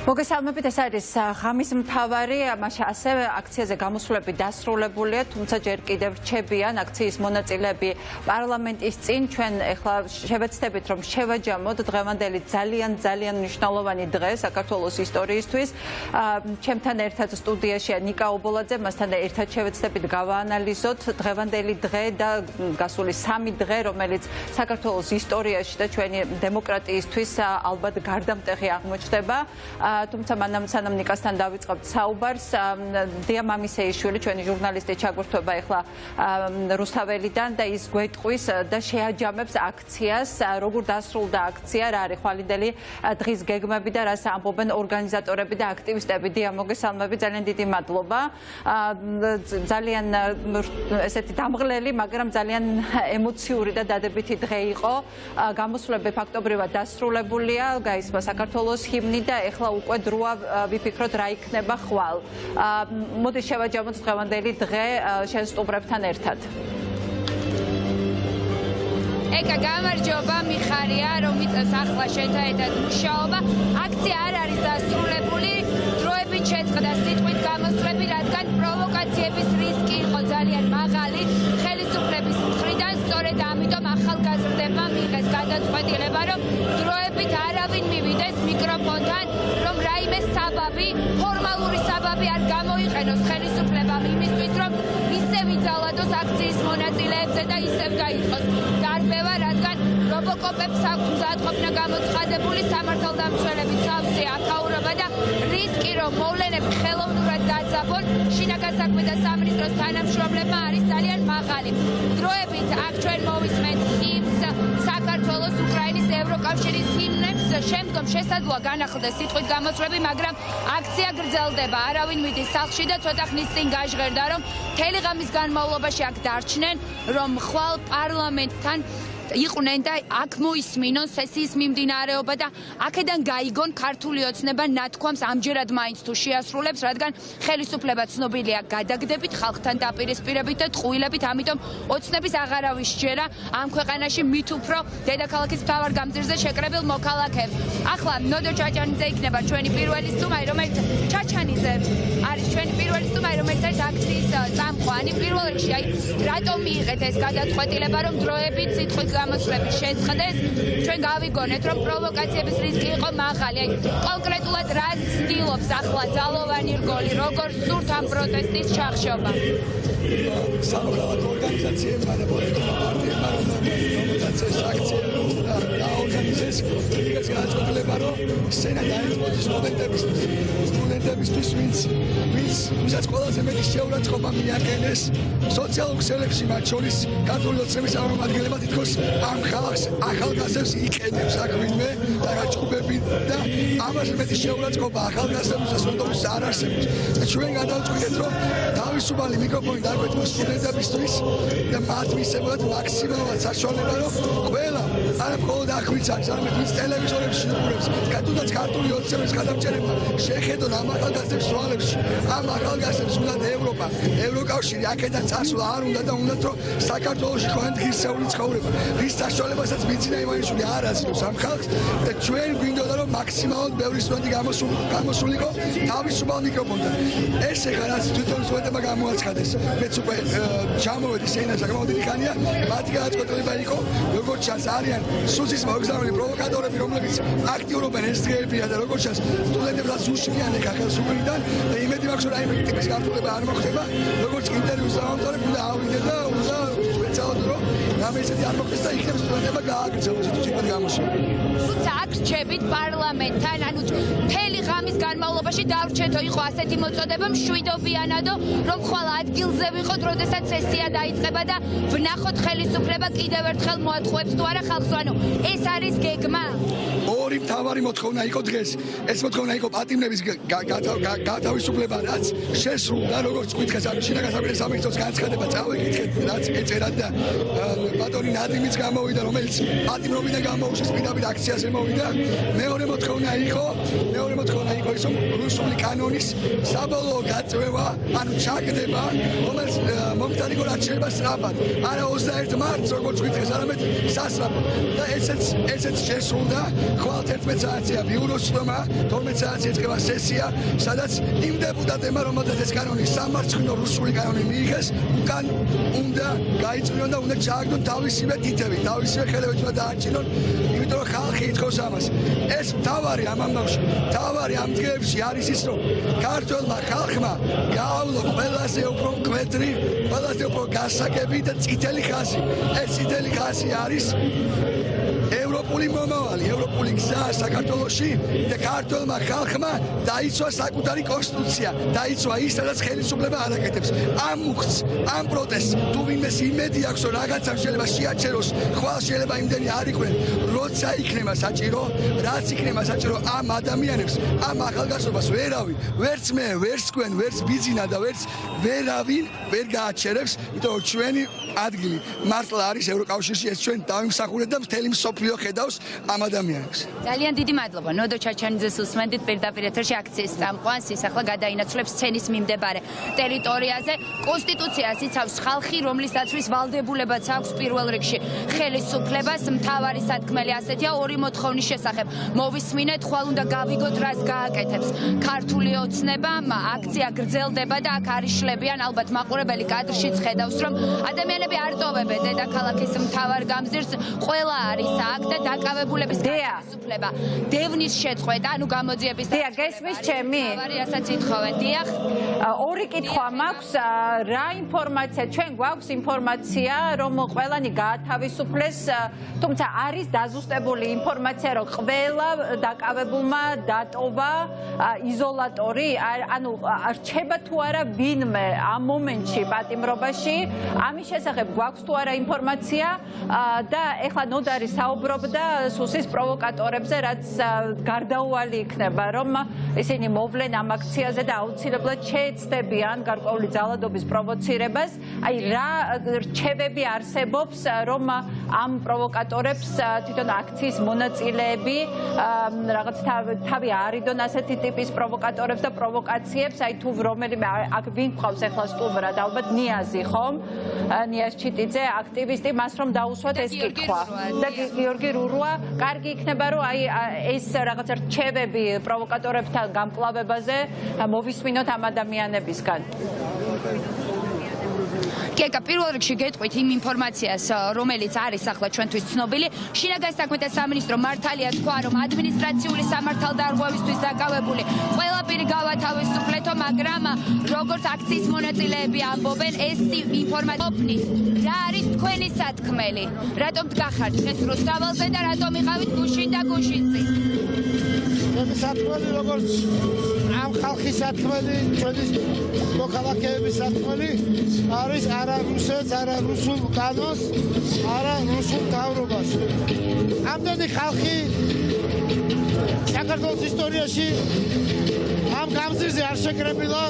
მოგესალმებით, ეს არის ღამის მთავარი, მაშინ ასევე აქციაზე გამოსვლები დასრულებულია, თუმცა ჯერ კიდევ რჩებიან აქციის მონაწილეები პარლამენტის წინ. ჩვენ ახლა შევეცდებით, რომ შევაჯამოთ დღევანდელი ძალიან მნიშვნელოვანი დღე საქართველოს ისტორიისთვის. ჩემთან ერთად სტუდიაშია ნიკა ობოლაძე, მასთან ერთად შევეცდებით გავაანალიზოთ დღევანდელი დღე და გასული 3 დღე, რომელიც საქართველოს ისტორიაში და ჩვენი დემოკრატიისთვის ალბათ გარდამტეხი აღმოჩნდება. თუმცა სანამ ნიკასთან დავიწყებთ საუბარს, დია მამისეიშვილი, ჩვენი ჟურნალისტი ჩაგვირთვება ახლა რუსთაველიდან და ის გვეტყვის და შეაჯამებს აქციას, როგორ დასრულდა აქცია, რა არის ხვალინდელი დღის გეგმები და რას ამბობენ ორგანიზატორები და აქტივისტები. დია, მოგესალმები, ძალიან დიდი მადლობა. ძალიან ესეთი დამღლელი, მაგრამ ძალიან ემოციური და დადებითი დღე იყო. გამოსვლები ფაქტობრივად დასრულებულია, გაისმა საქართველოს ჰიმნი და ეხლა უკვე დროა ვიფიქროთ რა იქნება ხვალ. მოდი შევაჯამოთ დღევანდელი დღე შენ სტუმრებთან ერთად. ეკა გამარჯობა, მიხარია, რომ იწევს ახლა შენთან ერთად მუშაობა. აქცია არ არის დასრულებული, დროებით შეწყდა სიტყვით გამოსვლები, რადგან პროვოკაციების რისკი იყო ძალიან მაღალი ხელისუფლების მხრიდან, სწორედ ამიტომ ახალგაზრდებმა მიიღეს გადაწყვეტილება, რომ დროებით არავინ მივიდეს მიკროფონთან, რომ რაიმე საბაბი, ფორმალური საბაბი არ გამოიყენოს ხელისუფლებამ იმისთვის, რომ ისევ იძალადოს აქციის მონაწილეებზე და ისევ გაითხოს დარბევა, რადგან რობოკოპებს აქვს მზადყოფნა გამოცხადებული, სამართალდამცველები სავსე აქაურობა და რისკი, რომ მოვლენები ხელოვნურად დაძაბონ, შინაგან საქმეთა სამინისტროს თანამშრომლებმა არის ძალიან მაღალი. დროებით აქ ჩვენ მოვისმენთ ჰიმნს, საქართველოს, უკრაინის, ევროკავშირის ჰიმნებს, შემდგომ შესაძლოა განახლდეს სიტყვით გამოსვლები, მაგრამ აქცია გრძელდება. არავინ მიდის სახლში და ცოტა ხნის წინ გაჟღერდა, რომ მთელი ღამის განმავლობაში აქ დარჩნენ, რომ ხვალ პარლამენტთან იყვნენ და აქ მოისმინონ სესიის მიმდინარეობა და აქედან გაიგონ ქართული ოცნება ნათქვამს ამჯერად მაინც თუ შეასრულებს, რადგან ხელისუფლება ცნობილია გადაგდებით, ხალხთან დაპირისპირებით და ტყუილებით, ამიტომ ოცნების აღარავის ჯერა ამ ქვეყანაში მით უფრო დედაქალაქის მთავარ გამზირზე შეკრებილ მოქალაქეებს. ახლა ნოდო ჩაჩანიძე იქნება ჩვენი პირველი სტუმარი, რომელიც ჩაჩანიძე არის ჩვენი პირველი სტუმარი, რომელიც არის აქციის წამყვანი. პირველ რიგში, რატომ მიიღეთ ეს გადაწყვეტილება, რომ დროებით სიტყვით გამოსვლები შეწყდეს, ჩვენ გავიგონეთ, რომ პროვოკაციების რისკი იყო მაღალი. კონკრეტულად რა ცდილობს ახლა ძალოვანი რგოლი, როგორ სურთ ამ პროტესტის ჩახშობა? სამოქალაქო ორგანიზაციებმა და პოლიტიკურ პარტიებმა, რომელთაც ეს აქცია დაორგანიზეს, იქაც გადაწყვეტილება, რომ სცენა დაეწყოს სტუდენტებისთვის, ვისაც ყველაზე მეტი შეურაცხყოფა მიაყენეს სოციალურ ქსელებში, მათ შორის ქართული ოცნების წარმომადგენლებმა თითქოს ამ ხალხს ახალგაზრდებს იყენებს საქმე და გაჭუბები და ამაზე მეტი შეურაცხყოფა ახალგაზრდებს სოციალურს არ არსებობს. და ჩვენ გადავწყვიტეთ, რომ თავისუფალი მიკროფონი დაგვეწოს სტუდენტებისთვის და მათ მისცემოთ მაქსიმალურად საშუალება, რომ ყველა არა მხოლოდ ახვიც არის, არამედ ვინც ტელევიზორებში უყურებს, თუნდაც ქართული ოცნების გადამჭერება შეხედონ ამ ახალგაზრდებს სვალებში. ამ ახალგაზრდებს უნდა ევროპა, ევროკავშირი აქედან წასვლა არ უნდა და უნდათ რომ საქართველოში ხონდ ღირსეული ცხოვრება. რის საშუალებასაც მიწინა ივანიშვილი არ აძლევს ამ ხალხს და ჩვენ გვინდოდა რომ მაქსიმალურად ბევრი სტუდენტი გამოსულიყო თავისუფალ მიკროფონთან. ეს ეხლა რაც თვითონ სტუდენტებმა გამოაცხადეს, მეც უკვე ჩამოვედი სცენაზე გამოდიდი ხანია, მათი გადაწყვეტილება იყო, როგორც ჩანს არიან სუსის მოგზაურები პროვოკატორები, რომლებიც აქტიურობენ ეს დღეებია და როგორც ჩანს სტუდენტებსაც უშლიან ეხლა ხელისუფლებიდან და იმედი მაქვს რომ რაიმე ტიპის გართულება არ მოხდება, როგორც ინტერვიუს დავამთავრებ უნდა ავიდე და უნდა ვეცადოთ რომ რამე ისეთი არ მოხდეს და იქნებ სტუდენტებმა გააგრძელოს თვითონ გამოსვლა. თუმცა აქ რჩებით პარლამენტთან, ანუ მთელი ღამის განმავლობაში დავრჩეთო იყო ასეთი მოწოდება მშვიდობიანადო, რომ ხვალ ადგილზე ვიყოთ, როდესაც სესია დაიწყება და ვნახოთ ხელისუფლება კიდევ ერთხელ მოათხოვებს თუ არა ხალხს, ანუ ეს არის გეგმა? ორი მთავარი მოთხოვნა იყო დღეს. ეს მოთხოვნა იყო პატიმრების გათავისუფლება, რაც შესრულდა, როგორც გითხეს ამ შინაგან საქმეთა სამინისტროს განცხადება წავეკითხეთ, რაც ეწერათ და ბატონი ნადიმიც გამოვიდა, რომელიც პატიმრობიდან გამოუშვეს პირდაპირ აქციაზე მოვიდა. მეორე მოთხოვნა იყო შემოთხოვნა იყო ის, რომ რუსული კანონის საბოლოო გაწევა, ანუ ჩაგდება, რომელიც მომხდარიყო რაც შეიძლება სწრაფად. არა 21 მარტს, როგორც ვიტყეს, არამედ სასწრაფოდ. და ესეც შესრულდა, ხვალ 11 საათია ბიუროსწომა, 12 საათი ეწყება სესია, სადაც იმ დეპუტატებმა, რომელთაც ეს კანონი სამარცხვინო რუსული კანონი მიიღეს, უკან უნდა გაიწვიონ და უნდა ჩააგდონ თავისივე თითები, თავისივე ხელებით უნდა დააჭირონ, იმიტომ რომ ხალხი ითხოვს ამას. ეს მთავარი ამ ამბავში, მთავარი ამ დღეებში არის ის, რომ ქართველმა ხალხმა გაავლო ყველაზე უფრო მკვეთრი, ყველაზე უფრო გასაგები და წითელი ხაზი. ეს წითელი ხაზი არის ევროპული მომავალი, ევროპული გზა საქართველოში და ქართველმა ხალხმა დაიცვა საკუთარი კონსტიტუცია, დაიცვა ის, სადაც ხელისუფლება არ აკეთებს. ამ მუხტს, ამ პროტესტს თუ ვინმეს იმედი აქვს, რომ რაღაცა შეიძლება შეაჩეროს, ხვალ შეიძლება იმდენი არ იყვნენ, როცა იქნება საჭირო, რაც იქნება საჭირო ამ ადამიანებს, ამ ახალგაზრდობას ვერავინ, ვერც მე, ვერც თქვენ, ვერც ბიძინა და ვერც ვერავინ ვერ გააჩერებს, იმიტომ რომ ჩვენი ადგილი მართლა არის ევროკავშირში, ეს ჩვენ დავიმსახურეთ და მთელი მსოფლიო ხედავს ამ ადამიანებს. ძალიან დიდი მადლობა. ნოდო ჩაჩანიძეს უსმენდით პირდაპირ ეთერში აქციის წამყვანს, ის ახლა გადაინაცვლებს სცენის მიმდებარე ტერიტორიაზე. კონსტიტუციას იცავს ხალხი, რომლის დაცვის ვალდებულებაც აქვს პირველ რიგში ხელისუფლებას. მთავარი სათქმელი ასეთია, ორი მოთხოვნის შესახებ მოვისმინეთ, ხვალ უნდა გავიგოთ, რას გააკეთებს ქართული ოცნება. აქცია გრძელდება და აქ არის შლებიან, ალბათ მაყურებელი კადრშიც ხედავს, რომ ადამიანები არ ტოვებენ დედაქალაქის მთავარ გამზირს, ყველა არის აქ და დაკავებულების ხელისუფლება დევნის შეწყვეტა, ანუ გამოძიების დია, გესმის ჩემი? ავარიასაც ითხოვენ. დიახ. ორი კითხვა მაქვს, რა ინფორმაცია, ჩვენ გვაქვს ინფორმაცია, რომ ყველანი გაათავისუფლეს, თუმცა არის დაზუსტებული ინფორმაცია, რომ ყველა დაკავებულმა დატოვა იზოლატორი, ანუ რჩება თუ არა ვინმე ამ მომენტში პატიმრობაში, ამის შესახებ გვაქვს თუ არა ინფორმაცია და ეხლა ნოდარი საუბრობდა სუსის პროვოკატორებზე, რაც გარდაუვალი იქნება, რომ ისინი მოვლენ ამ აქციაზე და აუცილებლად შეეცდებიან გარკვეული ძალადობის პროვოცირებას. აი რა რჩევები არსებობს, რომ ამ პროვოკატორებს თვითონ აქციის მონაწილეები რაღაც თავი არიდონ ასეთი ტიპის პროვოკატორებს და პროვოკაციებს, აი თუ რომელიმე აქ ვინ ყავს ახლა სტუმრად, ალბათ ნიაზი, ხომ? ნიაზ ჩიტიძე, აქტივისტი, მას რომ დაუსვათ ეს კითხვა. და გიორგი რურუა, კარგი იქნება, რომ აი ეს რაღაც რჩევები პროვოკატორებთან გამკლავებაზე მოვისმინოთ ამ ადამიანებისგან. კეკა, პირველ რიგში გეტყვით იმ ინფორმაციას, რომელიც არის ახლა ჩვენთვის ცნობილი. შინაგან საქმეთა სამინისტრო მართალია თქვა, რომ ადმინისტრაციული სამართალდარღვევისთვის დაკავებული ყველაფერი გავათავისუფლეთო, მაგრამ როგორც აქციის მონაწილეები ამბობენ, ეს ინფორმაცია ოფნის. რა არის თქვენი სათქმელი? რატომ დგახართ დღეს რუსთაველზე და რატომ იყავით გუშინ და გუშინწინ? ჩემი სათქმელი, როგორც ამ ხალხის სათქმელი, ჩვენი მოქალაქეების სათქმელი არის არა რუსეთს, არა რუსულ კანონს, არა რუსულ მთავრობას. ამდენი ხალხი საქართველოს ისტორიაში ამ გამზირზე არ შეკრებილა.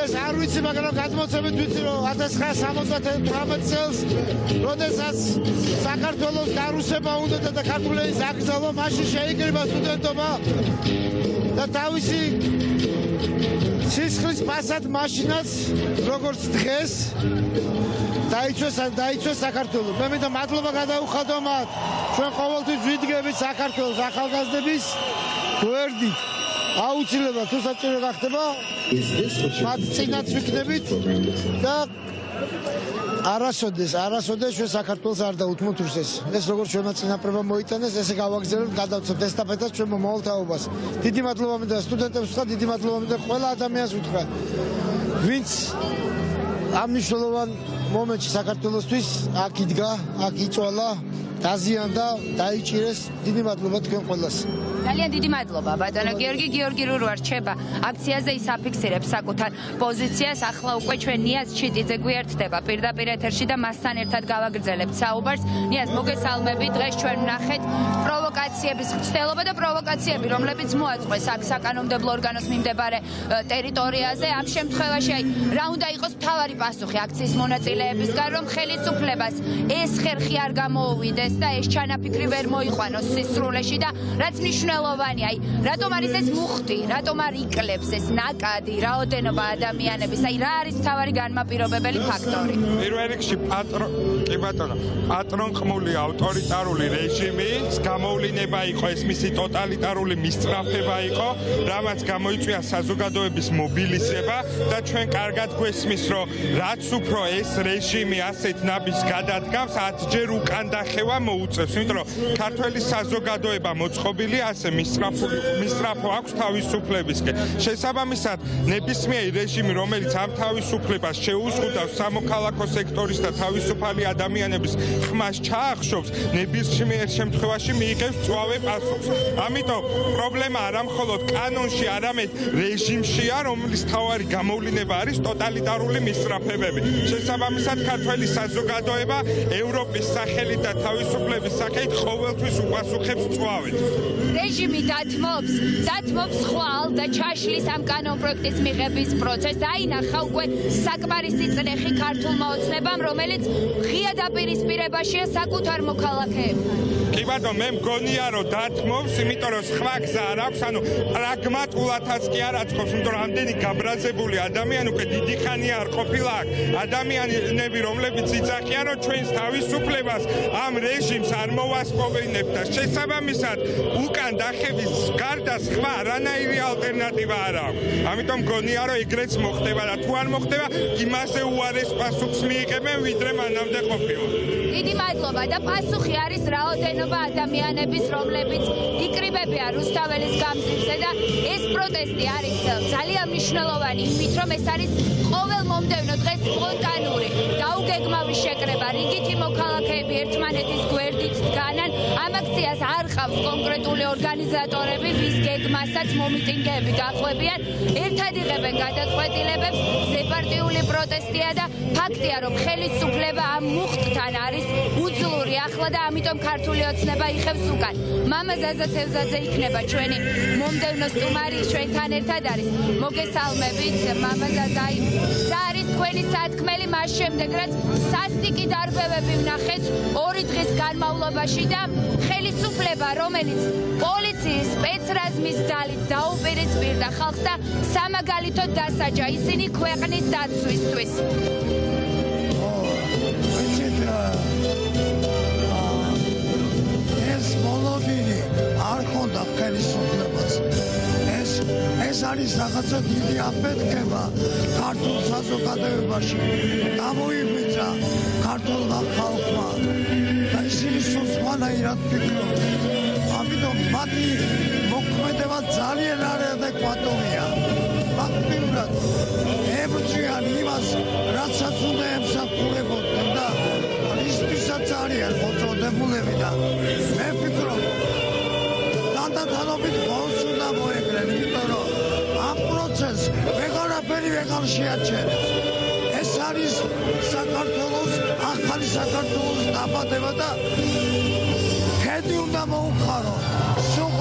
ეს არ ვიცი, მაგრამ გადმოცემით ვიცი, რომ 1978 წელს, როდესაც საქართველოს გარუსება უნდა და ქართველების აკრძალვა, მაშინ შეიკრიბა სტუდენტობა და თავისი სისხლის ფასად მაშინაც, როგორც დღეს, დაიცვეს საქართველო. მე მინდა მადლობა გადაუხადო მათ. ჩვენ ყოველთვის ვიდგებით საქართველოს ახალგაზრდების გვერდით. აუცილებლად თუ საჭირო გახდება, მათ წინაც ვიქნებით და არასოდეს ჩვენ საქართველოს არ დაუთმოთ რუსეთს. ეს როგორც ჩვენმა წინაპრებმა მოიტანეს, ესე გავაგზავნებთ, გადავწევთ ესტაფეტას ჩვენ მომავალ თაობას. დიდი მადლობა მინდა სტუდენტებს ვთქვა, დიდი მადლობა მინდა ყველა ადამიანს ვთქვა, ვინც ამ მნიშვნელოვან მომენტში საქართველოსთვის აქ იდგა, აქ იწვალა, დაზიანდა, დაიჭირეს. დიდი მადლობა თქვენ ყველას. ძალიან დიდი მადლობა ბატონო გიორგი რურუა რჩება აქციაზე, ის აფიქსირებს საკუთარ პოზიციას. ახლა უკვე ჩვენ ნიაზ ჩიტიძე გვერდდება პირდაპირ ეთერში და მასთან ერთად გავაგრძელებთ საუბარს. ნიაზ, მოგესალმები. დღეს ჩვენ ვნახეთ პროვოკაციების მცდელობა და პროვოკაციები, რომლებიც მოაწყვეს აქ საკანონმდებლო ორგანოს მიმდებარე ტერიტორიაზე. ამ შემთხვევაში აი რა უნდა იყოს მთავარი პასუხი აქციის მონაწილეებისგან, რომ ხელისუფლებას ეს ხერხი არ გამოუვიდეს და ეს ჩანაფიქრი ვერ მოიყვანოს სისრულეში და რაც მნიშვნელოვანია მნიშვნელოვანია. აი, რატომ არის ეს მუხტი, რატომ არ იკლებს ეს ნაკადი, რაოდენობა ადამიანების, აი რა არის მთავარი განმაპირობებელი ფაქტორი? პირველ რიგში კი ბატონო, პატრონყმული ავტორიტარული რეჟიმის გამოვლენა იყო, ეს მისი ტოტალიტარული მისწრაფება იყო, რამაც გამოიწვია საზოგადოების მობილიზება და ჩვენ კარგად გვესმის, რომ რაც უფრო ეს რეჟიმი ასეთ ნაბის გადადგავს, 10-ჯერ უკან დახევა მოუწევს, იმიტომ რომ ქართველი საზოგადოება მოწყობილი ასე მისწრაფო აქვს თავისუფლებისკენ. შესაბამისად, ნებისმიერი რეჟიმი, რომელიც ამ თავისუფლებას შეუზღუდავს სამოქალაქო სექტორის და თავისუფალი ადამიანების ხმას ჩაახშობს, ნებისმიერ შემთხვევაში მიიღებს მწვავე პასუხს. ამიტომ პრობლემა არა მხოლოდ კანონში, არამედ რეჟიმშია, რომლის მთავარი გამოვლენა არის ტოტალიტარული მისწრაფებები. შესაბამისად, ქართველი საზოგადოება ევროპის სახელით და თავისუფლების სახელით ყოველთვის უპასუხებს მწვავედ. რეჟიმი დათმობს ხვალ და ჩაშლის ამ კანონპროექტის მიღების პროცესს. დაინახა უკვე საკმარისი წნეხი ქართულმა ოცნებამ, რომელიც ღია დაპირისპირებაშია საკუთარ მოქალაქეებთან. კი ბატონო, მე მგონია რომ დათმობს, იმიტომ რომ სხვა გზა არ აქვს, ანუ პრაგმატულადაც კი არ აწყობს, იმიტომ რომ ამდენი გაბრაზებული ადამიანი უკვე დიდი ხანია არ ყოფილა აქ. ადამიანები, რომლებიც იცახიან, რომ ჩვენს თავისუფლებას ამ რეჟიმს არ მოვასპობინებთ და შესაბამისად უკან დახევის გარდა სხვა არანაირი ალტერნატივა არ აქვს. ამიტომ მგონია რომ ეგრეც მოხდება და თუ არ მოხდება, იმაზე უარეს პასუხს მიიღებენ, ვიდრე მანამდე ყოფილა. დიდი მადლობა და პასუხი არის რაოდენობა ადამიანების, რომლებიც იკრიბებიან რუსთაველის გამზირზე და ეს პროტესტი არის ძალიან მნიშვნელოვანი იმით, რომ ეს არის ყოველ მომდევნო დღეს სპონტანური დაუგეგმავი შეკრება. რიგითი მოქალაქეები ერთმანეთის გვერდით დგანან. ამ აქციას არ ყავს კონკრეტული ორგანიზატორები, ვის გეგმასაც მომიტინგეები გახვევიან. ერთად იღებენ გადაწყვეტილებებს. ზეპარტიული პროტესტია და ფაქტია, რომ ხელისუფლება ამ მუხტთან არის უძლური ახლა და ამიტომ ქართული ოცნება იხევს უკან. მამა ზაზა თევზაძე იქნება ჩვენი მომდევნო სტუმარი, ჩვენთან ერთად არის. მოგესალმებით, მამა ზაზა. რა არის თქვენი სათქმელი მას შემდეგ, რაც სასტიკი დარბევები ვნახეთ 2 დღის განმავლობაში და ხელისუფლება, რომელიც პოლიციის სპეცრაზმის ძალით დაუპირისპირდა ხალხს და სამაგალითოდ დასაჯა ისინი ქვეყნის დაცვისთვის. ეს მოლოდინი არ ქონდა ხელისუფლებას. ეს არის რაღაცა დიდი აფეთქება ქართულ საზოგადოებაში. გამოიღვიძა ქართულმა ხალხმა და ისინი სულ სხვანაირად ფიქრობენ. ამიტომ მათი მოქმედება ძალიან არადეკვატურია. ფაქტიურად ებრძვიან იმას, რაცაც უნდა ემსახურებოდნენ და ისთვისაც არიან მოწოდებულები და მე ვფიქრობ, თანდათანობით ხალხს უნდა მოეკრენ, იმიტომ რომ ამ პროცესს ვეღარაფერი ვეღარ შეაჩერებს. ეს არის საქართველოს, ახალი საქართველოს დაბადება და ხედი უნდა მოუხარო სულ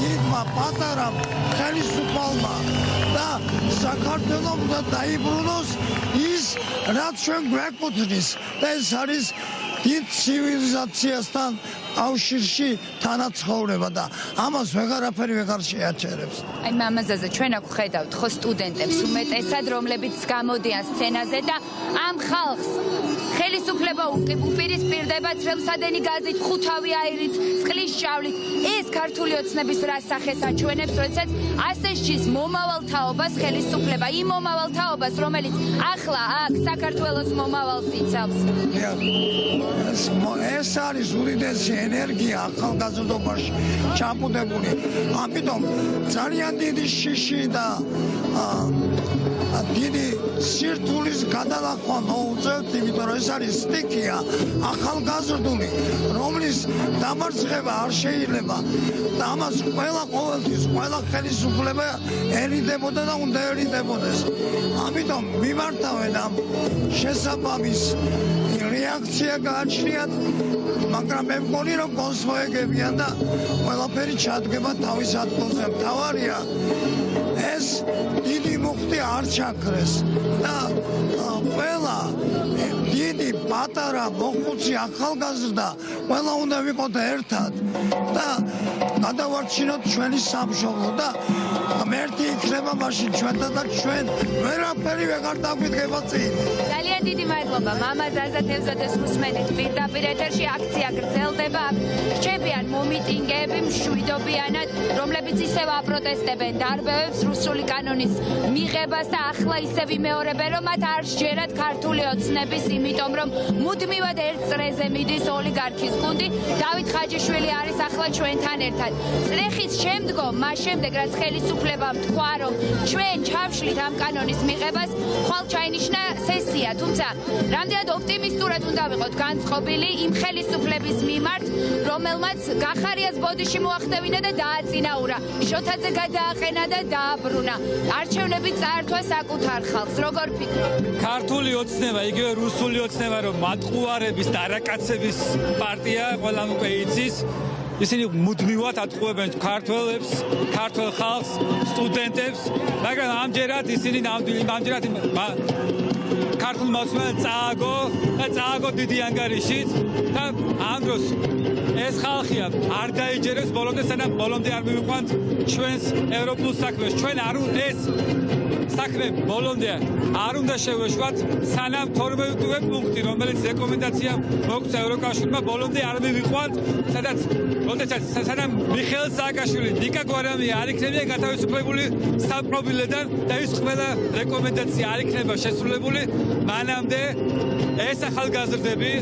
დიდმა, პატარამ, ხელისუფალმა და საქართველოს უნდა დაიბრუნოს ის, რაც ჩვენ გვეკუთვნის და ეს არის დიდ ცივილიზაციასთან კავშირში თანაცხოვრება და ამას ვეღარაფერი ვეღარ შეაჩერებს. აი მამა ზაზა, ჩვენ აქ ხედავთ ხო სტუდენტებს უმეტესად, რომლებიც გამოდიან სცენაზე და ამ ხალხს ხელისუფლება უპირისპირდება ცრემლსადენი გაზით, ხუთავი აირით, წყლის ჭავლით. ეს ქართული ოცნების რა სახეს აჩვენებს, როდესაც ასე სჯის მომავალ თაობას ხელისუფლება, იმ მომავალ თაობას, რომელიც ახლა აქ საქართველოს მომავალს იცავს. ეს არის უდიდესი ენერგია ახალგაზრდობაში ჩამოდებული. ამიტომ ძალიან დიდი შიში და დიდი სირთულის გადალახვა მოუწევთ, იმიტომ რომ ეს არის სტიქია ახალგაზრდული, რომლის დამარცხება არ შეიძლება და ამას ყოველთვის ყველა ხელისუფლება ერიდებოდა და უნდა ერიდებოდეს. ამიტომ მიმართავენ ამ შესაბამის რეაქცია გააჩნიათ, მაგრამ მე მგონი რომ კონსვოეგებიან და ყველაფერი ჩადგება თავის ადგილზე. მთავარია დღეს დიდი მუხტი არ ჩაქრეს და ყველა დიდი პატარა მოხუცი ახალგაზრდა ყველა უნდა ვიყოთ ერთად და გადავარჩინოთ ჩვენი სამშობლო და მერტი იქნება მაშინ ჩვენთან და ჩვენ ვერაფერი ვეღარ დაგვიდგება წინ. ძალიან დიდი მადლობა მამა ზაზა თევზადეს უსმენით პირდაპირ ეთერში აქცია გრძელდება რჩებიან მომიტინგეები მშვიდობიანად რომლებიც ისევ აპროტესტებენ დარბევებს რუსული კანონის მიღებას და ახლა ისევ იმეორებენ რომ მათ არ სჯერათ ქართული ოცნების იმიტომ რომ მუდმივად ერთ წრეზე მიდის ოლიგარქის გუნდი დავით ხაჯიშვილი არის ახლა ჩვენთან ერთად წრეხის შემდგომ მას შემდეგ რაც ხელისუფლებამ თქვა რომ ჩვენ ჩავშლით ამ კანონის მიღებას ხვალ ჩაინიშნა სესია თუმცა რამდენად ოპტიმისტურად უნდა ვიყოთ განწყობილი იმ ხელისუფლების მიმართ რომელმაც გახარიას ბოდიში მოახდევინა და დააწინაურა შოთაძე გადააყენა და დააბრუნა არჩევნები წაართვა საკუთარ ხალხს როგორ ფიქრობ ქართული ოცნება იგივე რუსული ოცნება რომ მატყუარების და არაკაცების პარტია ყველამ უკვე იცის ისინი მუდმივად ატყუებენ ქართველებს, ქართულ ხალხს, სტუდენტებს, მაგრამ ამჯერად ისინი ამჯერად ქართულ მოწმენებს წააგო დიდი ანგარიშით და ამ დროს ეს ხალხია არ დაიჯერებს ბოლომდე სანამ ბოლომდე არ მივიყვანთ ჩვენს ევროპულ საქმეს ჩვენ არ ეს საქმე ბოლომდე არ უნდა შევეშვათ სანამ 12 პუნქტი რომელიც რეკომენდაცია მოგვცა ევროკავშირმა ბოლომდე არ მივიყვანთ სადაც სანამ მიხეილ სააკაშვილი ნიკა გვარამია არ იქნებიან გათავისუფლებული საპრობილედან და ის ყველა რეკომენდაცია არ იქნება შესრულებული მანამდე ეს ახალგაზრდები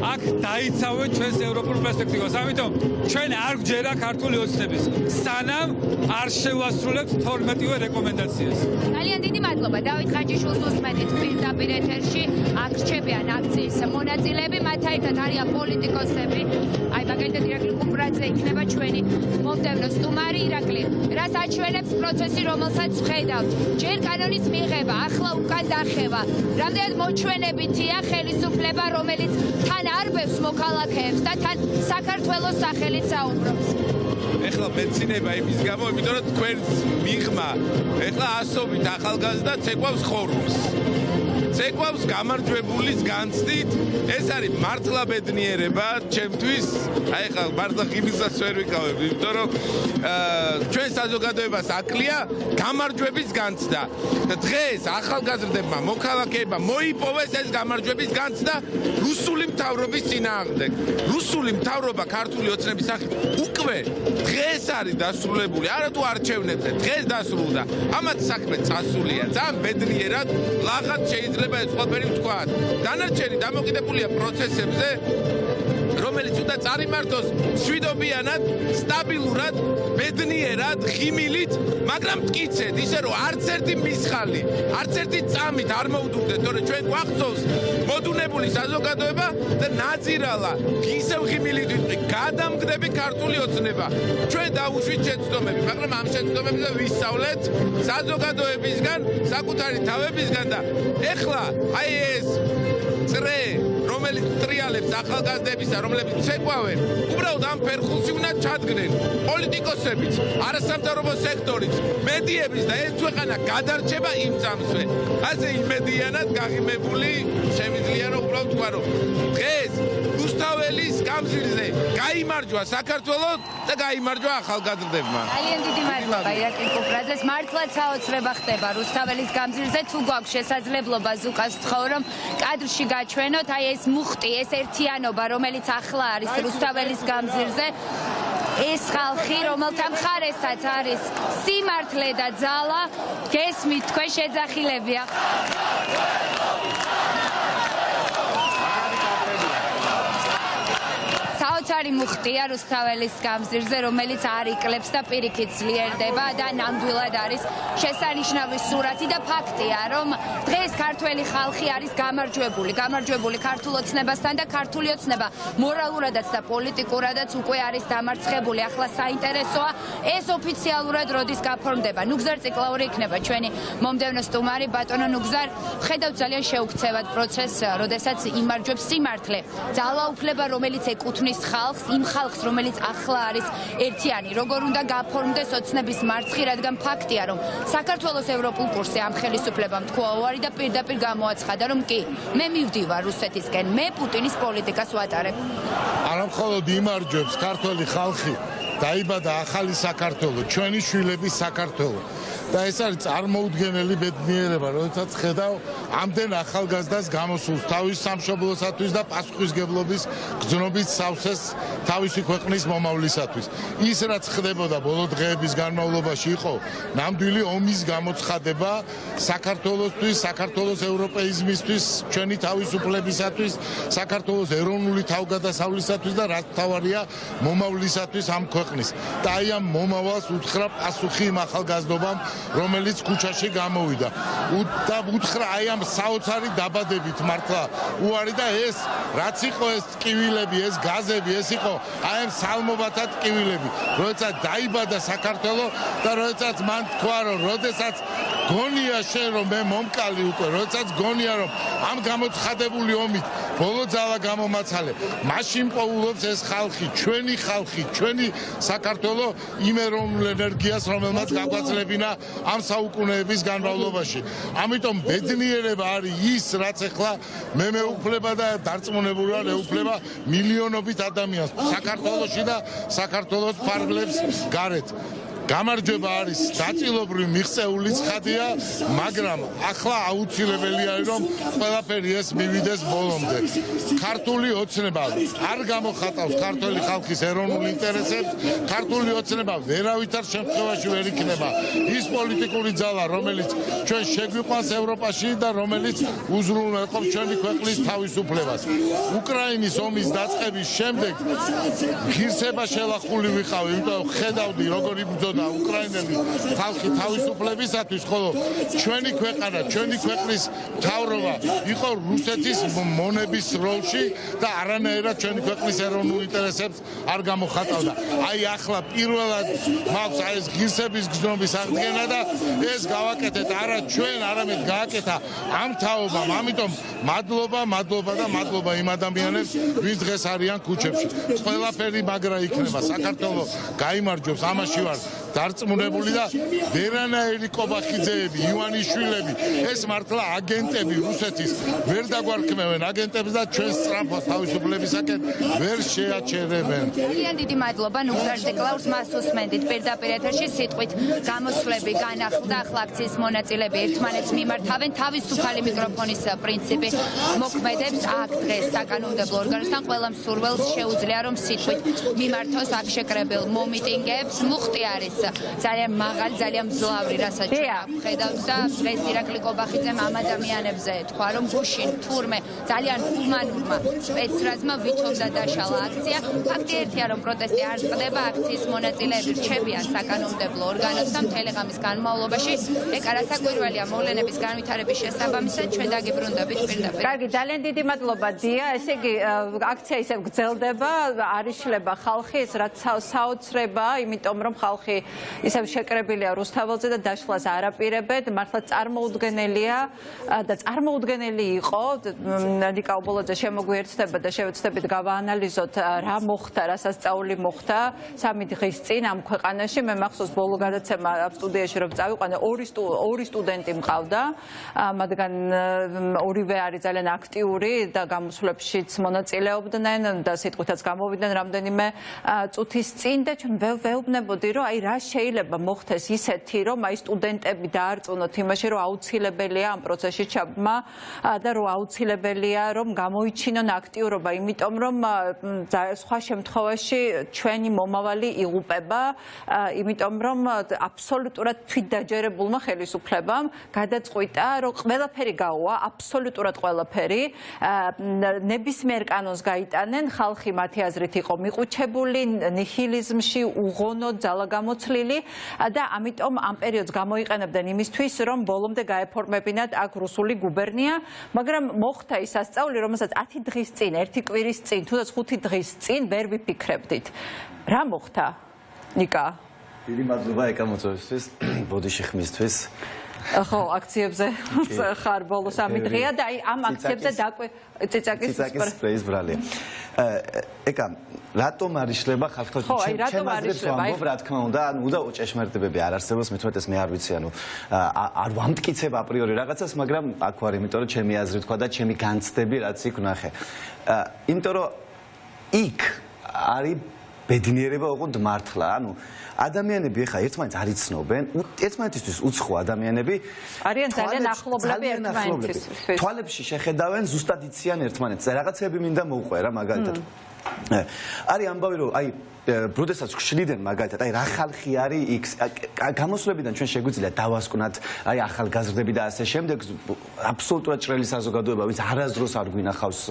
აქ დაიცავენ ჩვენს ევროპულ პერსპექტივას ამიტომ ჩვენ არ გვჯერა ქართული ოცნების სანამ არ შევასრულებთ 12-ვე რეკომენდაციას ძალიან დიდი მადლობა დავით ხაჯიშვილს უსმენით პირდაპირ ეთერში აქ რჩებიან აქციის მონაწილეები მათთან ერთად არიან პოლიტიკოსები აი მაგალითად ირაკლი კუპრაძე იქნება ჩვენი მომდევნო სტუმარი ირაკლი რას აჩვენებს პროცესი რომელსაც ვხედავთ ჯერ კანონის მიღება ახლა უკან დახევა რამდენად მოჩვენებითია ხელისუფლება რომელიც თან არბევს მოქალაქეებს და თან საქართველოს სახელით საუბრობს ეხლა მეცინება იმის გამო იმიტომ რომ თქვენს მიღმა ეხლა ასობით ახალგაზრდა ცეკვავს ხორუმს ცეკვავს გამარჯვებულის განცდით ეს არის მართლა ბედნიერება ჩემთვის აი ეხლა მართლა ხიბილსაც ვერ ვიკავებ იმიტომ რომ ჩვენ საზოგადოებას აკლია გამარჯვების განცდა და დღეს ახალგაზრდებმა მოქალაქეებმა მოიპოვეს ეს გამარჯვების განცდა რუსული მთავრობის წინააღმდეგ რუსული მთავრობა ქართული ოცნების სახით უკვე დღეს არის დასრულებული არა თუ არჩევნებზე დღეს დასრულდა ამათ საქმე წასულია ძალიან ბედნიერად ლაღად შეიძლება ეს ყველაფერი ვთქვათ დანარჩენი დამოკიდებულია პროცესებზე რომელიც უნდა წარიმართოს მშვიდობიანად სტაბილურად ბედნიერად ღიმილით მაგრამ მტკიცედ ისე რომ არც ერთი მისხალი არც ერთი წამით არ მოუდუნდეთ თორე ჩვენ გვახსოვს მოდუნებული საზოგადოება და ნაძირალა ისევ ღიმილით ვიტყვი გადამგდები ქართული ოცნება ჩვენ დავუშვით შეცდომები მაგრამ ამ შეცდომებზე ვისწავლეთ საზოგადოებისგან საკუთარი თავებისგან და ეხლა აი ეს წრე რომელიც ტრიალებს ახალგაზრდებისა რომლებიც ცეკვავენ უბრალოდ ამ ფერხულში უნდა ჩადგნენ პოლიტიკოსებიც არასამთავრობო სექტორიც მედიების და ეს ქვეყანა გადარჩება იმ წამსვე ასე იმედიანად გაღიმებული შემიძლია რომ უბრალოდ თქვა რომ დღეს რუსთაველის გამზირზე გაიმარჯვა საქართველოს და გაიმარჯვა ახალგაზრდებმა ძალიან დიდი მადლობა ირაკლი კუპრაძეს მართლაც საოცრება ხდება რუსთაველის გამზირზე თუ გვაქვს შესაძლებლობა ზუკას ვთხოვ რომ კადრში გაჩვენოთ აი ეს მუხტი ეს ერთიანობა რომელიც ახლა არის რუსთაველის გამზირზე ეს ხალხი რომელთა მხარესაც არის სიმართლე და ძალა გესმით თქვენ შეძახილებია საოცარი მუხტია რუსთაველის გამზირზე რომელიც არ იკლებს და პირიქით ძლიერდება და ნამდვილად არის შესანიშნავი სურათი და ფაქტია რომ დღეს ქართველი ხალხი არის გამარჯვებული ქართულ ოცნებასთან და ქართული ოცნება მორალურადაც და პოლიტიკურადაც უკვე არის დამარცხებული ახლა საინტერესოა ეს ოფიციალურად როდის გაფორმდება ნუგზარ ციკლაური იქნება ჩვენი მომდევნო სტუმარი ბატონო ნუგზარ ხედავთ ძალიან შეუქცევად პროცესს როდესაც იმარჯვებს სიმართლე ძალაუფლება რომელიც ეკუთვნის ხალხს, იმ ხალხს, რომელიც ახლა არის ერთიანი, როგორ უნდა გაფორმდეს ოცნების მარცხი, რადგან ფაქტია, რომ საქართველოს ევროპულ კურსზე ამ ხელისუფლებამ თქვა უარი და პირდაპირ გამოაცხადა, რომ კი, მე მივდივარ რუსეთისკენ, მე პუტინის პოლიტიკას ვატარებ. არა მხოლოდ იმარჯვებს ქართველი ხალხი, დაიბადა ახალი საქართველო, ჩვენი შვილების საქართველო. და ეს არის წარმოუდგენელი ბედნიერება, როდესაც ხედავ ამდენ ახალგაზრდას გამოსულს თავის სამშობლოსათვის და პასუხისგებლობის გზნობის სავსეს თავისი ქვეყნის მომავლისათვის. ის რაც ხდებოდა ბოლო დღეების განმავლობაში იყო ნამდვილი ომის გამოცხადება საქართველოსთვის, საქართველოს ევროპეიზმისთვის, ჩვენი თავისუფლებისათვის, საქართველოს ეროვნული თავგადასავლისათვის და რაც მთავარია მომავლისათვის ამ ქვეყნის. და აი ამ მომავალს უთხრა პასუხი იმ ახალგაზრდობამ, რომელიც ქუჩაში გამოვიდა და უთხრა აი ამ საოცარი დაბადებით მართლა უარი და ეს რაც იყო ეს ტკივილები, ეს გაზები, ეს იყო აი ამ სალმობათა ტკივილები, როდესაც დაიბადა საქართველო და როდესაც მან თქვა რომ როდესაც გონია შენ რომ მე მომკალი უკვე, როდესაც გონია რომ ამ გამოცხადებული ომით ბოლო ძალა გამომაცალე, მაშინ პოულობს ეს ხალხი, ჩვენი საქართველო იმ ეროვნულ ენერგიას, რომელმაც გაგვაძლებინა ამ საუკუნეების განმავლობაში. ამიტომ ბედნიერება არის ის, რაც ახლა მე მეუფლება და დარწმუნებულად ეუფლება მილიონობით ადამიანს საქართველოში და საქართველოს ფარგლებს გარეთ. გამარჯვება არის დაწყილობრივი მიღწეული ცხადია, მაგრამ ახლა აუცილებელია რომ ყველაფერი ეს მივიდეს ბოლომდე. ქართული ოცნება არ გამოხატავს ქართული ხალხის ეროვნულ ინტერესებს, ქართული ოცნება ვერავითარ შემთხვევაში ვერ იქნება ის პოლიტიკური ძალა, რომელიც ჩვენ შეგვიყვანს ევროპაში და რომელიც უზრუნველყოფს ჩვენი ქვეყნის თავისუფლებას. უკრაინის ომის დაწყების შემდეგ ღირსება შელახული ვიყავი, იმიტომ ხედავდი როგორ იბრძოდა უკრაინელი ხალხი თავისუფლებისათვის, ხოლო ჩვენი ქვეყანა, ჩვენი ქვეყნის მთავრობა იყო რუსეთის მონების როლში და არანაირად ჩვენი ქვეყნის ეროვნულ ინტერესებს არ გამოხატავდა. აი ახლა პირველად მაქვს ეს ღირსების გზნობის აღდგენა და ეს გავაკეთეთ არა ჩვენ, არამედ გააკეთა ამ თაობამ. ამიტომ მადლობა იმ ადამიანებს, ვინც დღეს არიან ქუჩებში. ყველაფერი მაგრა იქნება, საქართველო გაიმარჯვებს, ამაში ვარ დარწმუნებული და ვერანაირი კობახიძეები, ივანიშვილები, ეს მართლა აგენტები რუსეთის ვერ დაგვარქმევენ აგენტებს და ჩვენ სწრაფად თავისუფლებისაკენ ვერ შეაჩერებენ. ძალიან დიდი მადლობა ნუგზარზე კლაუს მას უსმენდით პირდაპირ ეთერში სიტყვით გამოსვლები განახლდა, ახლა აქციის მონაწილეები ერთმანეთს მიმართავენ, თავისუფალი მიკროფონის პრინციპი მოქმედებს აქ დღეს საკანონმდებლო ორგანოსთან ყველა მსურველს შეუძლია რომ სიტყვით მიმართოს აქ შეკრებილ მომიტინგებს. მუხტი არის ძალიან მაღალი, ძალიან მძლავრი, რასაც ხედავთ და დღეს ირაკლი კობახიძემ ამ ადამიანებზე თქვა, რომ გუშინ თურმე ძალიან ჰუმანურმა სპეცრაზმა ვითომდა დაშალა აქცია. ფაქტი ერთია, რომ პროტესტი არ წყდება, აქციის მონაწილეები რჩებიან საკანონმდებლო ორგანოსთან მთელი ღამის განმავლობაში. ეკა რასაკვირველია მოვლენების განვითარების შესაბამისად ჩვენ დაგიბრუნდებით პირდაპირ. კარგი, ძალიან დიდი მადლობა დია. ესე იგი აქცია ისევ გრძელდება, არ იშლება ხალხი, ეს რაც საოცრება, იმიტომ რომ ხალხი ისევ შეკრებილია რუსთაველზე და დაშლას არ აპირებენ. მართლა წარმოუდგენელია და წარმოუდგენელი იყო. ნიკა ობოლაძე შემოგვიერთდება და შევეცდებით გავაანალიზოთ რა მოხდა, რა სასწაული მოხდა 3 დღის წინ ამ ქვეყანაში. მე მახსოვს ბოლო გადაცემა ამ სტუდიაში რომ წავიყვანე, ორი სტუდენტი მყავდა, მათგან ორივე არის ძალიან აქტიური და გამოსვლებშიც მონაწილეობდნენ და სიტყვითაც გამოვიდნენ რამდენიმე წუთის წინ და ჩვენ ვეუბნებოდი რომ აი რა შეიძლება მოხდეს ისეთი რომ აი სტუდენტები დაარწმუნოთ იმაში რომ აუცილებელია ამ პროცესში ჩაბმა და რომ აუცილებელია რომ გამოიჩინონ აქტიურობა, იმიტომ რომ სხვა შემთხვევაში ჩვენი მომავალი იღუპება, იმიტომ რომ აბსოლუტურად თვითდაჯერებულმა ხელისუფლებამ გადაწყვიტა რომ ყველაფერი გაუვა, აბსოლუტურად ყველაფერი, ნებისმიერ კანონს გაიტანენ, ხალხი მათი აზრით იყო მიყუჩებული ნიჰილიზმში, უღონოდ ძალაგამოცლილი და ამიტომ ამ პერიოდს გამოიყენებდნენ იმისთვის, რომ ბოლომდე გაეფორმებინათ აქ რუსული გუბერნია, მაგრამ მოხდა ის სასწაული, რომელსაც 10 დღის წინ, 1 კვირის წინ, თუნდაც 5 დღის წინ ვერ ვიფიქრებდით. რა მოხდა? ნიკა. დიდი მადლობა ეკამოწვევისთვის, ბოდიში ხმისთვის. ხო, აქციებზე ხარ ბოლო 3 დღეა და აი ამ აქციებზე წიწაკის სპრეის ბრალია. ეკა რატომ არ იშლება ხალხი? რატომ არ იშლება? რა თქმა უნდა, ანუ უნდა ჭეშმარიტებები არ არსებობს, მithumetes მე არ ვიცი, ანუ არ ვამტკიცებ აპრიორი რაღაცას, მაგრამ აქ ვარ, იმიტომ რომ ჩემი აზრი თქვა და ჩემი განცდები რაც იქ ვნახე. იმიტომ რომ იქ არის ბედნიერება უყურთ მართლა, ანუ ადამიანები ახლა ერთმანეთს არ იცნობენ, ერთმანეთისთვის უცხო ადამიანები არიან ძალიან ახლობლები ერთმანეთისთვის. თვალებში შეხედავენ, ზუსტად იციან ერთმანეთს. რაღაცები მინდა მოუყვე რა მაგალითად. არის ამბავი რომ აი როდესაც ხშლიდნენ მაგალითად აი რა ხალხი არის იქ გამოსვლებიდან ჩვენ შეგვიძლია დავასკვნათ აი ახალგაზრდები და ასე შემდეგ აბსოლუტურად ჭრელი საზოგადოება ვინც არასდროს არ გვინახავს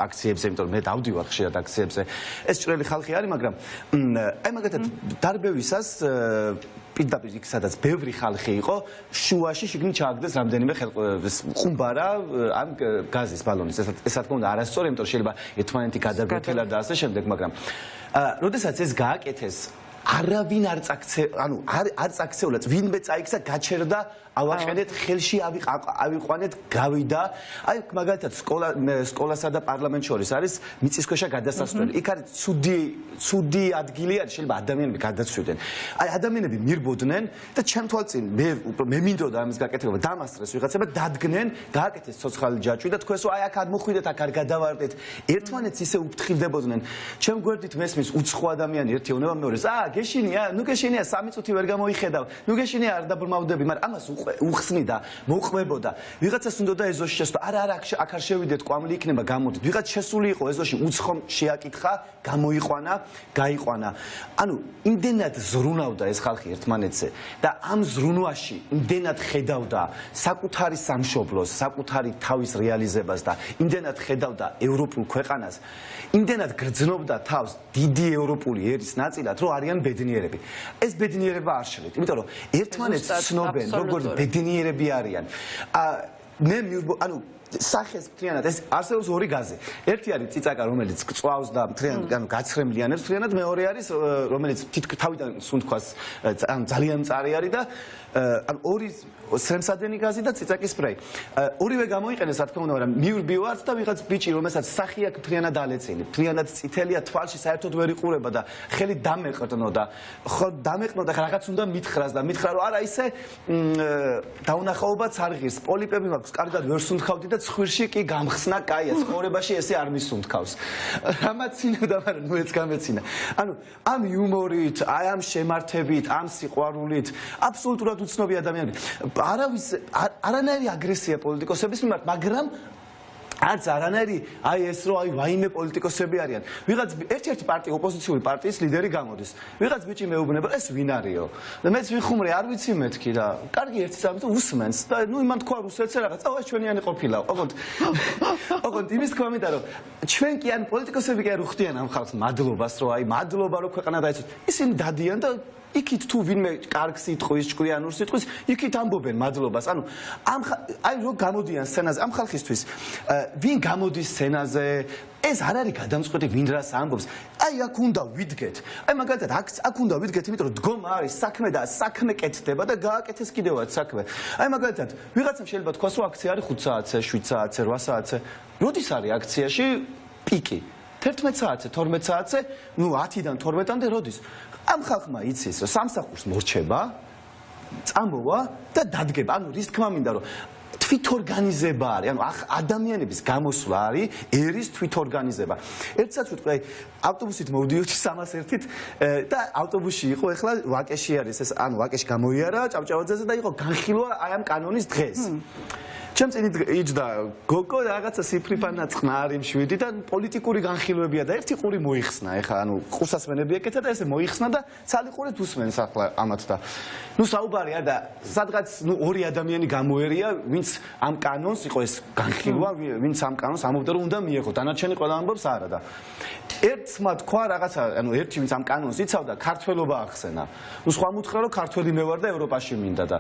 აქციებზე იმიტომ რომ მე დავდივარ ხშირად აქციებზე ეს ჭრელი ხალხი არის მაგრამ აი მაგალითად დარბევისას პირდაპირ იქ სადაც ბევრი ხალხი იყო შუაში შიგნით ჩააგდეს რამდენიმე ხუმბარა ან გაზის ბალონის ეს რა თქმა უნდა არასწორი იმიტომ რომ შეიძლება ერთმანეთი გადაგვეთელა და ასე შემდეგ მაგრამ როდესაც ეს გააკეთეს არავინ არ წაქცეულაც ვინმე წაიქცა გაჩერდა ავაყენეთ ხელში ავიყვანეთ გავიდა აი მაგალითად სკოლასა და პარლამენტ შორის არის მიწისქვეშა გადასასვლელი იქ არის ცუდი ადგილი არის შეიძლება ადამიანები გადაცვიდნენ აი ადამიანები მირბოდნენ და ჩემ თვალწინ მე მინდოდა ამის გაკეთება დამასწრეს ვიღაცება დადგნენ გააკეთეს ცოცხალი ჯაჭვი და თქვენს აი აქ არ მოხვიდეთ აქ არ გადავარდეთ ერთმანეთს ისე უფრთხილდებოდნენ ჩემ გვერდით მესმის უცხო ადამიანი ერთი უნება მეორეს გეშინია ნუ გეშინია 3 წუთი ვერ გამოიხედავ ნუ გეშინია არ დაბრმავდები მაგრამ ამას უხსნიდა მოხმებოდა ვიღაცას უნდოდა ეზოში შესვლა არა აქ არ შევიდეთ კვამლი იქნება გამოდით ვიღაც შესული იყო ეზოში უცხომ შეაკითხა გამოიყვანა გაიყვანა ანუ იმდენად ზრუნავდა ეს ხალხი ერთმანეთზე და ამ ზრუნვაში იმდენად ხედავდა საკუთარი სამშობლოს საკუთარი თავის რეალიზებას და იმდენად ხედავდა ევროპულ ქვეყანას იმდენად გრძნობდა თავს დიდი ევროპული ერის ნაწილად რომ არიან ბედნიერები ეს ბედნიერება არ შეიძლება იმიტომ რომ ერთმანეთს ცნობენ როგორც ბედნიერები არიან მე ანუ სახეს მთლიანად ეს არსებობს ორი გაზი ერთი არის ციცაკა რომელიც წვავს და მთლიანად ანუ გაცრემლიანებს მთლიანად მეორე არის რომელიც თავიდან სუნთქვას ძალიან მწარი არის და ანუ ორი სრემსადენი გაზი და ციცაკის სპრეი ორივე გამოიყენეს რა თქმა უნდა მაგრამ მივრბივართ და ვიღაც ბიჭი რომელსაც სახი აქვს მთლიანად ალეცილი მთლიანად წითელია თვალში საერთოდ ვერ იყურება და ხელი დამეყრდნო და ხო დამეყრდნო და რაღაც უნდა მითხრას და მითხრა რომ არა ისე დაუნახაობაც არ ღირს პოლიპები მაქვს კარგად ვერ სუნთქავდი და ცხვირში კი გამხსნა კაია ცხოვრებაში ესე არ მისუნთქავს რამაცინებდა მაგრამ ნუ ეს გამეცინა ანუ ამ იუმორით აი ამ შემართებით ამ სიყვარულით აბსოლუტურად უცნობი ადამიანები არანაირი აგრესია პოლიტიკოსების მიმართ მაგრამ არც არანაირი აი ეს რო აი ვაიმე პოლიტიკოსები არიან ვიღაც ერთ-ერთი პარტია ოპოზიციური პარტიის ლიდერი გამოდის ვიღაც ბიჭი მეუბნება ეს ვინ არისო და მეც ვიხუმრე არ ვიცი მეთქი და კარგი ერთი წამით უსმენს და ნუ იმან თქვა რუსეთზე რაღაც ეს ჩვენიანი ყოფილა ოღონდ იმის თქვა მინდა რომ ჩვენ კი ან პოლიტიკოსები კი არ უხდიან ამ ხალხს მადლობას რომ აი მადლობა რომ ქვეყანა დაიცვათ ისინი დადიან და იქით თუ ვინმე კარგ სიტყვის ჭკვიანურ სიტყვის იქით ამბობენ მადლობას ანუ აი რო გამოდიან სცენაზე ამ ხალხისთვის ვინ გამოდის სცენაზე ეს არ არის გადამწყვეტი ვინ რას ამბობს აი აქ უნდა ვიდგეთ აი მაგალითად აქ უნდა ვიდგეთ იმიტომ რომ დგომა არის საქმე და საქმე კეთდება და გააკეთეს კიდევაც საქმე აი მაგალითად ვიღაცამ შეიძლება თქვას რომ აქცია არის 5 საათზე 7 საათზე 8 საათზე როდის არის აქციაში პიკი 11 საათზე 12 საათზე ნუ 10-დან 12-მდე როდის ამ ხალხმა იცის რომ სამსახურს მორჩება წამოვა და დადგება ანუ რის თქმა მინდა რომ თვითორგანიზება არის ანუ ადამიანების გამოსვლა არის ერის თვითორგანიზება ერთსაც ვიტყვი აი ავტობუსით მოვდიოდი 301-ით და ავტობუსში იყო ეხლა ვაკეში არის ეს ანუ ვაკეში გამოიარა ჭავჭავაძეზე და იყო განხილვა აი ამ კანონის დღეს ჩემ წინ იჯდა გოგო რაღაცა სიფრიფანა წყნარი მშვიდი და პოლიტიკური განხილვებია და ერთი ყური მოიხსნა ეხლა ანუ ყურსასმენები ეკეთა და ესე მოიხსნა და ცალი ყურით უსმენს ახლა ამათ და ნუ საუბარია და სადღაც ნუ ორი ადამიანი გამოერია ვინც ამ კანონს იყო ეს განხილვა ვინც ამ კანონს ამბობდა რომ უნდა მიეღო დანარჩენი ყველა ამბობს არა და ერთმა თქვა რაღაცა ანუ ერთი ვინც ამ კანონს იცავდა ქართველობა ახსენა ნუ სხვა მუთხრა რომ ქართველი მე ვარ და ევროპაში მინდა და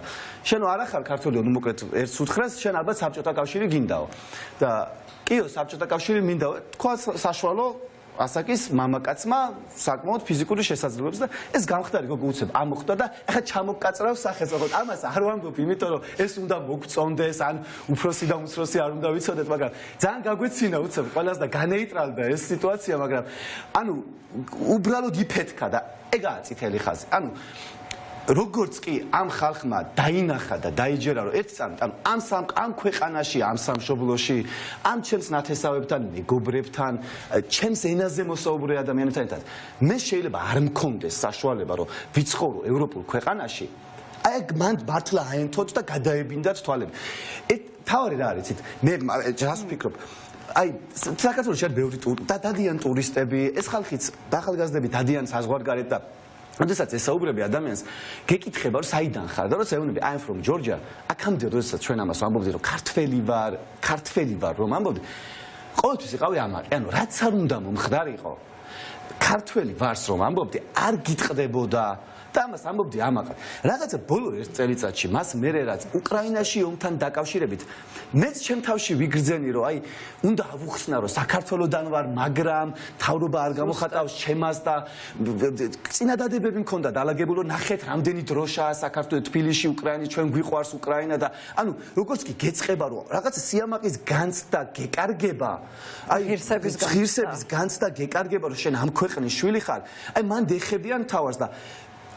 შენ არ ახარ ქართველი ნუ მოკლედ ერთს უთხრას შენ ალბათ საბჭოთა კავშირი გინდაო და კიო საბჭოთა კავშირი მინდაო თქვა საშუალო ასაკის მამაკაცმა საკმაოდ ფიზიკური შესაძლებლობებს და ეს გამხდარი გოგო უცებ ამოხდა და ეხლა ჩამოკაწრავს სახელმწიფო. ამას არ ვამბობ, იმიტომ რომ ეს უნდა მოგწონდეს, ან უფროსი და უმცროსი არ უნდა ვიცოდეთ, მაგრამ ძალიან გაგვეცინა უცებ ყველას და განეიტრალდა ეს სიტუაცია, მაგრამ ანუ უბრალოდ იფეთქა და ეგაა წითელი ხაზი. ანუ როგორც კი ამ ხალხმა დაინახა და დაიჯერა რომ ერთ წამით ამ ქვეყანაში ამ სამშობლოში ამ ჩემს ნათესავებთან მეგობრებთან ჩემს ენაზე მოსაუბრე ადამიანებთან ერთად მე შეიძლება არ მქონდეს საშუალება რომ ვიცხოვრო ევროპულ ქვეყანაში აი მან მართლა აენთოთ და გადაებინდათ თვალები თავი რა არის იცით მე ჯას ვფიქრობ აი საქართველოში არის ბევრი და დადიან ტურისტები ეს ხალხიც ახალგაზრდები დადიან საზღვარგარეთ და როდესაც ესაუბრები ადამიანს, გეკითხება რომ საიდან ხარ და როცა ეუბნები I'm from Georgia, აქამდე როდესაც ჩვენ ამას ვამბობდი რომ ქართველი ვარ რომ ამბობდი, ყოველთვის იყავი ამაყი, ანუ რაც არ უნდა მომხდარიყო, ქართველი ვარს რომ ამბობდი, არ გიტყდებოდა და ამას ამბობდი ამაყად. რაღაცა ბოლო ერთ წელიწადში მას მერე რაც უკრაინაში ომთან დაკავშირებით მეც ჩემ თავში ვიგრძენი რომ აი უნდა ავუხსნა რომ საქართველოსდან ვარ მაგრამ თავრობა არ გამოხატავს ჩემას და წინადადებები მქონდა დალაგებული რომ ნახეთ რამდენი დროშაა საქართველოს თბილისში უკრაინის ჩვენ გვიყვარს უკრაინა და ანუ როგორც კი გეწყება რომ რაღაცა სიამაყის განცდა გეკარგება აი ღირსების განცდა გეკარგება რომ შენ ამ ქვეყნის შვილი ხარ აი მან დეხებიან თავს და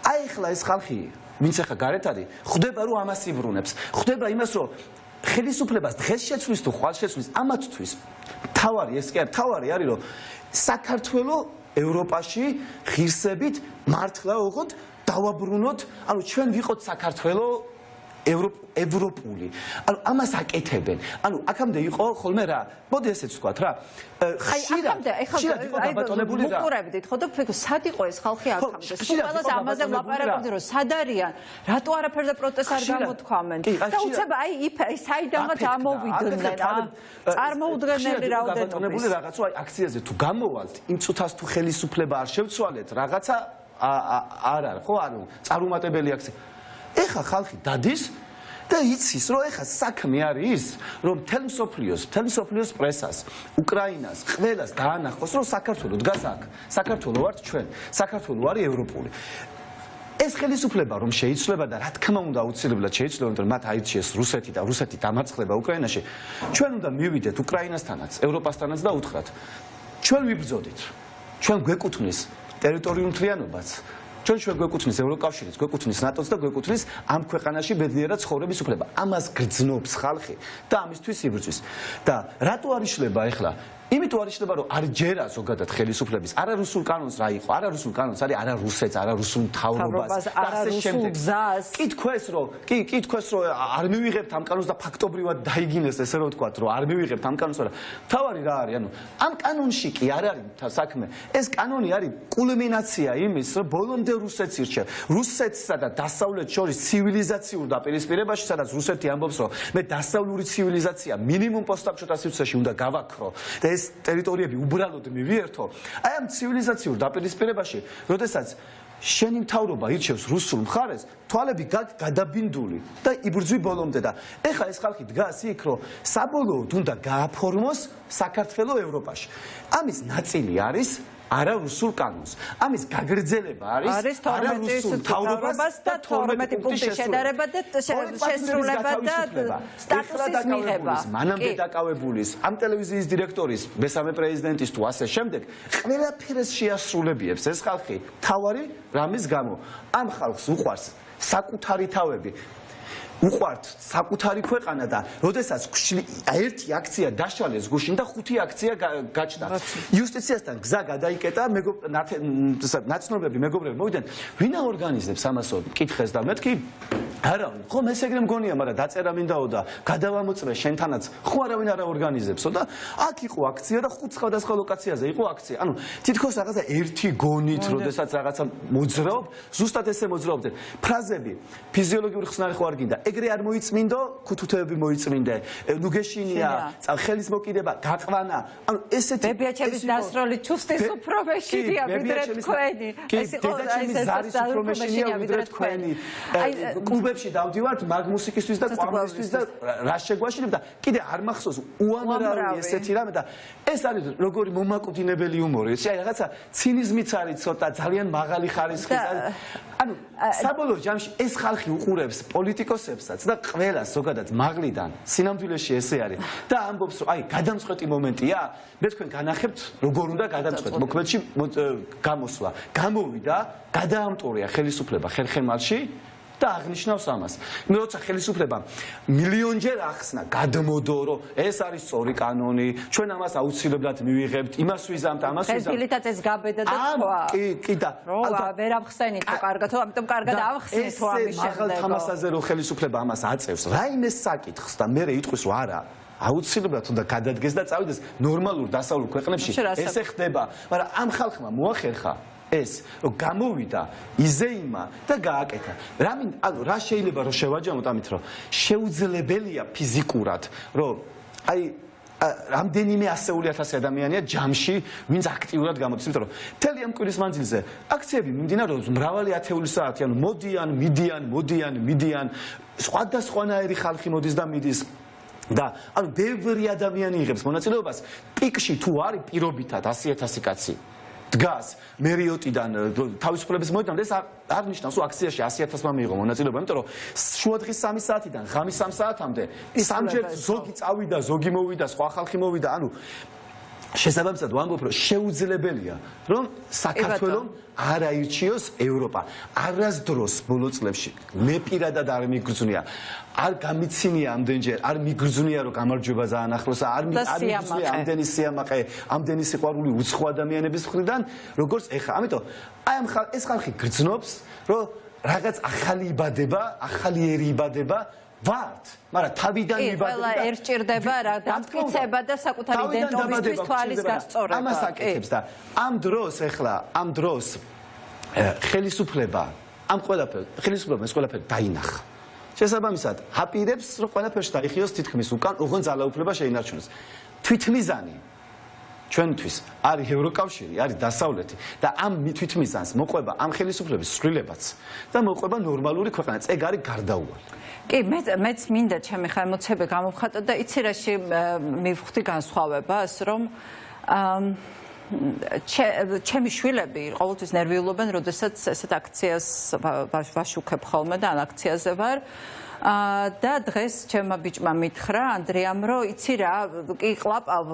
აი ახლა ეს ხალხი ვინც ახლა გარეთ არის ხვდება რომ ამას იბრუნებს ხვდება იმას რომ ხელისუფლებას დღეს შეცვლის თუ ხვალ შეცვლის ამათთვის თავარი ეს კი არ თავარი არის რომ საქართველოს ევროპაში ღირსებით მართლა ოღონდ დავაბრუნოთ ანუ ჩვენ ვიყოთ საქართველოს ევროპული ანუ ამას აკეთებენ ანუ აქამდე იყო ხოლმე რა მოდი ესეც ვთქვათ რა აქამდე ეხლა მუყურებდით ხო და ფიქრობ სად იყო ეს ხალხი აქამდე ყველას ამაზე ლაპარაკობდი რომ სად არიან რატო არაფერზე პროტესტ არ გამოთქვამენ და უცებ აი საიდანაც ამოვიდნენ წარმოუდგენელი რაოდენობის რაღაცა აი აქციაზე თუ გამოვალთ იმ წუთას თუ ხელისუფლება არ შევცვალეთ რაღაცა არ არის ხო ანუ წარუმატებელი აქცია ეხა ხალხი დადის და იცის რომ ეხა საქმე არის რომ თელმსოფლიოს პრესას უკრაინას ყველას დაანახოს რომ საქართველოს დგას აქ საქართველოს ვართ ჩვენ საქართველოს არის ევროპული ეს ხელისუფლება რომ შეიცვლება და რა თქმა უნდა აუცილებლად შეიცვლება რომ მათ აირჩიეს რუსეთი და რუსეთი დამარცხდება უკრაინაში ჩვენ უნდა მივიდეთ უკრაინასთანაც ევროპასთანაც და უთხრათ ჩვენ ვიბრძოდით ჩვენ გვეკუთვნის ტერიტორიულ მთლიანობაც ჩვენ გვეკუთვნის ევროკავშირიც, გვეკუთვნის ნატოც და გვეკუთვნის ამ ქვეყანაში ბედნიერად ცხოვრების უფლება. ამას გრძნობს ხალხი და ამისთვის იბრძვის. და რატო არ იშლება ახლა? იმიტომ არ იშლება რომ არ ჯერა ზოგადად ხელისუფლების არა რუსულ კანონს რა იყო, არა რუსულ კანონს არის არა რუსეთს, არა რუსულ მთავრობას და ასე შემდეგ. კითხვეს რომ არ მივიღებთ ამ კანონს და ფაქტობრივად დაიგინეს ესე რომ ვთქვათ რომ არ მივიღებთ ამ კანონს, მაგრამ თავარი რა არის? ანუ ამ კანონში კი არ არის საქმე. ეს კანონი არის კულმინაცია იმის, რომ ბოლომდე რუსეთს ირჩევ. რუსეთსა და დასავლეთს შორის ცივილიზაციურ დაპირისპირებაში, სადაც რუსეთი ამბობს, რომ მე დასავლური ცივილიზაცია მინიმუმ პოსტაბჭოთა სივრცეში უნდა გავაქრო და ეს ტერიტორიები უბრალოდ მივიერთო. აი ამ ცივილიზაციურ დაპირისპირებაში, როდესაც შენი მთავრობა ირჩევს რუსულ მხარეს, თვალები გადაბინდული და იბრძვი ბოლომდე და ეხლა ეს ხალხი დგას იქ, რომ საბოლოოდ უნდა გააფორმოს საქართველოს ევროპაში. ამის ნაწილი არის არა რუსულ კანონს. ამის გაგრძელება არის არა რუსულ მთავრობას და 12 პუნქტის შედარება და შესრულება და სტატუსის მიღება. მანამდე დაკავებულის ამ ტელევიზიის დირექტორის, მესამე პრეზიდენტის თუ ასე შემდეგ, ყველაფერს შეასრულებიებს ეს ხალხი. თავარი რამის გამო ამ ხალხს უყვარს საკუთარი თავები. უყვართ საკუთარი ქვეყანა და როდესაც ერთი აქცია დაშალეს გუშინ და 5 აქცია გაჩნდა. იუსტიციასთან გზა გადაიკეტა, ნაცნობები მეგობრები მოვიდნენ, ვინ აორგანიზებს ამასო? კითხეს და მეთქი არა, ხომ ეს ეგრე მგონია, მაგრამ დაწერა მინდაო და გადავამოწმე შენთანაც, ხო არავინ არ აორგანიზებსო და აქ იყო აქცია და 5 სხვადასხვა ლოკაციაზე იყო აქცია. ანუ თითქოს რაღაცა ერთი გონით, როდესაც რაღაცა მოძრაობ, ზუსტად ესე მოძრაობდნენ. ფრაზები, ფიზიოლოგიური ხსნარი ხო არ გინდა. ეგრე არ მოიწმინდო, ქუთუთეები მოიწმინდე. ნუგეშინია, ხელის მოკიდება, გაყვანა. ანუ ესეთი ბებიაჩების დასროლი ჩუსტის უფრო მეშინია ვიდრე თქვენი. ეს იყო ზარის უფრო მეშინია ვიდრე თქვენი. კლუბებში დავდივართ მაგ მუსიკისთვის და კვამლისთვის და რა შეგვაშინებ და კიდე არ მახსოვს უამრავი ესეთი რამე და ეს არის როგორი მომაკვდინებელი იუმორი. აი რაღაცა ცინიზმიც არის ცოტა ძალიან მაღალი ხარისხის. ანუ საბოლოო ჯამში ეს ხალხი უყურებს პოლიტიკოსებსაც და ყველას ზოგადად მაღლიდან სინამდვილეში ესე არის და ამბობს რომ აი გადამწყვეტი მომენტია მე თქვენ განახებთ როგორ უნდა გადამწყვეტ მოქმედში გამოსვლა გამოვიდა გადაამტორია ხელისუფლება ხერხემალში და აღნიშნავს ამას. მე როცა ხელისუფლებამ მილიონჯერ ახსნა გადმოდო რომ ეს არის სწორი კანონი ჩვენ ამას აუცილებლად მივიღებთ იმას ვიზამთ ამას ვიზამთ ფერფილითაც ეს გაბედა და თქვა კი და ვერ ამხსენით თუ კარგად თუ ამიტომ კარგად ავხსნით თუ ამის შემდეგ მაღალ თამასაზე რომ ხელისუფლება ამას აწევს რაიმე საკითხს და მე იტყვის რომ არა აუცილებლად უნდა გადადგეს და წავიდეს ნორმალურ დასავლურ ქვეყნებში ესე ხდება მაგრამ ამ ხალხმა მოახერხა ეს რომ გამოვიდა იზეიმა და გააკეთა. რა შეიძლება რომ შევაჯამოთ ამით რომ შეუძლებელია ფიზიკურად რომ აი რამდენიმე ასეული ათასი ადამიანია ჯამში ვინც აქტიურად გამოდის იმიტომ რომ მთელი ამ კვირის მანძილზე აქციები მიმდინარეობს მრავალი ათეული საათი ანუ მოდიან სხვადასხვანაირი ხალხი მოდის და მიდის და ანუ ბევრი ადამიანი იღებს მონაწილეობას პიკში თუ არის პირობითად 100,000 კაცი დგას მერიოტიდან თავისუფლების მოედნამდე ეს არ ნიშნავს რომ აქციაში 100,000-მა მიიღო მონაწილეობა იმიტომ რომ შუადღის 3 საათიდან ღამის 3 საათამდე სამჯერ ზოგი წავიდა ზოგი მოვიდა სხვა ხალხი მოვიდა ანუ შესაბამისად ვამბობ რომ შეუძლებელია რომ საქართველოს არ აირჩიოს ევროპა არასდროს ბოლო წლებში მე პირადად არ მიგრძნია არ გამიცინია ამდენჯერ არ მიგრძნია რომ გამარჯვება ძალიან ახლოს არ მიგრძნია ამდენი სიამაყე ამდენი სიყვარული უცხო ადამიანების მხრიდან როგორც ეხა ამიტომ აი ამ ეს ხალხი გრძნობს რომ რაღაც ახალი იბადება ახალი ერი იბადება ვართ, მაგრამ თავიდან იბადება. ყველა ერჭირდება რა დამტკიცება და საკუთარი იდენტობის თვალის გასწორება. ამას აკეთებს და ამ დროს ხელისუფლება ამ ხელისუფლებამ ეს ყველაფერი დაინახა. შესაბამისად, აპირებს რომ ყველაფერში დაიხიოს თითქმის უკან, ოღონდ ძალაუფლება შეინარჩუნოს. თვითმიზანი ჩვენთვის არის ევროკავშირი, არის დასავლეთი და ამ თვითმიზანს მოყვება ამ ხელისუფლების სრულებაც და მოყვება ნორმალური ქვეყანა, ეგ არის გარდაუვალი. კი, მეც მინდა ჩემი ხემოცები გამოვხატო და იცი რაში მივხვდი განსხვავებას, რომ ჩემი შვილები ყოველთვის ნერვიულობენ, როდესაც ესეთ აქციას ვაშუქებ ხოლმე და ან აქციაზე ვარ. და დღეს ჩემმა ბიჭმა მითხრა ანდრიამ რომ იცი რა კი ყლაპავ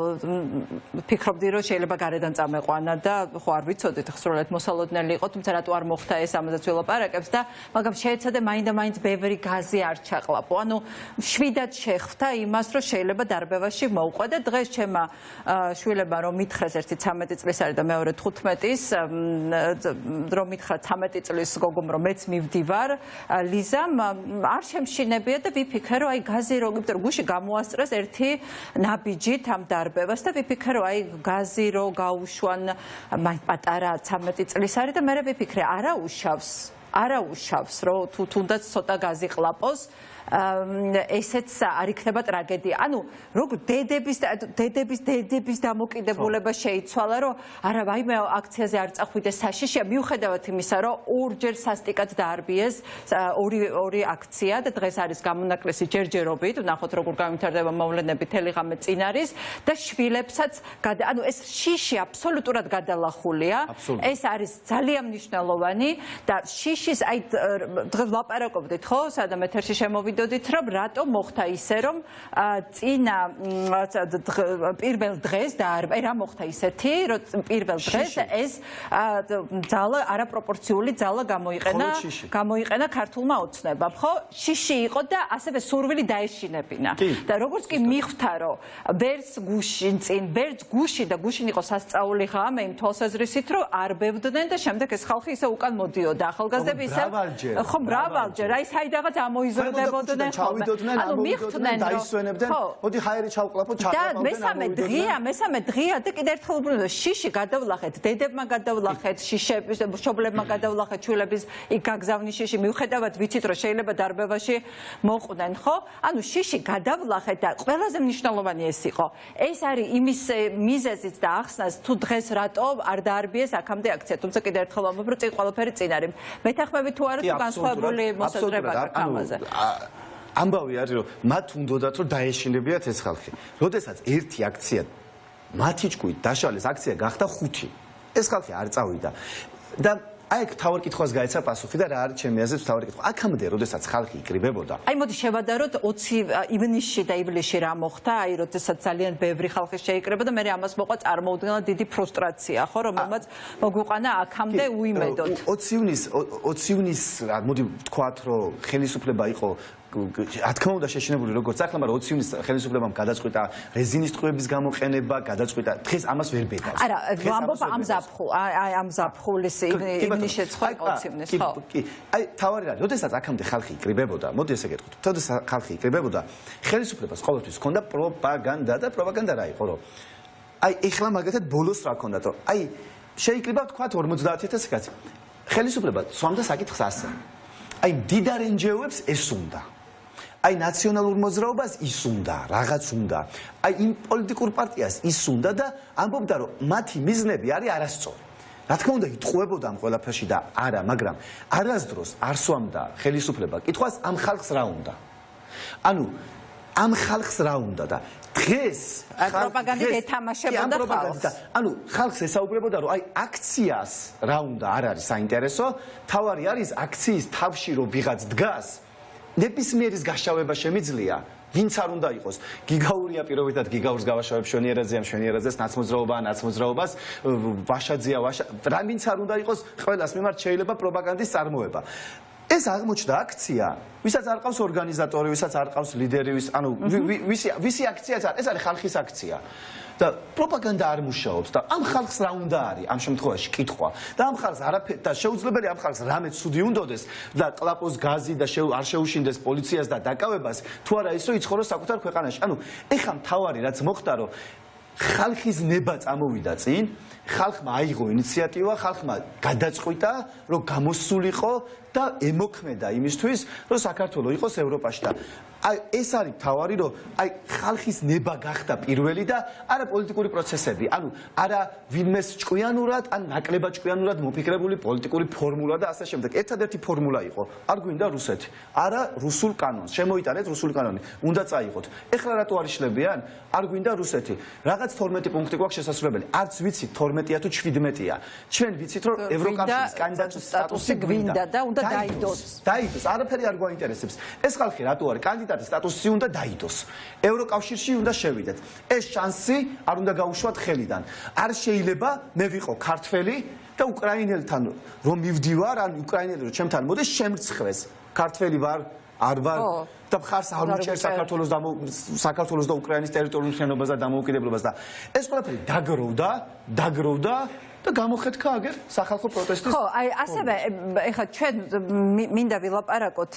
ფიქრობდი რომ შეიძლება გარედან წამეყვანა და ხო არ ვიცოდით ხსროლეთ მოსალოდნელი იყო თუმცა რატო არ მოხდა ეს ამაზეც ველაპარაკებს და მაგრამ შეეცადე მაინდა-მაინც ბევრი გაზი არ ჩაყლაპო ანუ შვიდად შეხვდა იმას რომ შეიძლება დარბევაში მოვყვა და დღეს ჩემმა შვილებმა რომ მითხრეს ერთი 13 წლის არის და მეორე 15-ის რომ მითხრა 13 წლის გოგომ რომ მეც მივდივარ ლიზამ არ შინებია და ვიფიქრე რომ აი გაზი რო გუში გამოასწრეს ერთი ნაბიჯით ამ დარბევას და ვიფიქრე რომ აი გაზი რო გაუშვან პატარა 13 წლის არის და მე ვიფიქრე არაუშავს რომ თუნდაც ცოტა გაზი ყლაპოს ესეც არ იქნება ტრაგედია. ანუ როგორ დედების დამოკიდებულება შეიცვალა, რომ არა ვაიმე აქციაზე არ წახვიდეს საშიშია, მიუხედავად იმისა, რომ ორჯერ სასტიკად დაარბიეს ორი აქცია და დღეს არის გამონაკლისი ჯერჯერობით, ნახოთ როგორ გამვითარდება მოვლენები თელიღამე წინ არის და შვილებსაც ანუ ეს შიში აბსოლუტურად გადალახულია. ეს არის ძალიან მნიშვნელოვანი და შიშის აი დღეს ვლაპარაკობდით ხო, სადამ ეთერში შემოვიდა რომ რატო მოხდა ისე რომ წინა პირველ დღეს და აი რა მოხდა ისეთი რომ პირველ დღეს ეს ძალა არაპროპორციული ძალა გამოიყენა ქართულმა ოცნებამ ხო შიში იყო და ასევე სურვილი დაეშინებინა და როგორც კი მიხვდა რომ ვერც გუშინ წინ ვერც გუში და გუშინ იყო სასწაული ღამე იმ თვალსაზრისით რომ არ ბევდნენ და შემდეგ ეს ხალხი ისე უკან მოდიოდა ახალგაზრდა აკტივისტები ისე ხო მრავალჯერ აი საიდანაც ამოიზრდებოდნენ ჩავიდოდნენ ამოვიდოდნენ დაისვენებდნენ მოდი ჰაერი ჩავკლაფოთ ჩავკლაფოთ მესამე დღეა და კიდევ ერთხელ უბრუნდება შიში გადავლახეთ დედებმა გადავლახეთ შიშების მშობლებმა გადავლახეთ ჩვილების იქ გაგზავნის შიში მიუხედავად ვიცით რომ შეიძლება დარბევაში მოყვნენ ხო ანუ შიში გადავლახეთ და ყველაზე მნიშვნელოვანი ეს იყო ეს არის იმის მიზეზიც და ახსნას თუ დღეს რატო არ დაარბიეს აქამდე აქცია თუმცა კიდევ ერთხელ ვამბობ რომ წინ ყველაფერი წინ არის მეთანხმებით თუ არა თუ განსხვავებული მოსაზრება გაქვს ამაზე ამბავი არის რომ მათ უნდათ რომ დაეშინებიათ ეს ხალხი როდესაც ერთი აქცია მათი ჭკუით დაშალეს აქცია გახდა 5 ეს ხალხი არ წავიდა და აი თავარ კითხვას გაეცა პასუხი და რა არის ჩემი აზრით თავარი კითხვა აქამდე როდესაც ხალხი იკრიბებოდა აი მოდი შევადაროთ 20 ივნისში და ივლისში რა მოხდა აი როდესაც ძალიან ბევრი ხალხი შეიკრიბა და მე ამას მოყვა წარმოუდგენლად დიდი ფრუსტრაცია ხო რომელმაც მოგვიყვანა აქამდე უიმედოდ 20 ივნის მოდი ვთქვათ რომ ხელისუფლება იყო რა თქმა უნდა შეშინებული როგორც ახლა მაგრამ 20 ივნის ხელისუფლებამ გადაწყვიტა რეზინის ტყუების გამოყენება გადაწყვიტა დღეს ამას ვერ ბედავს არა ვამბობ ამ ზაფხულის ივნისში შეცხვა 20 ივნის ხო კი აი თავარი რა როდესაც აქამდე ხალხი იკრიბებოდა მოდი ესე გეტყვით როდესაც ხალხი იკრიბებოდა ხელისუფლებას ყოველთვის ჰქონდა პროპაგანდა და პროპაგანდა რა იყო რომ აი ეხლა მაგათად ბოლოს რა ჰქონდათ რომ აი შეიკრიბა თქვათ 50000 კაცი ხელისუფლება სვამდა საკითხს ასე აი დიდარენჯეუებს ეს უნდა აი ნაციონალურ მოძრაობას ის უნდა, რაღაც უნდა. აი იმ პოლიტიკურ პარტიას ის უნდა და ამბობდა რომ მათი მიზნები არის არასწორი. რა თქმა უნდა იტყუებოდა ამ ყველაფერში და არა, მაგრამ არასდროს არ სვამდა ხელისუფლება კითხვას ამ ხალხს რა უნდა. ანუ ამ ხალხს რა უნდა და დღეს პროპაგანდით ეთამაშებოდა ხალხს. ანუ ხალხს ესაუბრებოდა რომ აი აქციას რა უნდა არ არის საინტერესო, თავარი არის აქციის თავში რომ ვიღაც დგას ნებისმიერის გაშავება შემიძლია, ვინც არ უნდა იყოს. გიგაურია პირობითად გიგაურს გავაშავებ შვენიერაძეა, შვენიერაძეს ნაცმოძრაობას, ვაშაძეა, რა ვინც არ უნდა იყოს, ყველას მიმართ შეიძლება პროპაგანდის წარმოება. ეს აღმოჩნდა აქცია, ვისაც არ ყავს ორგანიზატორი, ვისაც არ ყავს ლიდერი, ანუ ვისი აქციაც არის, ეს არის ხალხის აქცია. და პროპაგანდა არ მუშაობს და ამ ხალხს რა უნდა არის ამ შემთხვევაში კითხვა და ამ ხალხს არაფერი და შეუძლებელი ამ ხალხს რამე ცუდი უნდოდეს და კლაპოს გაზი და არ შეუშინდეს პოლიციას და დაკავებას თუ არა ის რომ იცხოვროს საკუთარ ქვეყანაში. ანუ ეხლა მთავარი რაც მოხდა რომ ხალხის ნება წამოვიდა წინ, ხალხმა აიღო ინიციატივა, ხალხმა გადაწყვიტა რომ გამოსულიყო და ემოქმედა იმისთვის რომ საქართველოს იყოს ევროპაში და აი ეს არის თავარი რომ აი ხალხის ნება გახდა პირველი და არა პოლიტიკური პროცესები ანუ არა ვინმეს ჭკვიანურად ან ნაკლებად ჭკვიანურად მოფიქრებული პოლიტიკური ფორმულა და ასე შემდეგ ერთადერთი ფორმულა იყო არ გვინდა რუსეთი არა რუსულ კანონს შემოიტანეთ რუსული კანონი უნდა წაიღოთ ეხლა რატო არ იშლებიან არ გვინდა რუსეთი რაღაც 12 პუნქტი გვაქვს შესაძლებელი არც ვიცით 12-ია თუ 17-ია ჩვენ ვიცით რომ ევროკავშირის კანდიდატის სტატუსი გვინდა და უნდა დაიდოს დაიდოს არაფერი არ გვაინტერესებს ეს ხალხი რატო არის კანდიდატის სტატუსი უნდა დაიდოს ევროკავშირში უნდა შევიდეთ ეს შანსი არ უნდა გაუშვათ ხელიდან არ შეიძლება მე ვიყო ქართველი და უკრაინელთან რომ მივდივარ ან უკრაინელი რომ ჩემთან მოდის შემრცხვეს ქართველი ვარ არ ვარ და მხარს არ უჭერ საქართველოს და უკრაინის ტერიტორიულ შენობას და დამოუკიდებლობას და ეს ყველაფერი დაგროვდა და გამოხეთქა აგერ სახალხო პროტესტის ხო აი ასევე ეხლა ჩვენ მინდა ვილაპარაკოთ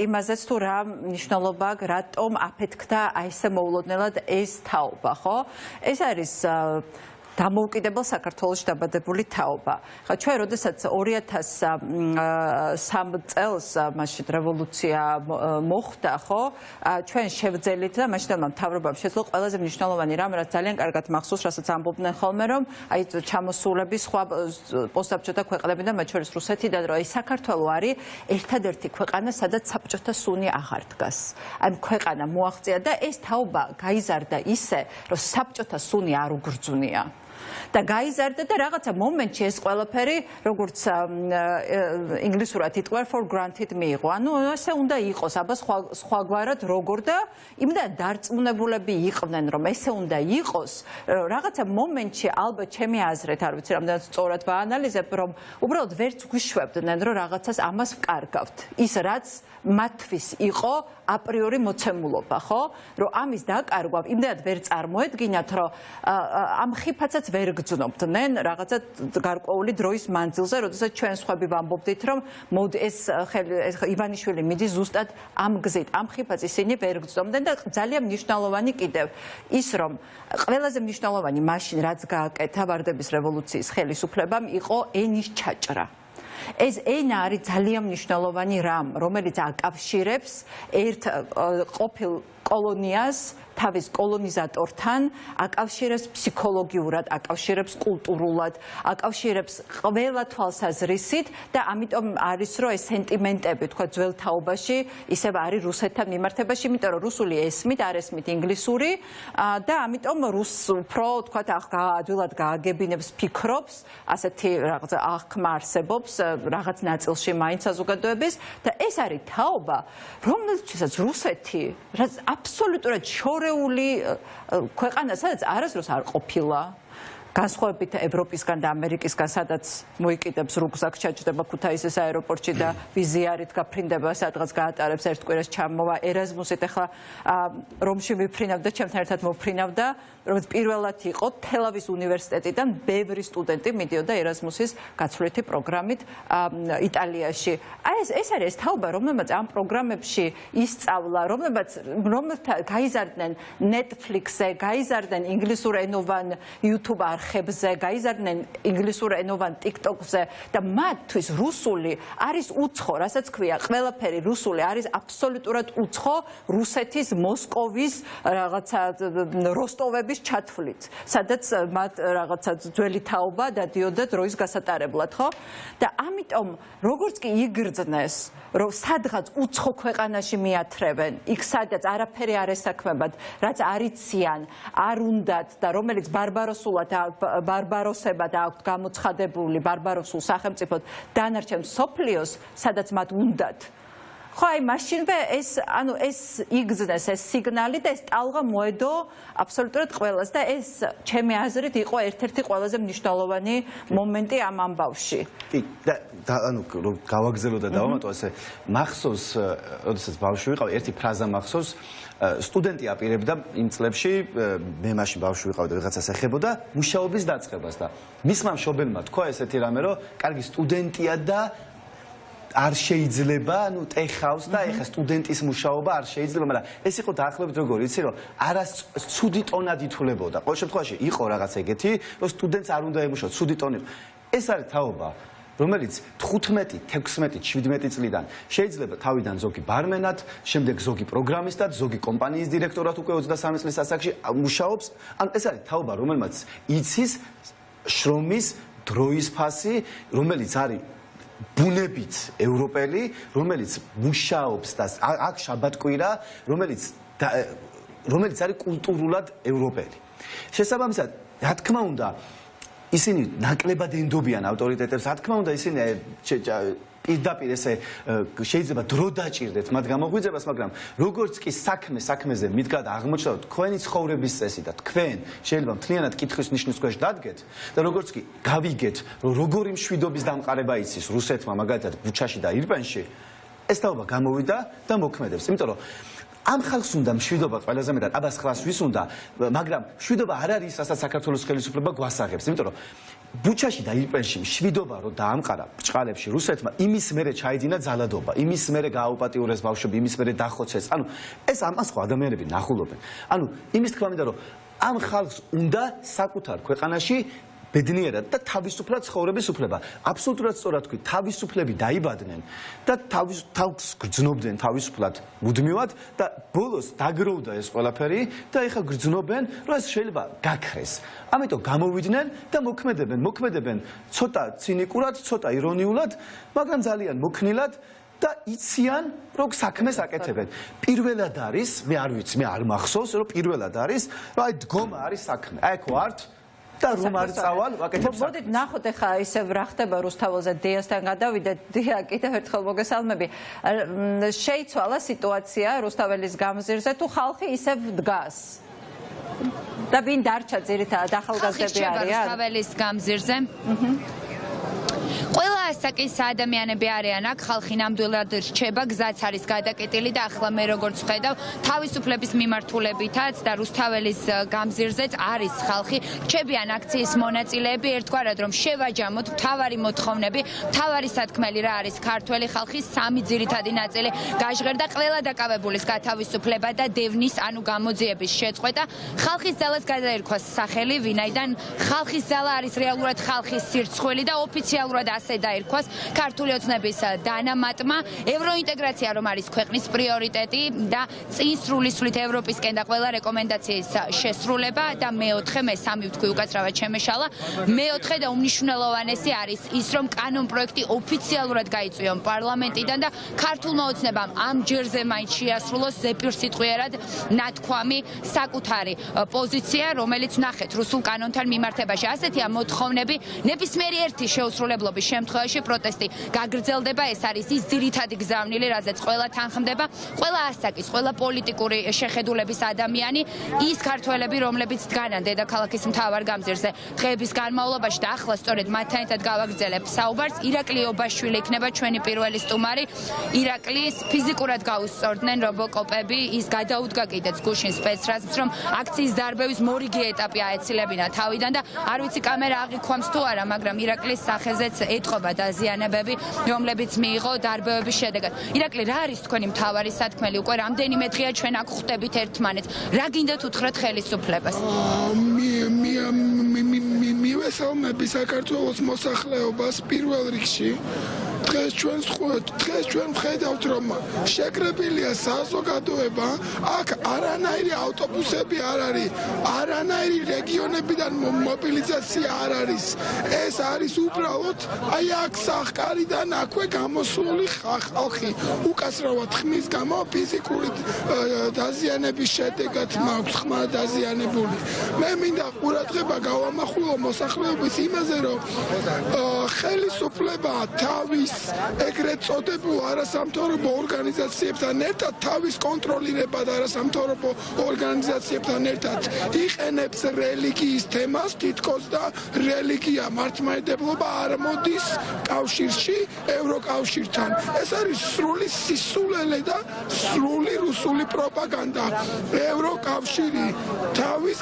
იმაზეც თუ რა მნიშვნელობა აქვს რატომ აფეთქდა აი ესე მოულოდნელად ეს თაობა ხო ეს არის დამოუკიდებელ საქართველოში დაბადებული თაობა. ხა ჩვენ როდესაც 2003 წელს მაშინ რევოლუცია მოხდა, ხო? ჩვენ შევძელით და მაშინდელმა მთავრობამ შეძლო ყველაზე მნიშვნელოვანი რამ, რაც ძალიან კარგად მახსოვს, რასაც ამბობდნენ ხოლმე, რომ აი ჩამოსულები სხვა პოსტსაბჭოთა ქვეყნებიდან, მათ შორის რუსეთიდან, რომ აი საქართველო არის ერთადერთი ქვეყანა, სადაც საბჭოთა სუნი აღარ დგას. აი ქვეყანა მოაღწია და ეს თაობა გაიზარდა ისე, რომ საბჭოთა სუნი არ უგრძნია. და გაიზარდა და რაღაცა მომენტში ეს ყველაფერი როგორც ინგლისურად იტყვიან for granted მიიღო. ანუ ესე უნდა იყოს, აბა სხვაგვარად როგორ და იმდან დარწმუნებულები იყვნენ, რომ ესე უნდა იყოს, რაღაცა მომენტში ალბათ ჩემი აზრით, არ ვიცი, რამდენად სწორად ვაანალიზებ, რომ უბრალოდ ვერც გვიშვებდნენ, რომ რაღაცას ამას ვკარგავთ. ის რაც მათთვის იყო აპრიორი მოცემულობა, ხო? რომ ამის დაკარგვა იმდენად ვერ წარმოედგინათ, რომ ამ ხიფაცაც ვერ გძნობდნენ რაღაცა გარკვეული დროის მანძილზე, როდესაც ჩვენ სხვები ვამბობდით, რომ მოდი ეს ივანიშვილი მიდის ზუსტად ამ გზით, ამ ხიფას ისინი ვერ გძნობდნენ და ძალიან მნიშვნელოვანი კიდევ ის, რომ ყველაზე მნიშვნელოვანი მაშინ რაც გააკეთა ვარდების რევოლუციის ხელისუფლებამ იყო ენის ჩაჭრა. ეს ენა არის ძალიან მნიშვნელოვანი რამ, რომელიც აკავშირებს ერთ ყოფილ კოლონიას თავის კოლონიზატორთან, აკავშირებს ფსიქოლოგიურად, აკავშირებს კულტურულად, აკავშირებს ყველა თვალსაზრისით და ამიტომ არის რომ ეს სენტიმენტები თქვა ძველ თაობაში ისევ არის რუსეთთან მიმართებაში, იმიტომ რომ რუსული ესმით, არ ესმით ინგლისური და ამიტომ უფრო თქვა ადვილად გააგებინებს, ფიქრობს, ასეთი რაღაცა აღქმა არსებობს რაღაც ნაწილში მაინც საზოგადოების და ეს არის თაობა, რომელთაც რუსეთი რაც აბსოლუტურად შორეული ქვეყანა, სადაც არასდროს არ ყოფილა. განსხვავებით ევროპისგან და ამერიკისგან, სადაც მოიკიდებს რუგზაკს, ჩაჯდება ქუთაისის აეროპორტში და ვიზიარით გაფრინდება, სადღაც გაატარებს ერთ კვირას ჩამოვა. ერაზმუსით ახლა რომში ვიფრინავდა, ჩემთან ერთად მოფრინავდა, რომელიც პირველად იყო თელავის უნივერსიტეტიდან ბევრი სტუდენტი მიდიოდა ერაზმუსის გაცვლითი პროგრამით იტალიაში. ეს არის ეს თაობა, რომელმაც ამ პროგრამებში ისწავლა, რომელთა გაიზარდნენ Netflix-ზე, გაიზარდნენ ინგლისურენოვან YouTube არხებზე, გაიზარდნენ ინგლისურენოვან TikTok-ზე და მათთვის რუსული არის უცხო, რასაც ქვია, ყველაფერი რუსული არის აბსოლუტურად უცხო რუსეთის მოსკოვის რაღაცა როსტოვების ჩათვლით, სადაც მათ რაღაცა ძველი თაობა დადიოდა დროის გასატარებლად, ხო? და ამიტომ როგორც კი იგრძნეს, რომ სადღაც უცხო ქვეყანაში მიათრევენ, იქ სადაც არაფერი არ ესაქმებად, რაც არიციან, არ უნდათ და რომელიც ბარბაროსებად აქვთ გამოცხადებული ბარბაროსულ სახელმწიფოდ დანარჩენ მსოფლიოს, სადაც მათ უნდათ. ხო, აი მაშინვე ეს იგრძნეს ეს სიგნალი და ეს ტალღა მოედო აბსოლუტურად ყველას და ეს ჩემი აზრით იყო ერთ-ერთი ყველაზე მნიშვნელოვანი მომენტი ამ ამბავში. კი, და გავაგზავნო და დავამატო ესე მახსოვს, როდესაც ბავშვი ვიყავ, ერთი ფრაზა მახსოვს, სტუდენტი აპირებდა იმ წლებში, მე მაშინ ბავშვი ვიყავ და რაღაცას ეხებოდა მუშაობის დაწყებას და მისმა მშობელმა თქვა ესეთი რამე, რომ კარგი სტუდენტია და არ შეიძლება, ტეხავს და ეხა სტუდენტის მუშაობა არ შეიძლება, მაგრამ ეს იყო დაახლოებით როგორი, იცი რომ არა ცუდი ტონად ითვლებოდა. ყოველ შემთხვევაში იყო რაღაც ეგეთი, რომ სტუდენტს არ უნდა ემუშაოს, ცუდი ტონი. ეს არის თაობა, რომელიც 15, 16, 17 წლიდან შეიძლება თავიდან ზოგი ბარმენად, შემდეგ ზოგი პროგრამისტად, ზოგი კომპანიის დირექტორად უკვე 23 წლის ასაკში მუშაობს. ანუ ეს არის თაობა, რომელმაც იცის შრომის დროის ფასი, რომელიც არის ბუნებით ევროპელი, რომელიც მუშაობს და აქ შაბათკვირა, რომელიც არის კულტურულად ევროპელი. შესაბამისად, რა თქმა უნდა, ისინი ნაკლებად ენდობიან ავტორიტეტებს, რა თქმა უნდა, ისინი პირდაპირ ესე შეიძლება დრო დაჭირდეთ მათ გამოღვიძებას, მაგრამ როგორც კი საქმეზე მიდგა და აღმოჩნდა თქვენი ცხოვრების წესი და თქვენ შეიძლება მთლიანად კითხვის ნიშნის ქვეშ დადგეთ და როგორც კი გავიგეთ, რომ როგორი მშვიდობის დამყარება იცის რუსეთმა მაგალითად ბუჩაში და ირპენში, ეს თაობა გამოვიდა და მოქმედებს, იმიტომ რომ ამ ხალხს უნდა მშვიდობა ყველაზე მეტად, აბას ხლას ვის უნდა, მაგრამ მშვიდობა არ არის რასაც საქართველოს ხელისუფლება გვასაღებს, იმიტომ რომ ბუჩაში და ირპენში მშვიდობა რო დაამყარა ბჭყალებში რუსეთმა, იმის მერე ჩაიდინა ძალადობა, იმის მერე გააუპატიურეს ბავშვები, იმის მერე დახოცეს. ანუ ეს ამას ხო ადამიანები ნახულობენ. ანუ იმის თქმა მინდა რომ ამ ხალხს უნდა საკუთარ ქვეყანაში ბედნიერად და თავისუფლად ცხოვრების უფლება. აბსოლუტურად სწორად თქვი, თავისუფლები დაიბადნენ და თავს გრძნობდნენ თავისუფლად მუდმივად და ბოლოს დაგროვდა ეს ყველაფერი და ეხლა გრძნობენ, რომ ეს შეიძლება გაქრეს. ამიტომ გამოვიდნენ და მოქმედებენ ცოტა ცინიკურად, ცოტა ირონიულად, მაგრამ ძალიან მოქნილად და იციან, რომ საქმეს აკეთებენ. პირველად არის, მე არ ვიცი, მე არ მახსოვს, რომ პირველად არის, რომ აი დგომა არის საქმე. აი ხო ართ და რომ არ წავალ ვაკეთებ. მოდით ნახოთ ახლა ისევ რა ხდება რუსთაველზე დიასთან გადავიდეთ. დია, კიდევ ერთხელ მოგესალმები. შეიცვალა სიტუაცია რუსთაველის გამზირზე თუ ხალხი ისევ დგას? და ვინ დარჩა ძირითადად ახალგაზრდები არიან? რუსთაველის გამზირზე. ყველა ასაკის ადამიანები არიან აქ, ხალხი ნამდვილად რჩება, გზაც არის გადაკეტილი და ახლა მე როგორც ვხედავ, თავისუფლების მიმართულებითაც და რუსთაველის გამზირზეც არის ხალხი, რჩებიან აქციის მონაწილეები, ერთგვარად რომ შევაჯამოთ მთავარი მოთხოვნები, მთავარი სათქმელი რა არის ქართველი ხალხის სამი ძირითადი ნაწილი გაჟღერდა ყველა დაკავებულის გათავისუფლება და დევნის ანუ გამოძიების შეწყვეტა. ხალხის ძალას გადაერქვა სახელი, ვინაიდან ხალხის ძალა არის რეალურად ხალხის სირცხველი და ოფიციალურად ასე დაერქვას ქართული ოცნების დანამატმა. ევროინტეგრაცია რომ არის ქვეყნის პრიორიტეტი და წინ სრულისვლით ევროპისკენ და ყველა რეკომენდაციის შესრულება და მეოთხე, მე სამი ვთქვი უკაცრავად შემეშალა, მეოთხე და უმნიშვნელოვანესი არის ის, რომ კანონ პროექტი ოფიციალურად გაიწვიონ პარლამენტიდან და ქართულმა ოცნებამ ამ ჯერზე მაინც შეასრულოს ზეპირსიტყვიერად ნათქვამი საკუთარი პოზიცია, რომელიც ნახეთ რუსულ კანონთან მიმართებაში. ასეთია მოთხოვნები, ნებისმიერი ერთი შეუსრულებლობის შემთხვევაში პროტესტი გაგრძელდება, ეს არის ის ძირითადი გზავნილი, რაზეც ყველა თანხმდება, ყველა ასაკის, ყველა პოლიტიკური შეხედულების ადამიანი, ის ქართველები, რომლებიც დგანან დედაქალაქის მთავარ გამზირზე დღეების განმავლობაში და ახლა სწორედ მათთან ერთად გავაგრძელებ საუბარს. ირაკლი ობაშვილი იქნება ჩვენი პირველი სტუმარი. ირაკლის ფიზიკურად გაუსწორდნენ რობოკოპები, ის გადაუდგა კიდეც გუშინ სპეცრაზმს, რომ აქციის დარბევის მორიგი ეტაპი აეცილებინა თავიდან და არ ვიცი კამერა აღიქვამს თუ არა, მაგრამ ირაკლის სახეზეც ეთყობა დაზიანებები, რომლებიც მიიღო დარბევების შედეგად. ირაკლი, რა არის თქვენი მთავარი სათქმელი? უკვე რამდენიმე დღეა ჩვენ აქ ხვდებით ერთმანეთს. რა გინდათ უთხრათ ხელისუფლებას? მივესალმები საქართველოს მოსახლეობას პირველ რიგში. დღეს ჩვენ ვხედავთ, რომ შეკრებილია საზოგადოება, აქ არანაირი ავტობუსები არ არის, არანაირი რეგიონებიდან მობილიზაცია არ არის. ეს არის უბრალოდ აი აქ სახკარიდან აქვე გამოსული ხალხი. უკაცრავად ხმის გამო ფიზიკური დაზიანების შედეგად მაქვს ხმა დაზიანებული. მე მინდა ყურადღება გავამახვილო მოსახლეობის იმაზე, რომ ხელისუფლება თავის ეგრეთ წოდებულ არასამთავრობო ორგანიზაციებთან ერთად, თავის კონტროლირება და არასამთავრობო ორგანიზაციებთან ერთად იყენებს რელიგიის თემას, თითქოს და რელიგია მართლმადიდებლობა არ მოდის კავშირში ევროკავშირთან. ეს არის სრული სისულელე და სრული რუსული პროპაგანდა. ევროკავშირი თავის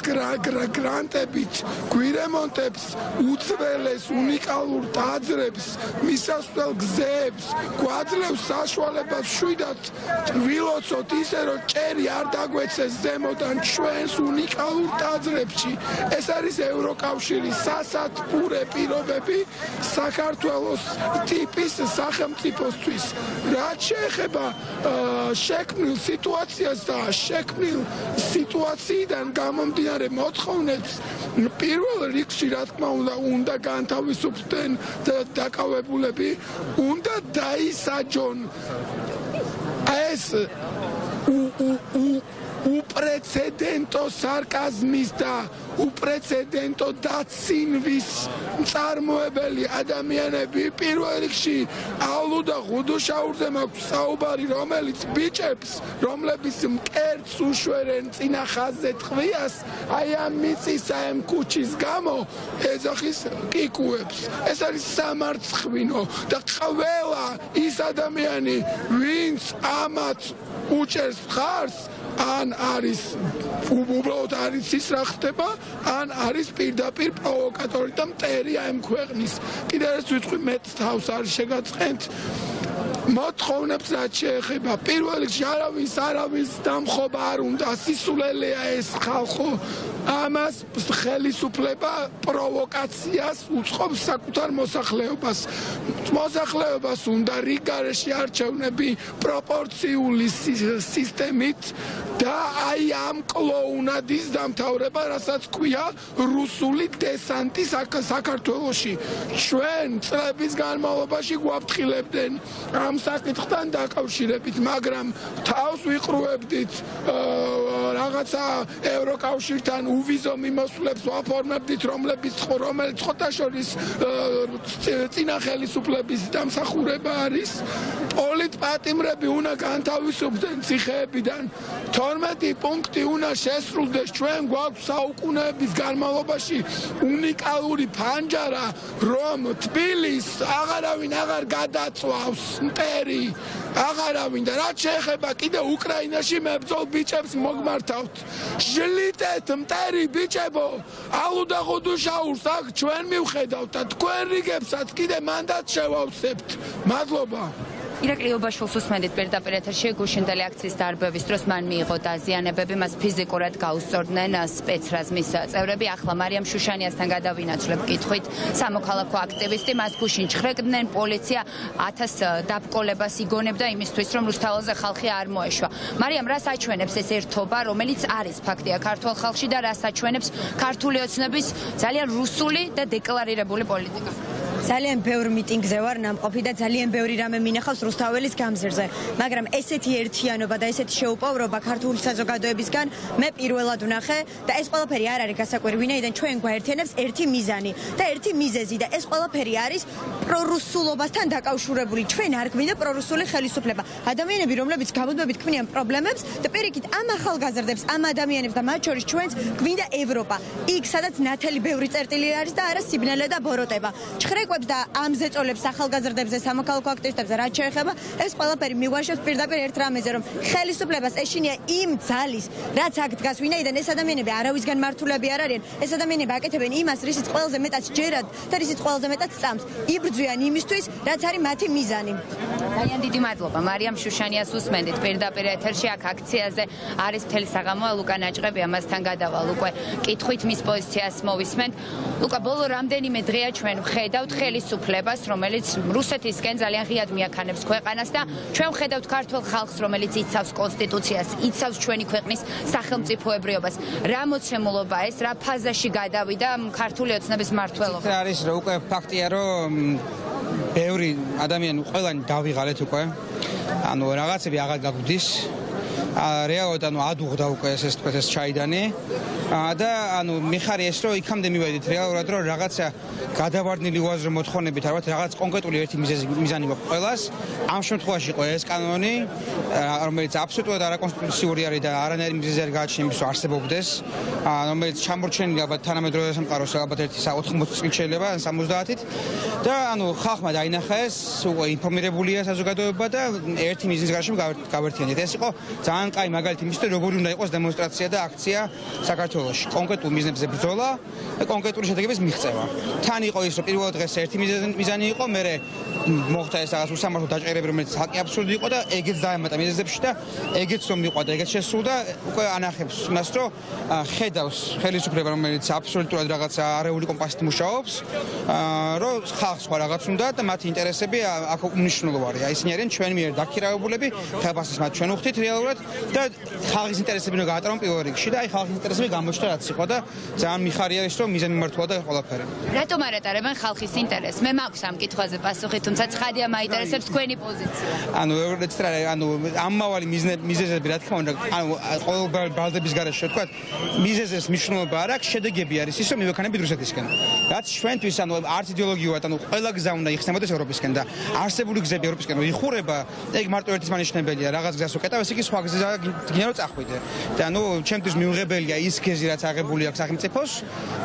გრანტებით გვირემონტებს უძველეს უნიკალურ ტაძრებს, მისასვლელ გზებს, გვაძლევს საშუალებას შვიდად ვილოცოთ ისე, რომ ჭერი არ დაგვეცეს ზემოდან ჩვენს უნიკალურ ტაძრებში. ეს არის ევროკავშირის სასათბურე პირობები საქართველოს ტიპის სახელმწიფოსთვის. რაც შეეხება შექმნილ სიტუაციას და შექმნილ სიტუაციიდან გამომდინარე მოთხოვნებს, პირველ რიგში რა თქმა უნდა განთავისუფლდნენ დაკავებულები, უნდა დაისაჯონ ეს უპრეცედენტო სარკაზმის და უპრეცედენტო დაცინვის მწარმოებელი ადამიანები. პირველ რიგში ალუ და ღუდუშაურზე მაქვს საუბარი, რომელიც ბიჭებს, რომლებიც მკერდს უშვერენ წინა ხაზზე ტყვიას, აი ამ მიწისა ამ კუჩის გამო ეძახის კიკუებს. ეს არის სამარცხვინო და ყველა ის ადამიანი, ვინც ამათ უჭერს მხარს, ან არის უბრალოდ არის ის რა ხდება, ან არის პირდაპირ პროვოკატორი და მტერი ამ ქვეყნის. კიდევ ერთ ვიტყვი, მეც თავს არ შეგაწყენთ მოთხოვნებს რაც შეეხება. პირველ რიგში არავის დამხობა არ უნდა, სისულელეა ეს ხალხო. ამას ხელისუფლება პროვოკაციას უწყობს საკუთარ მოსახლეობას უნდა რიგ გარეშე არჩევნები პროპორციული სისტემით და აი ამ კლოუნადის დამთავრება, რასაც ქვია რუსული დესანტი საქართველოში. ჩვენ წლების განმავლობაში გვაფრთხილებდნენ ამ საკითხთან დაკავშირებით, მაგრამ თავს ვიყრუებდით რაღაცა ევროკავშირთან უვიზო მიმოსვლებს ვაფორმებდით, რომელიც ხოთა შორის წინა ხელისუფლების დამსახურება არის. პოლიტპატიმრები უნდა განთავისუფლდნენ ციხეებიდან. 12 პუნქტი უნდა შესრულდეს. ჩვენ გვაქვს საუკუნეების განმავლობაში უნიკალური ფანჯარა, რომ თბილისს აღარავინ აღარ გადაწვავს მტერი. აღარავინ და რაც შეეხება კიდე უკრაინაში მებრძოლ ბიჭებს მოგმართავთ. ჟლიტეთ მტერი ბიჭებო, ალუდა ხუდუშაურს აქ ჩვენ მივხედავთ და თქვენ რიგებსაც კიდე მანდატს შევავსებთ. მადლობა. ირაკლი ობაშვილს უსმენდით პირდაპირ ეთერში გუშინდელი აქციის დარბევის დროს მან მიიღო დაზიანებები, მას ფიზიკურად გაუსწორდნენ სპეცრაზმის წევრები. ახლა მარიამ შუშანიასთან გადავინაცვლებ კითხვით. სამოქალაქო აქტივისტი მას გუშინ ჩხრეკდნენ, პოლიცია 1000 დაბკოლებას იგონებდა იმისთვის, რომ რუსთაველზე ხალხი არ მოეშვა. მარიამ, რას აჩვენებს ეს ერთობა, რომელიც არის ფაქტია ქართულ ხალხში და რას აჩვენებს ქართული ოცნების ძალიან რუსული და დეკლარირებული პოლიტიკა? ძალიან ბევრ მიტინგზე ვარ ნამყოფი და ძალიან ბევრი რამე მინახავს რუსთაველის გამზირზე, მაგრამ ესეთი ერთიანობა და ესეთი შეუპოვრობა ქართული საზოგადოებისგან მე პირველად ვნახე და ეს ყველაფერი არ არის გასაკვირი, ვინაიდან ჩვენ გვაერთიანებს ერთი მიზანი და ერთი მიზეზი და ეს ყველაფერი არის პრორუსულობასთან დაკავშირებული. ჩვენ არ გვინდა პრორუსული ხელისუფლება. ადამიანები, რომლებიც გამუდმებით ქმნიან პრობლემებს და პირიქით ამ ახალგაზრდებს, ამ ადამიანებს და მათ შორის ჩვენს გვინდა ევროპა. იქ სადაც ნათელი ბევრი წერტილი არის და არა სიბნელე და ბოროტება. ჩხრეკვებს და ამ ზეწოლებს ახალგაზრდებზე, სამოქალაქო აქტივისტებზე რაც შეეხება, ეს ყველაფერი მიგვაშევს პირდაპირ ერთ რამეზე, რომ ხელისუფლებას ეშინია იმ ძალის, რაც აქ დგას, ვინაიდან ეს ადამიანები არავისგან მართულები არ არიან. ეს ადამიანები აკეთებენ იმას, რისიც ყველაზე მეტად ჯერად და რისიც ყველაზე მეტად სწამს. იბრძვიან იმისთვის, რაც არის მათი მიზანი. ძალიან დიდი მადლობა. მარიამ შუშანიას უსმენდით პირდაპირ ეთერში აქ აქციაზე არის მთელი საღამოა. ლუკა ნაჭყები ამასთან გადავალ უკვე კითხვით მის პოზიციას მოვისმენთ. ლუკა, ბოლო რამდენიმე დღეა ჩვენ ვხედავთ ხელისუფლებას, რომელიც რუსეთისკენ ძალიან ღიად მიაქანებს ქვეყანას და ჩვენ ვხედავთ ქართულ ხალხს, რომელიც იცავს კონსტიტუციას, იცავს ჩვენი ქვეყნის სახელმწიფოებრიობას. რა მოცემულობა ეს, რა ფაზაში გადავიდა ქართული ოცნების მმართველობა? არის რომ უკვე ფაქტია, რომ ბევრი ადამიანი ყველანი დავიღალეთ უკვე. ანუ რაღაცები აღარ გაგვდის. რეალურად ადუღდა უკვე ეს თქვა ეს ჩაიდანი. და მიხარი ეს რომ იქამდე მივედით რეალურად რომ რაღაცა გადავარდნილი უაზრო მოთხოვნებით ალბათ რაღაც კონკრეტული ერთი მიზანი მაქვს ყველას. ამ შემთხვევაში იყო ეს კანონი, რომელიც აბსოლუტურად არაკონსტიტუციური არის და არანაირი მიზეზი არ გააჩნია იმის რომ არსებობდეს, რომელიც ჩამორჩენილი ალბათ თანამედროვე სამყაროს ალბათ 80 წლით შეიძლება 70-ით და ხალხმა დაინახა ეს, უკვე ინფორმირებულია საზოგადოება და ერთი მიზნის გარშემო გავერთიანეთ. ეს იყო ძალიან კაი მაგალითი იმისთვის, როგორი უნდა იყოს დემონსტრაცია და აქცია საქართველოში. კონკრეტულ მიზნებზე ბრძოლა და კონკრეტული შედეგების მიღწევა. თან იყო ის, რომ პირველ დღეს ერთი მიზანი იყო, მერე მოხდა ეს რაღაც უსამართლო დაჭერები, რომელიც ხალხი აბსურდი იყო და ეგეც დაემატა მიზეზებში და ეგეც რომ მიყვა და ეგეც შესრულდა, უკვე ანახებს იმას, რომ ხედავს ხელისუფლება, რომელიც აბსოლუტურად რაღაცა არეული კომპასით მუშაობს, რომ ხალხს სხვა რაღაც უნდა და მათი ინტერესები აქ უმნიშვნელო არის. ისინი არიან ჩვენ მიერ დაქირავებულები, ხელფასის მათ ჩვენ უხდით რეალურად და ხალხის ინტერესები უნდა გაატარონ პირველ რიგში და აი ხალხის ინტერესები გამოჩნდა რაც იყო და ძალიან მიხარია ის, რომ მიზანი მართლა და ყველაფერი. რატომ არ ატარებენ ხალხის ინტერესს? მე მაქვს ამ კითხვაზე პასუხი, თუმცა ცხადია მაინტერესებს თქვენი პოზიცია. ამავალი მიზეზები რა თქმა უნდა, ყოველ ბალდების გარეშე თქვა, მიზეზის მნიშვნელობა არ აქვს, შედეგები არის ის, რომ მივექანებით რუსეთისკენ. რაც ჩვენთვის არც იდეოლოგიურად, ყველა გზა უნდა იხსნებოდეს ევროპისკენ და არსებული გზები ევროპისკენ იხურება, ეგ მარტო ერთის მანიშნებელია, რაღაც გზას უკეტავ, ეს იგი სხვა გზა გინდა რომ წახვიდე. და ჩემთვის მიუღებელია ის გეზი, რაც აღებული აქვს სახელმწიფოს,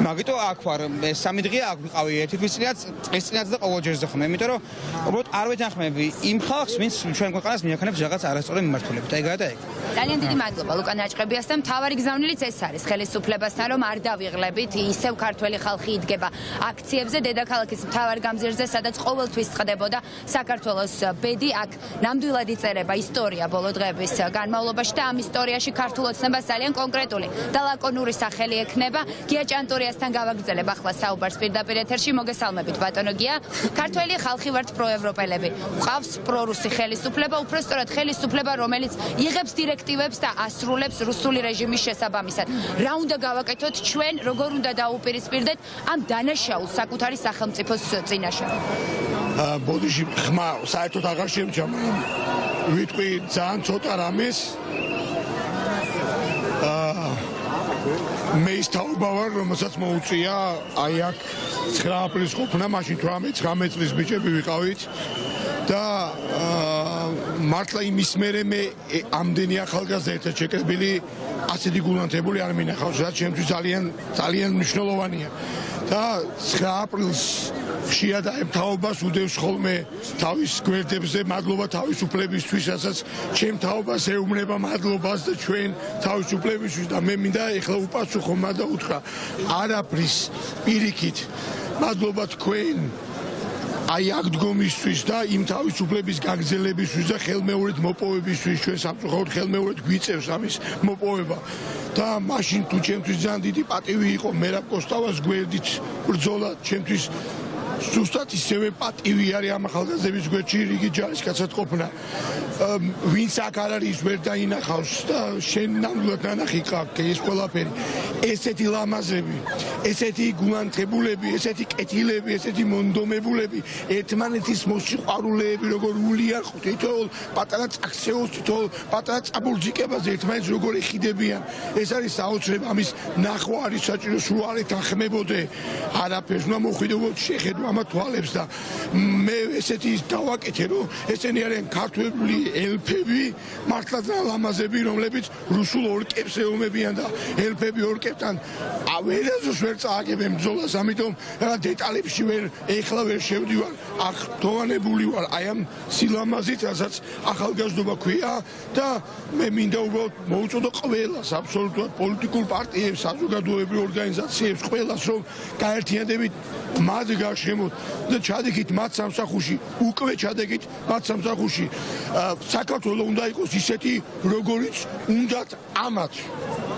მაგიტო აქ ვარ, ეს 3 დღეა აქ ვიყავი, ერთი თვის წინაც, წლის წინაც და ყოველ ჯერზე ხომ, იმიტომ რომ უბრალოდ არ ვეთანხმები იმ ხალხს, ვინც ჩვენ ქვეყანას მიაქნებს რაღაც არასწორი მიმართულებით. ეგაა და ეგ. ძალიან დიდი მადლობა ლუკა ნაჭყებიას და მთავარი გზავნილიც ეს არის ხელისუფლებასთან, რომ არ დავიღლებით, ისევ ქართველი ხალხი იდგება აქციებზე დედაქალაქის მთავარ გამზირზე, სადაც ყოველთვის წყდებოდა საქართველოს ბედი. აქ ნამდვილად იწერება ისტორია ბოლო დღეების განმავლობაში და ამ ისტორიაში ქართულ ოცნებას ძალიან კონკრეტული და ლაკონური სახელი ექნება. გია ჭანტურიასთან გავაგრძელებ ახლა საუბარს პირდაპირ ეთერში. მოგესალმებით ბატონო გია. ქართველი ხალხი ვართ პროევროპელები. გვყავს პრორუსი ხელისუფლება, უпростоრად ხელისუფლება, რომელიც იღებს დირექტივებს და ასრულებს რუსული რეჟიმის შესაბამისად. რა უნდა გავაკეთოთ ჩვენ, როგორ უნდა დაუპირისპირდეთ ამ დანაშაულ საკუთარი სახელმწიფოს წინაშე? ბოდიში ხმა საერთოდ აღარ შემჭამ. ვიტყვი ძალიან ცოტა რამის. მე ის თაობა ვარ, რომელსაც მოუწია აი აქ 9 აპრილის ყოფნა, მაშინ 18-19 წლის ბიჭები ვიყავით და მართლა იმის მერე მე ამდენი ახალგაზრდა ერთად შეკრებილი ასეთი გულანთებული არ მინახავს, რაც ჩემთვის ძალიან მნიშვნელოვანია. და 9 აპრილს ხშირად აი თაობას უდევს ხოლმე თავის გვერდებზე მადლობა თავისუფლებისთვის, რასაც ჩემ თაობას ეუბნება მადლობას და ჩვენ თავისუფლებისთვის და მე მინდა ეხლა უპასუხო და უთხრა არაფრის პირიქით მადლობა თქვენ აი აქ დგომისთვის და იმ თავისუფლების გაგრძელებისთვის და ხელმეორედ მოპოვებისთვის ჩვენ სამწუხაროდ ხელმეორედ გვიწევს ამის მოპოვება და მაშინ თუ ჩემთვის ძალიან დიდი პატივი იყო მერაბ კოსტავას გვერდით ბრძოლა ჩემთვის ზუსტად ისევე პატივი არის ამ ახალგაზრდების გვერდში რიგი ჯარისკაცად ყოფნა ვინც აქ არ არის ვერ დაინახავს და შენ ნამდვილად ნანახი ყავ ეს ყველაფერი ესეთი ლამაზები ესეთი გულანთებულები ესეთი კეთილები ესეთი მონდომებულები ერთმანეთის მოსიყვარულეები როგორ ულიარხოთ თითოეულ პატარა წაქცეულს თითოეულ პატარა წაბურჯიკებას ერთმანეთს როგორ ეხიდებიან ეს არის საოცრება ამის ნახვა არის საჭირო სულ არ ეთანხმებოდე არაფერს უნდა მოხვიდობოდ შეხედო ამ თვალებს და მე ესეთი დავაკეთე რომ ესენი არიან ქართველი ელფები მართლა ლამაზები რომლებიც რუსულ ორკებს ეომებიან და ელფები ორკებთან ავერაზოს ვერ წააგებენ ბრძოლას ამიტომ რა დეტალებში ეხლა ვერ შევდივარ აქ თოვანებული ვარ აი ამ სილამაზით რასაც ახალგაზრდობა ქვია და მე მინდა უბრალოდ მოუწოდო ყველას აბსოლუტურად პოლიტიკურ პარტიებს საზოგადოებრივ ორგანიზაციებს ყველას რომ გაერთიანდებით მათ გარშემო და ჩადეკით მათ სამსახურში უკვე ჩადეკით მათ სამსახურში საქართველოს უნდა იყოს ისეთი როგორიც უნდათ ამათ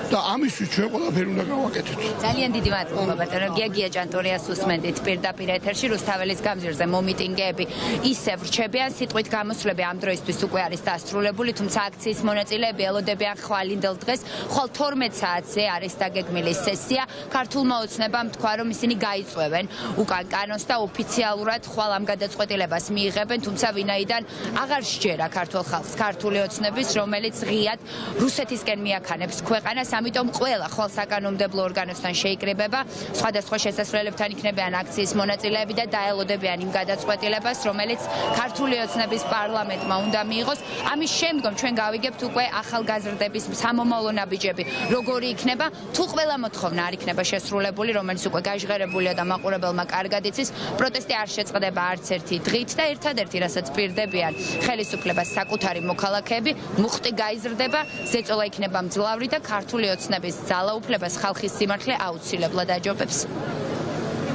და ამისთვის ჩვენ ყველაფერი უნდა გავაკეთოთ. ძალიან დიდი მადლობა ბატონო გიაგია ჭანტურიას უსმენდით პირდაპირ ეთერში რუსთაველის გამზირზე მომიტინგეები ისევ რჩებიან სიტყვით გამოსვლები ამ დროისთვის უკვე არის დასრულებული თუმცა აქციის მონაწილეები ელოდებიან ხვალინდელ დღეს ხვალ 12 საათზე არის დაგეგმილი სესია ქართულმა ოცნებამ თქვა რომ ისინი გაიწვევენ უკან კანონს და ოფიციალურად ხვალ ამ გადაწყვეტილებას მიიღებენ თუმცა ვინაიდან აღარ სჯერა ქართულ ხალხს ქართული ოცნების რომელიც ღიად რუსეთისკენ მიაქანებს ქვეყანას ამიტომ ყველა ხვალ საკანონმდებლო ორგანოსთან შეიკრიბება სხვადასხვა შესასვლელებთან იქნებიან აქციის მონაწილეები და დაელოდებიან იმ გადაწყვეტილებას რომელიც ქართული ოცნების პარლამენტმა უნდა მიიღოს ამის შემდგომ ჩვენ გავიგებთ უკვე ახალგაზრდების სამომავლო ნაბიჯები როგორი იქნება თუ ყველა მოთხოვნა არ იქნება შესრულებული რომელიც უკვე გაჟღერებულია და მაყურებელმა კარგად იცის პროტესტი არ შეწყდება არც ერთი დღით და ერთადერთი რასაც პირდებიან ხელისუფლებას საკუთარი მოქალაქეები მუხტი გაიზრდება ზეწოლა იქნება მძლავრი და ქართული ოცნების ძალაუფლებას ხალხის სიმართლე აუცილებლად აჯობებს.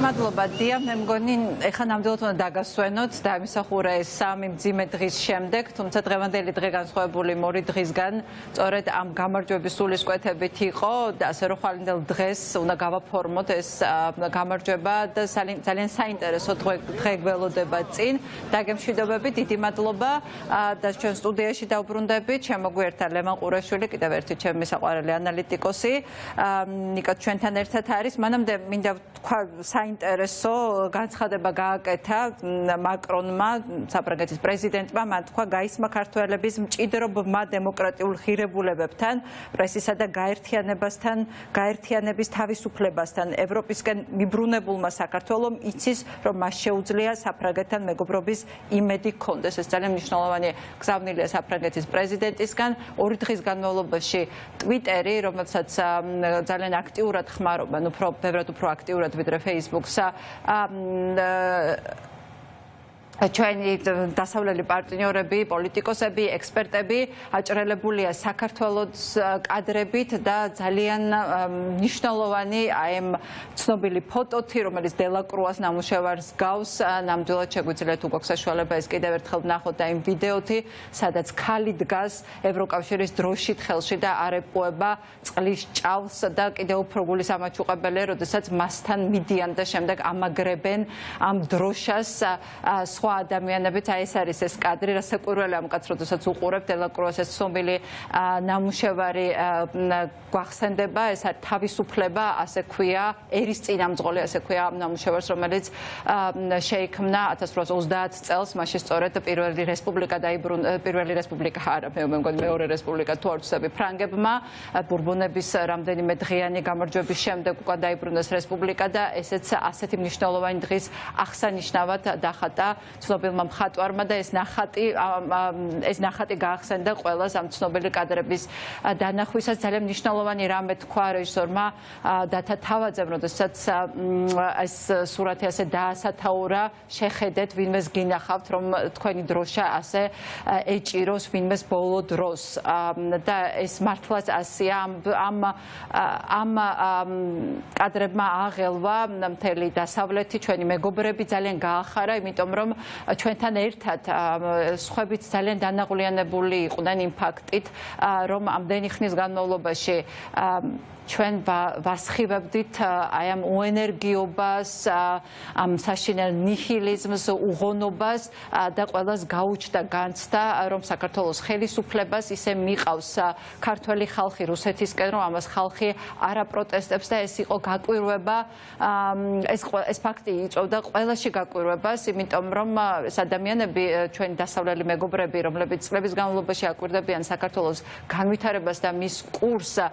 მადლობა დია მე მგონი ეხლა ნამდვილად უნდა დაგასვენოთ და იმსახურა ეს 3 მძიმე დღის შემდეგ თუმცა დღევანდელი დღე განსხვავებული 2 დღისგან სწორედ ამ გამარჯვების სულისკვეთებით იყო და ასე რომ ხვალინდელ დღეს უნდა გავაფორმოთ ეს გამარჯვება და ძალიან საინტერესო დღე გველოდება წინ დაგემშვიდობები დიდი მადლობა და ჩვენ სტუდიაში დავბრუნდებით შემოგვიერთა ლევან ყურაშვილი კიდევ ერთი ჩემი საყვარელი ანალიტიკოსი ნიკა ჩვენთან ერთად არის მანამდე მინდა თქვა საინტერესო განცხადება გააკეთა მაკრონმა, საფრანგეთის პრეზიდენტმა, მან თქვა გაისმა ქართველების მჭიდრობმა დემოკრატიულ ღირებულებებთან, პრესისა და გაერთიანების თავისუფლებასთან, ევროპისკენ მიბრუნებულმა საქართველომ იცის, რომ მას შეუძლია საფრანგეთთან მეგობრობის იმედი ჰქონდეს. ეს ძალიან მნიშვნელოვანი გზავნილია საფრანგეთის პრეზიდენტისგან. 2 დღის განმავლობაში ტვიტერი, რომელსაც ძალიან აქტიურად ხმარობენ, ბევრად უფრო აქტიურად ვიდრე Facebook ჩვენი დასავლელი პარტნიორები, პოლიტიკოსები, ექსპერტები აჭრელებულია საქართველოს კადრებით და ძალიან მნიშვნელოვანი აი ამ ცნობილი ფოტოთი, რომელიც დელაკრუას ნამუშევარს გავს, ნამდვილად შეგვიძლიათ უკვე საშუალება ეს კიდევ ერთხელ ვნახოთ და იმ ვიდეოთი, სადაც ქალი დგას ევროკავშირის დროშით ხელში და არეპუება წყლის ჭალს და კიდევ უფრო გულისამაჩუყებელია, როდესაც მასთან მიდიან და შემდეგ ამაგრებენ ამ დროშას სხვა ადამიანებიც აი ეს არის ეს კადრი, რა საკვირველი ამ კაცს როდესაც უყურებთ დელაკრუას ეს ცნობილი ნამუშევარი გვახსენდება, ეს არის თავისუფლება, ასე ქვია, ერის წინამძღოლი, ასე ქვია ამ ნამუშევარს, რომელიც შეიქმნა 1830 წელს, მაშინ სწორედ პირველი რესპუბლიკა დაიბრუნა, პირველი რესპუბლიკა არა, მე მგონი მეორე რესპუბლიკა თუ არ ვცდები, ფრანგებმა ბურბონების რამდენიმე დღიანი გამარჯვების შემდეგ უკვე დაიბრუნეს რესპუბლიკა და ესეც ასეთი მნიშვნელოვანი დღის აღსანიშნავად დახატა ცნობილმა მხატვარმა და ეს ნახატი გაახსენდა ყველას ამ ცნობილი კადრების დანახვისას. ძალიან მნიშვნელოვანი რამე თქვა რეჟისორმა დათა თავაძემ, როდესაც ეს სურათი ასე დაასათაურა, შეხედეთ, ვინმეს გინახავთ, რომ თქვენი დროშა ასე ეჭიროს ვინმეს ბოლო დროს და ეს მართლაც ასეა. ამ კადრებმა აღელვა მთელი დასავლეთი, ჩვენი მეგობრები ძალიან გაახარა, იმიტომ რომ ჩვენთან ერთად სხვებიც ძალიან დანაღვლიანებული იყვნენ იმ ფაქტით, რომ ამდენი ხნის განმავლობაში ჩვენ ვასხივებდით აი ამ უენერგიობას, ამ საშინელ ნიჰილიზმს, უღონობას და ყველას გაუჩნდა განცდა, რომ საქართველოს ხელისუფლებას ისე მიყავს ქართველი ხალხი რუსეთისკენ, რომ ამას ხალხი არ აპროტესტებს და ეს იყო გაკვირვება, ეს ფაქტი იწვევდა ყველაში გაკვირვებას, იმიტომ რომ ეს ადამიანები, ჩვენი დასავლელი მეგობრები, რომლებიც წლების განმავლობაში აკვირდებიან საქართველოს განვითარებას და მის კურსს,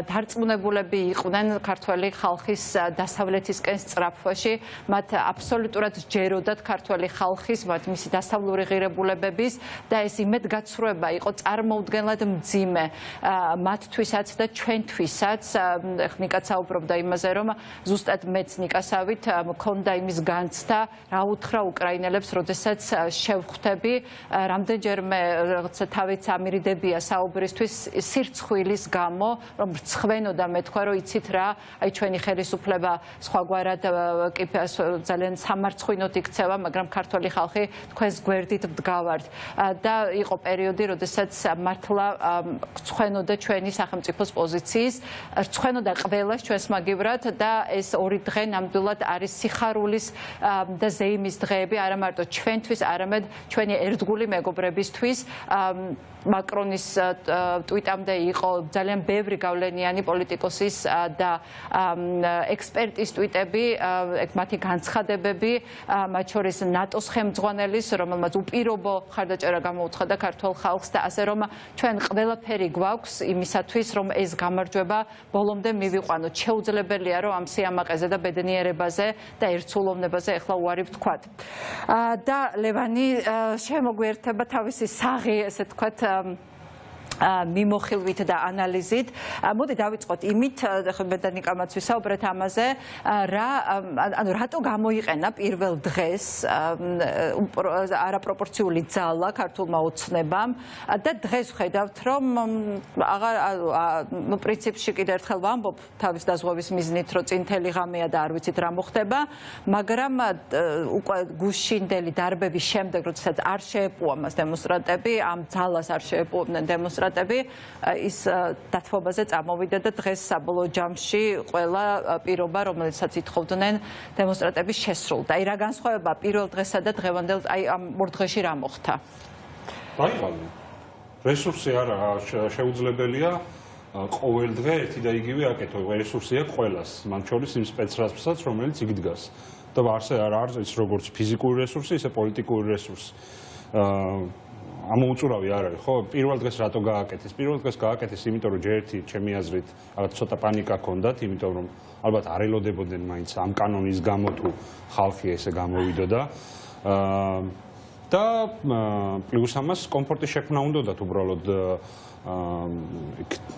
დარწმუნებულები იყვნენ ქართველი ხალხის დასავლეთისკენ სწრაფვაში, მათ აბსოლუტურად ჯეროდათ ქართველი ხალხის, მისი დასავლური ღირებულებების და ეს იმედგაცრუება იყო წარმოუდგენლად მძიმე მათთვისაც და ჩვენთვისაც. ნიკაც საუბრობდა იმაზე, რომ ზუსტად მეც ნიკასავით მქონდა იმის განცდა, რა უთხრა უკრაინელებს, როდესაც შევხვდები, რამდენჯერმე რაღაცა თავიც ამირიდებია საუბრისთვის სირცხვილის გამო, რომ ხვენოდა მე თქვა რომ იცით რა, აი ჩვენი ხელისუფლება სხვაგვარად ძალიან სამარცხვინოდ იქცევა, მაგრამ ქართველი ხალხი თქვენს გვერდით ვდგავართ და იყო პერიოდი, როდესაც მართლა ხვენოდა ჩვენი სახელმწიფოს პოზიციის, ხვენოდა ყველას ჩვენს მაგივრად და ეს ორი დღე ნამდვილად არის სიხარულის და ზეიმის დღეები, არა მარტო ჩვენთვის, არამედ ჩვენი ერთგული მეგობრებისთვის. მაკრონის ტვიტამდე იყო ძალიან ბევრი გავლენიანი პოლიტიკოსის და ექსპერტის ტვიტები, მათი განცხადებები, მათ შორის ნატოს ხელმძღვანელის, რომელმაც უპირობო ხარდაჭერა გამოუცხადა ქართულ ხალხს და ასე რომ ჩვენ ყველაფერი გვაქვს იმისათვის, რომ ეს გამარჯვება ბოლომდე მივიყვანოთ. შეუძლებელია, რომ ამ სიამაყეზე და ბედნიერებაზე და ერთსულოვნებაზე ახლა უარი ვთქვათ. და ლევანი შემოგვიერთება თავისი საღი, ესე ვთქვათ, მიმოხილვით და ანალიზით. მოდი დავიწყოთ იმით, მე და ნიკამაც ვისაუბრეთ ამაზე, რატო გამოიყენა პირველ დღეს არაპროპორციული ძალა ქართულმა ოცნებამ და დღეს ვხედავთ, რომ პრინციპში კიდევ ერთხელ ვამბობ თავის დაზღვევის მიზნით, რომ წინთელი ღამეა და არ ვიცით რა მოხდება, მაგრამ უკვე გუშინდელი დარბების შემდეგ, როდესაც არ შეეპოვა მას დემონსტრანტები, ამ ძალას არ შეეპოვნენ დემონსტრანტები, ის დათმობაზე წამოვიდა და დღეს საბოლოო ჯამში ყველა პირობა, რომელსაც ითხოვდნენ დემონსტრანტების შესრულდა. აი რა განსხვავება პირველ დღესა და დღევანდელ აი ამ ორ დღეში რა მოხდა? დაიწყალე. რესურსი არა შეუძლებელია ყოველ დღე ერთი და იგივე აკეთო. რესურსი აქვს ყველას, მათ შორის იმ სპეცრაზმსაც, რომელიც იქ დგას. და არსე არ არის ის როგორც ფიზიკური რესურსი, ისე პოლიტიკური რესურსი. ამოუწურავი არ არის, ხო? პირველ დღეს რატო გააკეთეს? პირველ დღეს გააკეთეს, იმიტომ რომ ჯერ ერთი ჩემი აზრით, რაღაც ცოტა პანიკა ჰქონდათ, იმიტომ რომ ალბათ არ ელოდებოდნენ მაინც ამ კანონის გამო თუ ხალხი ესე გამოვიდოდა. და პლუს ამას კომფორტის შექმნა უნდათ უბრალოდ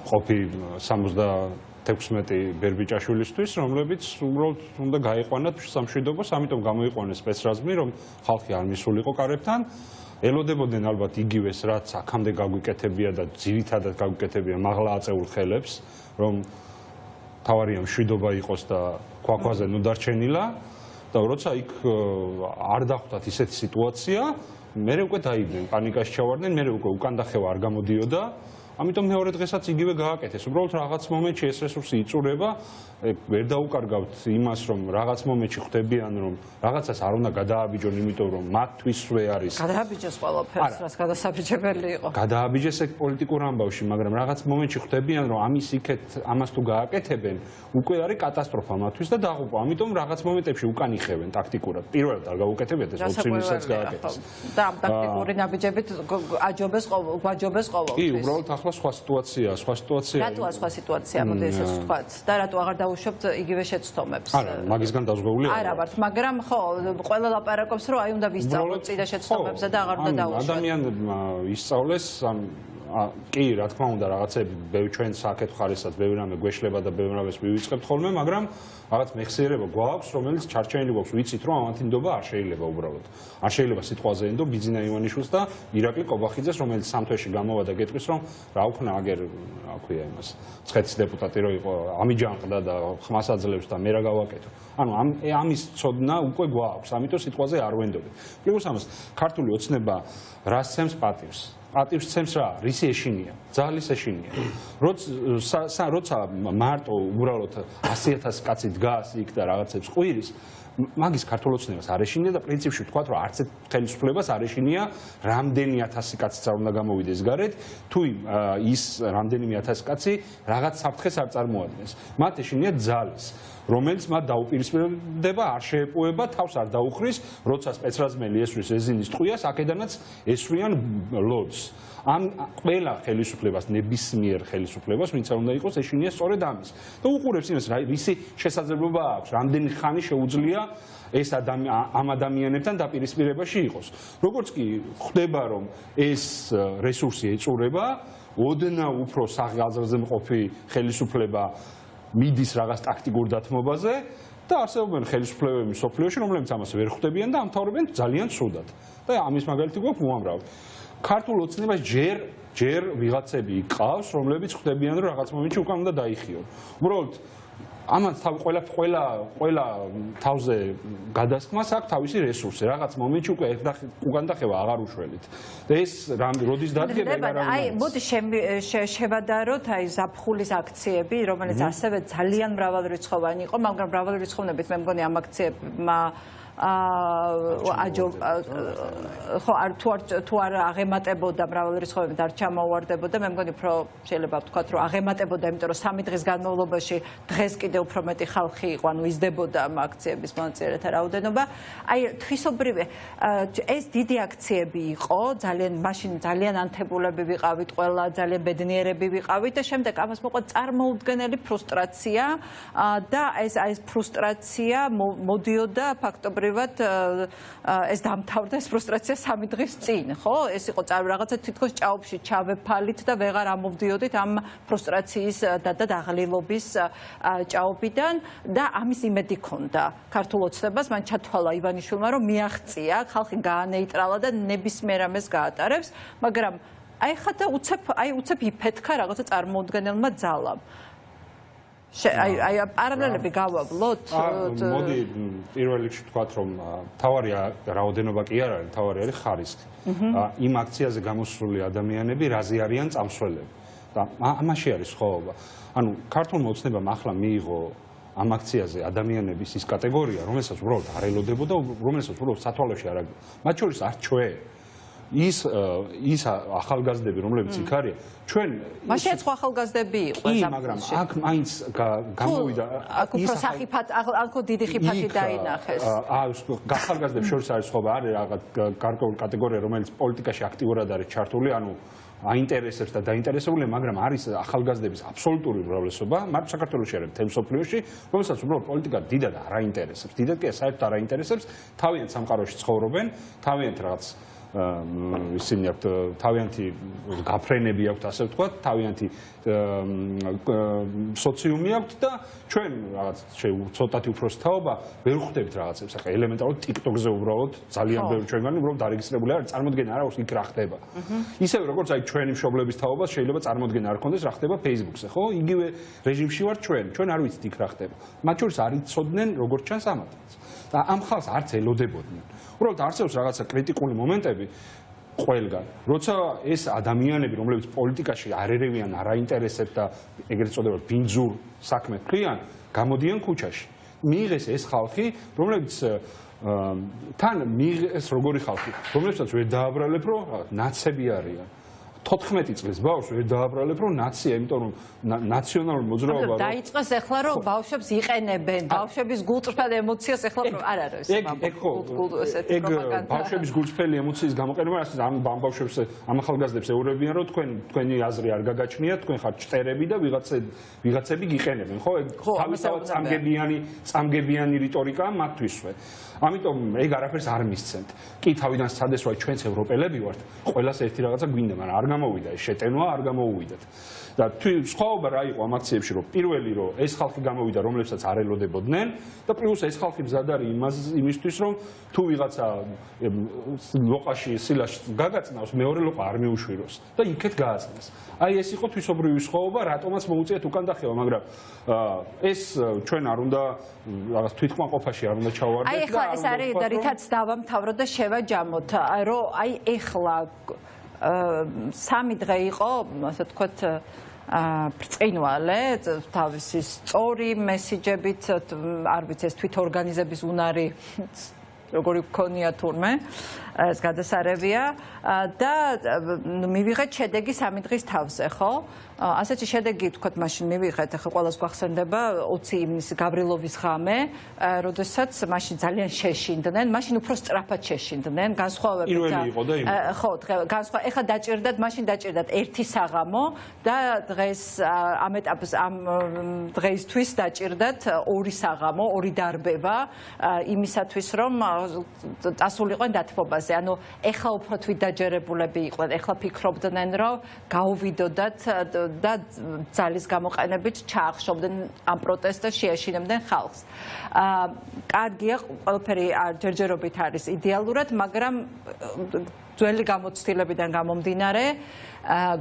ყოფი 76 ბერბიჭაშვილისთვის, რომლებიც უბრალოდ უნდა გაიყვანათ სამშვიდობოს, ამიტომ გამოიყვანეს სპეცრაზმი, რომ ხალხი არ მისულიყო კარებთან. ელოდებოდნენ ალბათ იგივეს, რაც აქამდე გაგვიკეთებია და ძირითადად გაგვიკეთებია მაღლა აწეულ ხელებს, რომ თავარია მშვიდობა იყოს და ქვაქვაზე ნუ დარჩენილა და როცა იქ არ დახვდათ ისეთი სიტუაცია, მერე უკვე დაიდნენ, პანიკაში ჩავარდნენ, მერე უკვე უკან დახევა არ გამოდიოდა, ამიტომ მეორე დღესაც იგივე გააკეთეს. უბრალოდ რაღაც მომენტში ეს რესურსი იწურება, ვერ დაუკარგავთ იმას, რომ რაღაც მომენტში ხვდებიან, რომ რაღაცას არ უნდა გადააბიჯონ, იმიტომ რომ მათთვისვე არის. გადააბიჯეს ყველაფერს, რაც გადასაბიჯებელი იყო. გადააბიჯეს ეგ პოლიტიკურ ამბავში, მაგრამ რაღაც მომენტში ხვდებიან, რომ ამის იქეთ ამას თუ გააკეთებენ, უკვე არის კატასტროფა მათთვის და დაღუპვა. ამიტომ რაღაც მომენტებში უკან იხევენ ტაქტიკურად. პირველად არ გაუკეთებიათ ეს 20 მინუტსაც გააკეთეს. და ამ ტაქტიკური ნაბიჯებით აჯობეს ყოველთვის. კი, უბრალოდ ახლა სხვა სიტუაციაა. რატოა სხვა სიტუაცია, მოდი ესეც ვთქვათ. და რატო აღარ დაუშვებთ იგივე შეცდომებს? არა, მაგისგან დაზღვეული არა ვართ, მაგრამ ხო, ყველა ლაპარაკობს, რომ აი უნდა ვისწავლოთ წინა შეცდომებზე და აღარ უნდა დაუშვათ. ადამიანებმა ისწავლეს, კი, რა თქმა უნდა, რაღაცები ჩვენ საკეთ ხარისაც ბევრი რამე გვეშლება და ბევრი რამეს მივიწყებთ ხოლმე, მაგრამ რაღაც მეხსიერება გვაქვს, რომელიც ჩარჩენილი გვაქვს, ვიცით, რომ ამათი ნდობა არ შეიძლება უბრალოდ. არ შეიძლება სიტყვაზე ენდო ბიძინა ივანიშვილს და ირაკლი კობახიძეს, რომელიც სამ თვეში გამოვა და გეტყვის, რომ რა უქნა აგერ, რა ქვია იმას, ცხეთის დეპუტატი რო იყო, ამიჯანყდა და ხმას აძლევს და მე რა გავაკეთო. ანუ ამის ცოდნა უკვე გვაქვს, ამიტომ სიტყვაზე არ ვენდობთ. პლუს ამას, ქართული ოცნება რას ცემს პატივს? პატივს ცემს რა? რისი ეშინია? ძალის ეშინია. როცა მარტო უბრალოდ 100,000 კაცი დგას იქ და რაღაცებს ყვირის, მაგის ქართულ ოცნებას არ ეშინია და პრინციპში ვთქვათ, რომ არც ხელისუფლებას არ ეშინია რამდენი 1000 კაციც არ უნდა გამოვიდეს გარეთ, თუ ის რამდენიმე 1000 კაცი რაღაც საფრთხეს არ წარმოადგენს. მათ ეშინია ძალის, რომელიც მათ დაუპირისპირდება, არ შეეპოება, თავს არ დაუხრის, როცა სპეცრაზმელი ესვრის ეზინის ტყვიას, აქედანაც ესვრიან ლოდს. ამ ყველა ხელისუფლებას, ნებისმიერ ხელისუფლებას, ვინც არ უნდა იყოს, ეშინია სწორედ ამის. და უყურებს იმას, რისი შესაძლებლობა აქვს, რამდენი ხანი შეუძლია ეს ამ ადამიანებთან დაპირისპირებაში იყოს. როგორც კი ხვდება, რომ ეს რესურსი ეწურება, ოდნავ უფრო სახალხოზე მყოფი ხელისუფლება მიდის რაღაც ტაქტიკურ დათმობაზე და არსებობენ ხელისუფლებები სოფლიოში, რომლებიც ამას ვერ ხვდებიან და ამთავრებენ ძალიან ცუდად. და ამის მაგალითი გვაქვს უამრავი. ქართულ ოცნებას ჯერ ვიღაცები იყავს, რომლებიც ხვდებიან, რომ რაღაც მომენტში უკან უნდა დაიხიონ. უბრალოდ ამათ ყველა თავზე გადასხმას აქვს თავისი რესურსი. რაღაც მომენტში უკვე უკან დახევა აღარ უშველით. და ეს როდის დადგება ეგ არ არის. აი, მოდი შევადაროთ აი ზაფხულის აქციები, რომელიც ასევე ძალიან მრავალრიცხოვანი იყო, მაგრამ მრავალრიცხოვნებით მე მგონი ამ აქციებმა თუ არ აღემატებოდა მრავალრიცხოვნებით არ ჩამოუვარდებოდა, მე მგონი უფრო შეიძლება ვთქვათ, რომ აღემატებოდა, იმიტომ რომ 3 დღის განმავლობაში დღეს კიდევ უფრო მეტი ხალხი იყო, ანუ იზრდებოდა ამ აქციების მონაწილეთა რაოდენობა. აი, თვისობრივი ეს დიდი აქციები იყო, მაშინ ძალიან ანთებულები ვიყავით, ყველა ძალიან ბედნიერები ვიყავით და შემდეგ ამას მოყვა წარმოუდგენელი ფრუსტრაცია და ეს ფრუსტრაცია მოდიოდა ფაქტობრივად ეს დამთავრდა ეს ფრუსტრაცია 3 დღის წინ, ხო? ეს იყო რაღაცა თითქოს ჭაობში ჩავეფალით და ვეღარ ამოვდიოდით ამ ფრუსტრაციის და დაღლილობის ჭაობიდან და ამის იმედი ქონდა ქართულ ოცნებას, მან ჩათვალა ივანიშვილმა, რომ მიაღწია, ხალხი გაანეიტრალა და ნებისმიერ ამას გაატარებს, მაგრამ აი ხა და უცებ იფეთქა რაღაცა წარმოუდგენელმა ძალამ. აი პარალელები გავავლოთ. მოდი პირველ რიგში ვთქვათ, რომ თავარი რაოდენობა კი არ არის, თავარი არის ხარისხი. იმ აქციაზე გამოსული ადამიანები რაზე არიან წამსვლელები და ამაში არის სხვაობა. ანუ ქართულმა ოცნებამ ახლა მიიღო ამ აქციაზე ადამიანების ის კატეგორია, რომელსაც უბრალოდ არ ელოდებოდა, რომელსაც უბრალოდ სათვალეში არ აგდო. მათ შორის არ ჩვენ ის ახალგაზრდები, რომლებიც იქ არიან, ჩვენ მაშინ ხო ახალგაზრდები იყვნენ ზაფხულში. მაგრამ აქ მაინც გამოვიდა აქ უფრო სახიფათ, აქ დიდი ხიფათი დაინახეს. ახალგაზრდებს შორის არის სხვაობა, არის რაღაც გარკვეული კატეგორია, რომელიც პოლიტიკაში აქტიურად არის ჩართული, ანუ აინტერესებს და დაინტერესებულია, მაგრამ არის ახალგაზრდების აბსოლუტური უმრავლესობა, მათ საქართველოში არის მთელ მსოფლიოში, რომელსაც უბრალოდ პოლიტიკა დიდად არ აინტერესებს. დიდად კი საერთოდ არ აინტერესებს, თავიანთ სამყაროში ცხოვრობენ, თავიანთ რაღაც ისინი აქვთ თავიანთი გაფრენები აქვთ, ასე ვთქვათ, თავიანთი სოციუმი აქვთ და ჩვენ რაღაც ცოტათი უფროსი თაობა ვერ ხვდებით რაღაცებს. ახლა ელემენტარულად TikTok-ზე უბრალოდ ძალიან ბევრი ჩვენგანი უბრალოდ დარეგისტრირებული არის, წარმოდგენა არ აქვს იქ რა ხდება. ისევე როგორც აი ჩვენი მშობლების თაობას შეიძლება წარმოდგენა არ ქონდეს რა ხდება Facebook-ზე, ხო? იგივე რეჟიმში ვართ ჩვენ არ ვიცით იქ რა ხდება. მათ შორის არ იცოდნენ როგორც ჩანს ამათაც. და ამ ხალხს არც ელოდებოდნენ. უბრალოდ არსებობს რაღაცა კრიტიკული მომენტები, ყველგან. როცა ეს ადამიანები, რომლებიც პოლიტიკაში არ ერევიან, არ აინტერესებთ და ეგრეთ წოდებულ ბინძურ საქმე ქრიან, გამოდიან ქუჩაში. მიიღეს ეს ხალხი, რომლებიც თან მიიღეს როგორი ხალხი, რომლებსაც ვერ დააბრალებ, რომ ნაცები არიან. 14 წლის ბავშვს ვერ დააბრალებ, რომ ნაცია, იმიტომ რომ ნაციონალური მოძრაობა დაიწყეს ახლა რომ ბავშვებს იყენებენ, ბავშვების გულწრფელ ემოციას ახლა არ არის. ეგ ბავშვების გულწრფელი ემოციის გამოყენება, ასე ამ ბავშვებს, ამ ახალგაზრდებს ეუბნებიან, რომ თქვენი აზრი არ გაგაჩნიათ, თქვენ ხართ ჭტერები და ვიღაცები გიყენებენ, ხო? ეგ თავისთავად წამგებიანი რიტორიკაა მათთვისვე. ამიტომ ეგ არაფერს არ მისცემთ. კი თავიდან სცადეს, რომ ჩვენც ევროპელები ვართ, ყველას ერთი რაღაცა გვინდა, მაგრამ არ გამოვიდა ეს შეტენვა, არ გამოუვიდათ. და სხვაობა რა იყო ამ აქციებში, რომ პირველი რომ ეს ხალხი გამოვიდა, რომლებსაც არ ელოდებოდნენ და პლუს ეს ხალხი მზად არის იმისთვის, რომ თუ ვიღაცა ლოყაში, სილაში გაგაწნავს, მეორე ლოყა არ მიუშვიროს და იქეთ გააწნეს. აი ეს იყო თვისობრივი სხვაობა, რატომაც მოუწიათ უკან დახევა, მაგრამ ეს ჩვენ არ უნდა რაღაც თვითკმაყოფაში არ უნდა ჩავარდეთ და აი ეხლა ეს არის რითაც დავამთავროთ და შევაჯამოთ, რომ აი ეხლა 3 დღე იყო, ასე ვთქვათ, ბრწყინვალე, თავისი სწორი მესიჯებით, არ ვიცი, ეს თვითორგანიზების უნარი როგორი გქონია თურმე, ეს გადასარევია და მივიღეთ შედეგი 3 დღის თავზე, ხო? ასეთი შედეგი ვთქვათ, მაშინ მივიღეთ, ახლა ყველას გვახსენდება 20 ივნის გავრილოვის ღამე, როდესაც მაშინ ძალიან შეშინდნენ, მაშინ უფრო სწრაფად შეშინდნენ, განსხვავებით პირველი იყო და ხო, ეხლა დაჭირდათ, მაშინ დაჭირდათ 1 საღამო და დღეს ამ ეტაპს ამ დღეისთვის დაჭირდათ 2 საღამო, 2 დარბევა იმისათვის, რომ წასულიყვენ დათბობაზე. ანუ ეხლა უფრო თვითდაჯერებულები იყვნენ, ეხლა ფიქრობდნენ, რომ გაუვიდოდათ და ძალის გამოყენებით ჩაახშობდნენ ამ პროტესტს და შეეშინებდნენ ხალხს. კარგია, ყველაფერი ჯერჯერობით არის იდეალურად, მაგრამ ძველი გამოცდილებიდან გამომდინარე,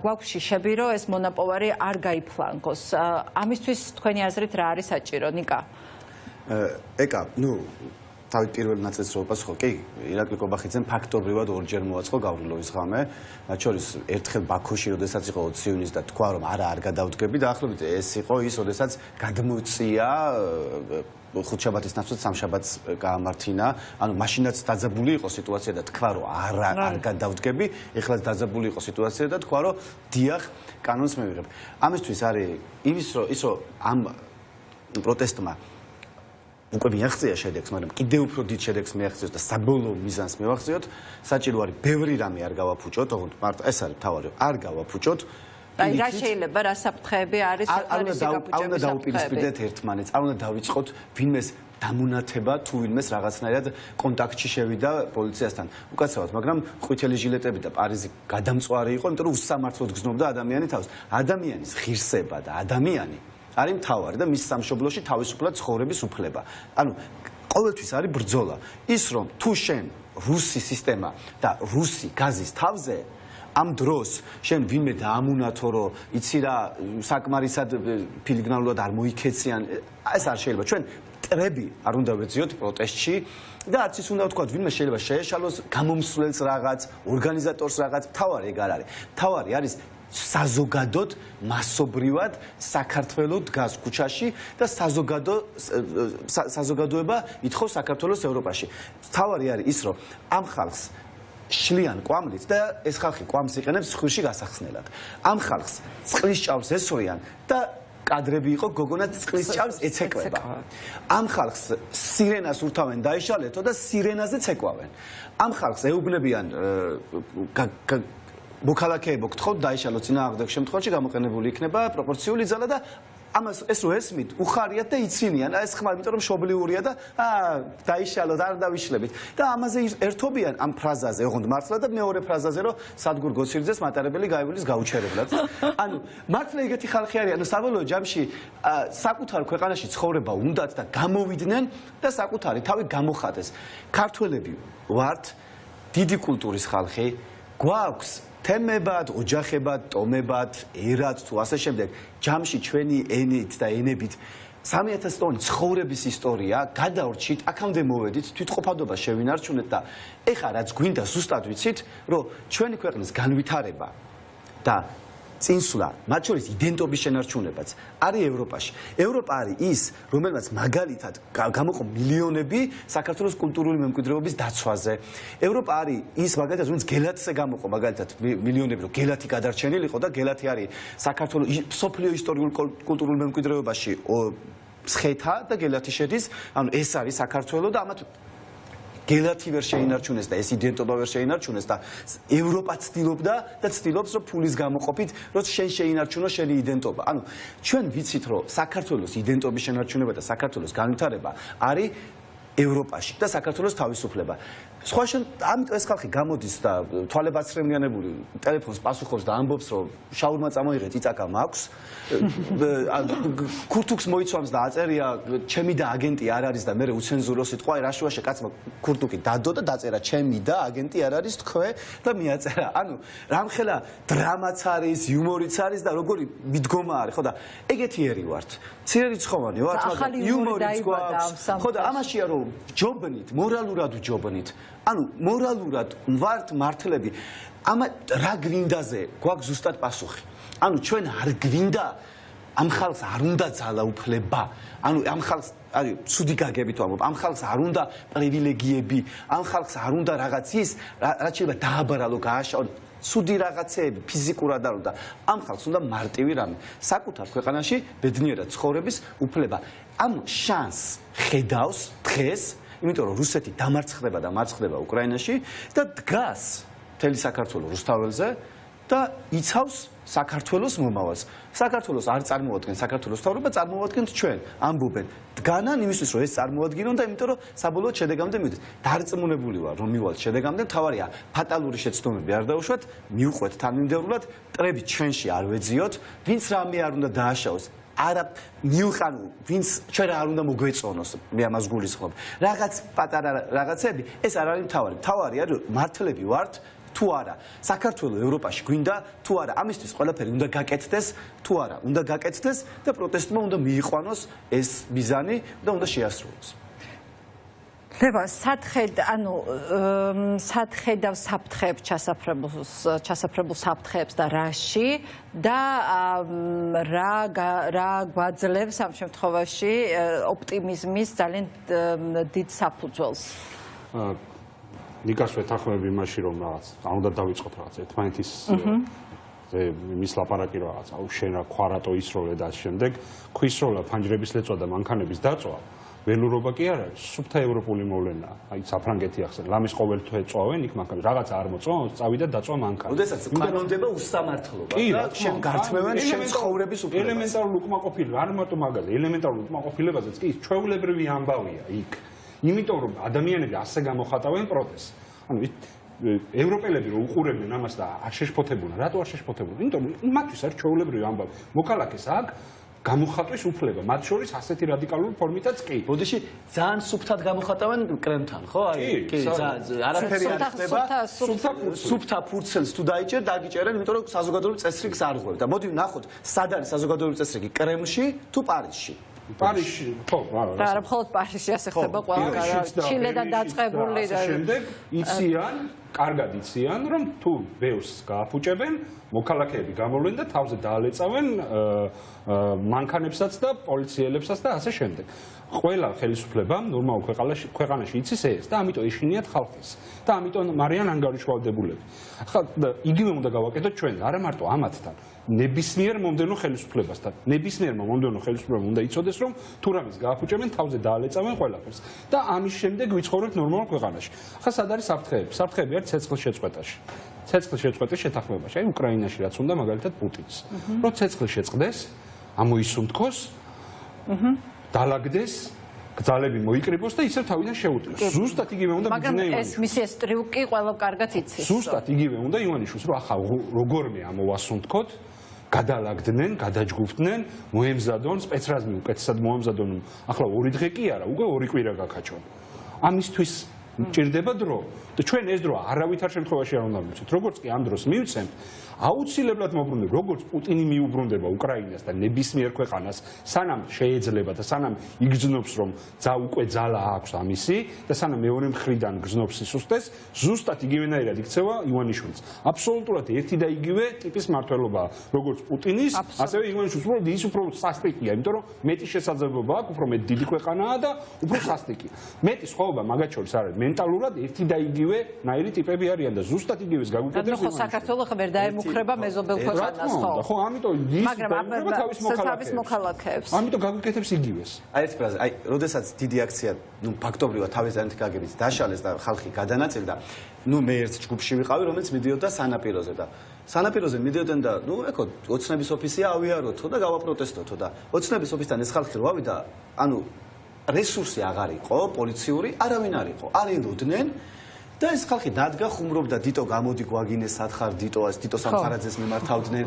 გვაქვს შიშები, რომ ეს მონაპოვარი არ გაიფლანგოს. ამისთვის თქვენი აზრით რა არის საჭირო, ნიკა? ეკა, თავი პირველ ნაწილს რობას ხო კი ირაკლი კობახიძემ ფაქტობრივად ორჯერ მოაწყო გავრილოვის ღამე, მათ შორის ერთხელ ბაქოში, როდესაც იყო 20 ივნის და თქვა რომ არ გადავდგები და ახლობით ეს იყო ის, როდესაც გადმოწია ხუთშაბათის ნაცვლად სამშაბათს გაამართინა, ანუ მაშინაც დაძაბული იყო სიტუაცია და თქვა რომ არ გადავდგები, ეხლაც დაძაბული იყო სიტუაცია და თქვა რომ დიახ, კანონს მივიღებ. ამისთვის არის ის რომ ამ პროტესტმა უკვე მიაღწია შედეგს, მაგრამ კიდევ უფრო დიდ შედეგს მიაღწიოს და საბოლოო მიზანს მივაღწიოთ, საჭირო არის ბევრი რამე არ გავაფუჭოთ, ოღონდ მარტო ეს არის თავარი, არ გავაფუჭოთ. აი რა შეიძლება რა საფრთხეები არის უნდა დაუპირისპირდეთ ერთმანეთს, არ უნდა დავიწყოთ ვინმეს დამონათება თუ ვინმეს რაღაცნაირად კონტაქტში შევიდა პოლიციასთან. უკაცრავად, მაგრამ ყვითელი ჟილეტები და პარიზი გადამწვარი იყო, იმიტომ რომ უსამართლოდ გზნობდა ადამიანი თავს. ადამიანის ღირსება და ადამიანი არის მთავარი და მის სამშობლოში თავისუფლად ცხოვრების უფლება. ანუ ყოველთვის არის ბრძოლა. ის რომ თუ შენ რუსი სისტემა და რუსი გაზის თავზე ამ დროს შენ ვინმე დაამუნათო რომ იცი რა საკმარისად ფილიგნალურად არ მოიქეციან, ეს არ შეიძლება. ჩვენ ტრები არ უნდა ვეძიოთ პროტესტში და არც ის უნდა ვთქვათ ვინმე შეიძლება შეეშალოს გამომსვლელს რაღაც, ორგანიზატორს რაღაც, თავარი ეგ არ არის. თავარი არის საზოგადოდ მასობრივად საქართველოს დგას ქუჩაში და საზოგადოება ითხოვს საქართველოს ევროპაში. თავარი არის ის რომ ამ ხალხს შლიან კვამლით და ეს ხალხი კვამს იყენებს ხვირში გასახსნელად. ამ ხალხს წყლის ჭამს ესვრიან და კადრები იყო გოგონა წყლის ჭამს ეცეკვება. ამ ხალხს სირენას ურთავენ დაიშალეთო და სირენაზე ცეკვავენ. ამ ხალხს ეუბნებიან მოქალაქეებო გთხოვთ დაიშალოთ, წინააღმდეგ შემთხვევაში გამოყენებული იქნება პროპორციული ძალა და ამას ეს რო ესმით, უხარიათ და იცინიან. ეს ხმა, იმიტომ რომ შობლიურია და დაიშალოთ, არ დავიშლებით. და ამაზე ერთობიან ამ ფრაზაზე, ოღონდ მართლა და მეორე ფრაზაზე, რომ სადგურ გოცირძეს მატარებელი გაივლის გაუჩერებლად. ანუ მართლა ეგეთი ხალხი არის, ანუ საბოლოო ჯამში საკუთარ ქვეყანაში ცხოვრება უნდათ და გამოვიდნენ და საკუთარი თავი გამოხატეს. ქართველები ვართ, დიდი კულტურის ხალხი, გვაქვს თემებად, ოჯახებად, ტომებად, ერად თუ ასე შემდეგ, ჯამში ჩვენი ენით და ენებით 3000 წლიანი ცხოვრების ისტორია, გადავრჩით, აქამდე მოვედით, თვითყოფადობა შევინარჩუნეთ და ეხლა რაც გვინდა ზუსტად ვიცით, რომ ჩვენი ქვეყნის განვითარება და წინსვლა, მათ შორის იდენტობის შენარჩუნებაც არის ევროპაში. ევროპა არის ის, რომელმაც მაგალითად გამოყო მილიონები საქართველოს კულტურული მემკვიდრეობის დაცვაზე. ევროპა არის ის მაგალითად, რომელიც გელათზე გამოყო მაგალითად მილიონები, რომ გელათი გადარჩენილიყო და გელათი არის საქართველოს სოფლიო ისტორიულ კულტურულ მემკვიდრეობაში მსხეთა და გელათი შედის, ანუ ეს არის საქართველოს და ამათ გელათი ვერ შეინარჩუნეს და ეს იდენტობა ვერ შეინარჩუნეს და ევროპა ცდილობდა და ცდილობს რომ ფულის გამოყოფით რომ შენ შეინარჩუნო შენი იდენტობა. ანუ ჩვენ ვიცით რომ საქართველოს იდენტობის შენარჩუნება და საქართველოს განვითარება არის ევროპაში და საქართველოს თავისუფლება. სხვა ამიტომ ეს ხალხი გამოდის და თვალებაცრემლიანებული ტელეფონს პასუხობს და ამბობს რომ შაურმა წამოიღე წიწაკა მაქვს ქურთუქს მოიცვამს და აწერია ჩემი და აგენტი არ არის და მე უცენზურო სიტყვა რა შუაში კაცმა ქურთუკი დადო და დაწერა ჩემი და აგენტი არ არის თქვე და მიაწერა. ანუ რამხელა დრამაც არის, იუმორიც არის და როგორი მიდგომა არის, ხო და ეგეთი ერი ვართ. ცირერიცხოვანი ვართ, მაგრამ იუმორიც გვაქვს. ხო და ამაშია რომ ჯობნით, მორალურად ვჯობნით. ანუ მორალურად ვართ მართლები. ამა რა გვინდაზე გვაქვს ზუსტად პასუხი. ანუ ჩვენ არ გვინდა ამ ხალხს არ უნდა ძალაუფლება. ანუ ამ ხალხს არის ცუდი გაგებით ვამბობ. ამ ხალხს არ უნდა პრივილეგიები, ამ ხალხს არ უნდა რაღაც ის, რაც შეიძლება დააბარალო, გააშაო. ცუდი რაღაცეები ფიზიკურად არ უნდა. ამ ხალხს უნდა მარტივი რამე. საკუთარ ქვეყანაში ბედნიერად ცხოვრების უფლება. ამ შანსს ხედავს დღეს, იმიტომ რომ რუსეთი დამარცხდება და მარცხდება უკრაინაში და დგას მთელი საქართველოს რუსთაველზე და იცავს საქართველოს მომავალს. საქართველოს არ წარმოადგენს საქართველოს თავრობა, წარმოადგენთ ჩვენ. ამბობენ დგანან იმისთვის რომ ეს წარმოადგინონ და იმიტომ რომ საბოლოოდ შედეგამდე მივიდეს. დარწმუნებული ვარ რომ მივალთ შედეგამდე, თავარია ფატალური შეცდომები არ დაუშვათ, მივყვეთ თანმიმდევრულად, ტრები ჩვენში არ ვეძიოთ, ვინც რამე არ უნდა დააშაოს. არა მივყანო ვინც ჩვენ არ უნდა მოგვეწონოს მე ამას გულისხმობ რაღაც პატარა რაღაცები ეს არ არის მთავარი მთავარია რომ მართლები ვართ თუ არა საქართველოს ევროპაში გვინდა თუ არა ამისთვის ყველაფერი უნდა გაკეთდეს თუ არა უნდა გაკეთდეს და პროტესტმა უნდა მიიყვანოს ეს მიზანი და უნდა შეასრულოს ხება სათხედავ საფრთხეებს ჩასაფრებულ საფრთხეებს და რაში და რა გვაძლევს ამ შემთხვევაში ოპტიმიზმის ძალიან დიდ საფუძველს ნიკას ვეთანხმები იმაში რომ რაღაც არ უნდა დავიწყოთ რაღაც ერთმანეთის მის ლაპარაკი რაღაც აუ შენ რა ქვარატო ისროლე და შემდეგ ქვისროლა ფანჯრების ლეწვა და მანქანების დაწვა ველურობა კი არ არის, სუფთა ევროპული მოვლენა. აი საფრანგეთი ახსენ, ლამის ყოველთვე წვავენ იქ მანქანას. რაღაც არ მოწონს, წავიდა დაწვა მანქანა. ოდესაც კანონდება უსამართლობა და შენ გართმევენ შენ ცხოვრების უფლებას. ელემენტარული უკმაყოფილება, არ მარტო მაგაზე, ელემენტარული უკმაყოფილებაზეც კი ჩვეულებრივი ამბავია იქ. იმიტომ რომ ადამიანები ასე გამოხატავენ პროტესტს. ანუ ევროპელები რო უყურებდნენ ამას და არ შეშფოთებულა, რატო არ შეშფოთებულა? იმიტომ რომ მათთვის არის ჩვეულებრივი ამბავი. მოკალაკეს აქ გამოხატვის უფლება, მათ შორის ასეთი რადიკალური ფორმითაც კი. ბოდიში ძალიან სუფთად გამოხატავენ კრემთან, ხო? აი, კი, არაფერი არ ხდება. სუფთა ფურცელს თუ დაიჭერ, დაგიჭერენ, იმიტომ რომ საზოგადოებრივ წესრიგს არ ღვევ და მოდი ვნახოთ, სად არის საზოგადოებრივი წესრიგი, კრემლში თუ პარიზში? პარიზში, ხო, და არა მხოლოდ პარიზში ასე ხდება ყველა ჩილედან დაწყებული და შემდეგ იციან, კარგად იციან, რომ თუ ბევრს გააფუჭებენ, მოქალაქეები გამოვლენ და თავზე დაალეწავენ მანქანებსაც და პოლიციელებსაც და ასე შემდეგ. ყველა ხელისუფლებამ ნორმალურ ქვეყანაში იცის ეს და ამიტომ ეშინიათ ხალხის და ამიტომ არიან ანგარიშვალდებულები. ახლა იგივე უნდა გავაკეთოთ ჩვენ, არა მარტო ამათთან. ნებისმიერ მომდევნო ხელისუფლებასთან. ნებისმიერმა მომდევნო ხელისუფლებამ უნდა იცოდეს, რომ თუ რამის გააფუჭებენ, თავზე დაალეწავენ ყველაფერს და ამის შემდეგ ვიცხოვრებთ ნორმალურ ქვეყანაში. ახლა სად არის საფრთხეები? საფრთხეები არის ცეცხლის შეწყვეტაში. ცეცხლის შეწყვეტის შეთანხმებაში, აი უკრაინაში რაც უნდა მაგალითად პუტინს. რომ ცეცხლი შეწყდეს, ამოისუნთქოს, დალაგდეს, გძალები მოიკრიბოს და ისევ თავიდან შეუტიოს. ზუსტად იგივე უნდა მაგრამ ეს მისი ეს ტრიუკი ყველა კარგად იცის. ზუსტად იგივე უნდა ივანიშვილს, რომ ახლა როგორმე ამოვასუნთქოთ, გადალაგდნენ, გადაჯგუფდნენ, მოემზადონ, სპეცრაზმი უკეთესად მოემზადონ. ახლა 2 დღე კი არა, უკვე 2 კვირა გაქაჩონ. ამისთვის მჭირდება დრო და ჩვენ ეს დრო არავითარ შემთხვევაში არ უნდა მივცეთ. როგორც კი ამ დროს მივცემთ, აუცილებლად მოbrunდება, როგორც პუტინი მიუბრუნდება უკრაინას და ნებისმიერ ქვეყანას, სანამ შეიძლება და სანამ იგრძნობს, რომ უკვე ძალა აქვს ამისი და სანამ მეორე მხრიდან გრძნობს სისუსტეს, ზუსტად იგივენაირად იქცევა ივანიშვილიც. აბსოლუტურად ერთი და იგივე ტიპის მმართველობაა, როგორც პუტინის, ასევე ივანიშვილის. უბრალოდ ის უფრო სასტიკია, იმიტომ რომ მეტი შესაძლებლობა აქვს, უფრო მეტი დიდი ქვეყანაა და უფრო სასტიკია. მეტი სხვაობა მაგათ შორის არ არის. მენტალურად ერთი და იგივე ნაირი ტიპები არიან და ზუსტად იგივეს გაგვიკეთებს. ხო, საქართველოს ვერ დაემუქრება მეზობელ ქვეყანას, ხო. ხო, ამიტომ ის დაემუქრება თავის მოქალაქეებს. ამიტომ გაგვიკეთებს იგივეს. აი ერთი ფრაზა, აი, როდესაც დიდი აქცია, ფაქტობრივად თავის ძალით გაგებით დაშალეს და ხალხი გადანაწილდა, მე ერთ ჯგუფში ვიყავი, რომელიც მიდიოდა სანაპიროზე და სანაპიროზე მიდიოდნენ და ეხო ოცნების ოფისია ავიაროთო და გავაპროტესტოთო და ოცნების ოფისთან ეს ხალხი რო ავიდა, რესურსი აღარ იყო, პოლიციური, არავინ არ იყო, არ ელოდნენ და ეს ხალხი დადგა, ხუმრობდა, დიტო გამოდი გვაგინე სათხარ დიტოას, დიტო სამხარაძეს მიმართავდნენ,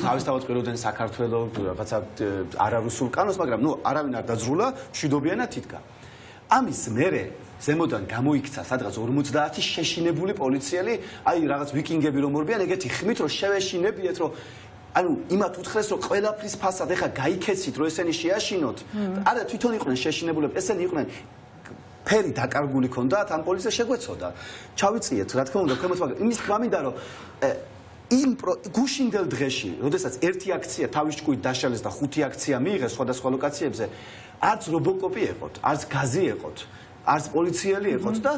თავისთავად ყიროდნენ საქართველოს რაღაცა არარუსულ კანონს, მაგრამ არავინ არ დაძრულა, მშვიდობიანად იდგა. ამის მერე ზემოდან გამოიქცა სადღაც 50 შეშინებული პოლიციელი, აი რაღაც ვიკინგები რომ მორბიან, ეგეთი ხმით რომ შევეშინებიეთ, რომ იმათ უთხრეს რომ ყველაფრის ფასად ეხა გაიქეცით რომ ესენი შეაშინოთ. არა თვითონ იყვნენ შეშინებულები, ესენი იყვნენ ფერი დაკარგული ქონდათ, ამ პოლიციას შეგვეცოდა. ჩავიწიეთ, რა თქმა უნდა, ქვემოთ, მაგრამ იმის თქმა მინდა რომ იმ გუშინდელ დღეში, როდესაც ერთი აქცია თავის ჭკუით დაშალეს და 5 აქცია მიიღეს სხვადასხვა ლოკაციებზე, არც რობოკოპი ეყოთ, არც გაზი ეყოთ, არც პოლიციელი ეყოთ და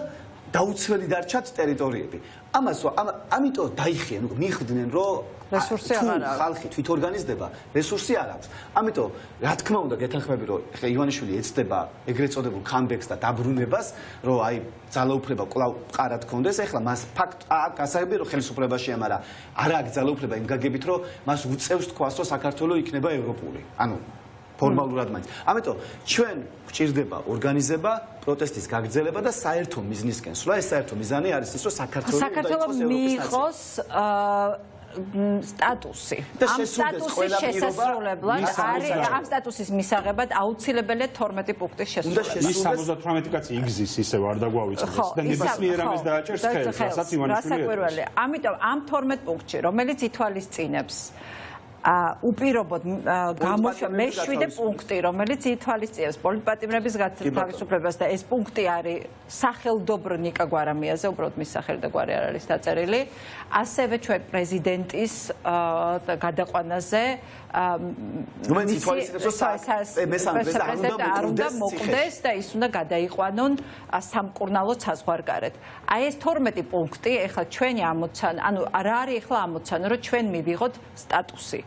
დაუცველი დარჩათ ტერიტორიები. ამიტომ დაიხიან, მიხვდნენ, რომ რესურსი აღარ აქვს. ხალხი თვითორგანიზდება, რესურსი არ აქვს. ამიტომ რა თქმა უნდა გეთანხმები, რომ ივანიშვილი ეცდება ეგრეთ წოდებულ კამბექს და დაბრუნებას, რომ აი ძალაუფლება კვლავ მყარად კონდეს. ეხლა მას ფაქტ გასაგებია, რომ ხელისუფლებაშია, მაგრამ არ აქვს ძალაუფლება იმ გაგებით, რომ მას უწევს თქვას, რომ საქართველო იქნება ევროპული. ფორმალურად მაინც. ამიტომ ჩვენ გვჭირდება ორგანიზება, პროტესტის გაგრძელება და საერთო მიზნისკენ სვლა. ეს საერთო მიზანი არის ის, რომ საქართველოს მიიღოს სტატუსი. ამ სტატუსის შესასრულებლად არის ამ სტატუსის მისაღებად აუცილებელია 12 პუნქტის შესრულება. ის 78 კაცი იგზის ისევ არ დაგვავიწყდეს და ნებისმიერ ამას დააჭერს ხელს, რასაც ივანიშვილი. ამიტომ ამ 12 პუნქტში, რომელიც ითვალისწინებს უპირობოდ მეშვიდე პუნქტი, რომელიც ითვალისწინებს პოლიტპატიმრების თავისუფლებას და ეს პუნქტი არის სახელდობრო ნიკა გვარამიაზე, უბრალოდ მის სახელი და გვარი არ არის დაწერილი, ასევე ჩვენ პრეზიდენტის გადაყვანაზე არ უნდა მოკვდეს და ის უნდა გადაიყვანონ სამკურნალო საზღვარგარეთ. აი ეს 12 პუნქტი, ეხლა ჩვენი ამოცანა, რა არის ეხლა ამოცანა, რომ ჩვენ მივიღოთ სტატუსი.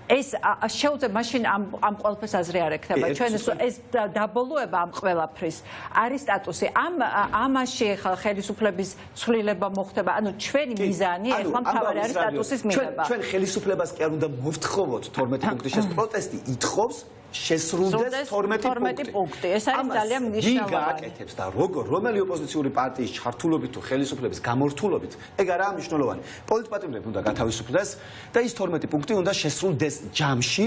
ეს შეუძლია მაშინ ამ ყველაფერს აზრი არ ექნება. ჩვენ ეს დაბოლოება ამ ყველაფრის არის სტატუსი. ამაში ეხლა ხელისუფლების ცვლილება მოხდება. ჩვენი მიზანი ეხლა მთავარი არის სტატუსის მიღება. ჩვენ ხელისუფლებას კი არ უნდა მოვთხოვოთ 12 პუნქტი, ეს პროტესტი ითხოვს შესრულდეს 12 პუნქტი. ეს არის ძალიან მნიშვნელოვანი. ვინ გააკეთებს და როგორ, რომელი ოპოზიციური პარტიის ჩართულობით თუ ხელისუფლების გამორთულობით, ეგ არაა მნიშვნელოვანი. პოლიტპატიმრები უნდა გათავისუფლდეს და ის 12 პუნქტი უნდა შესრულდეს ჯამში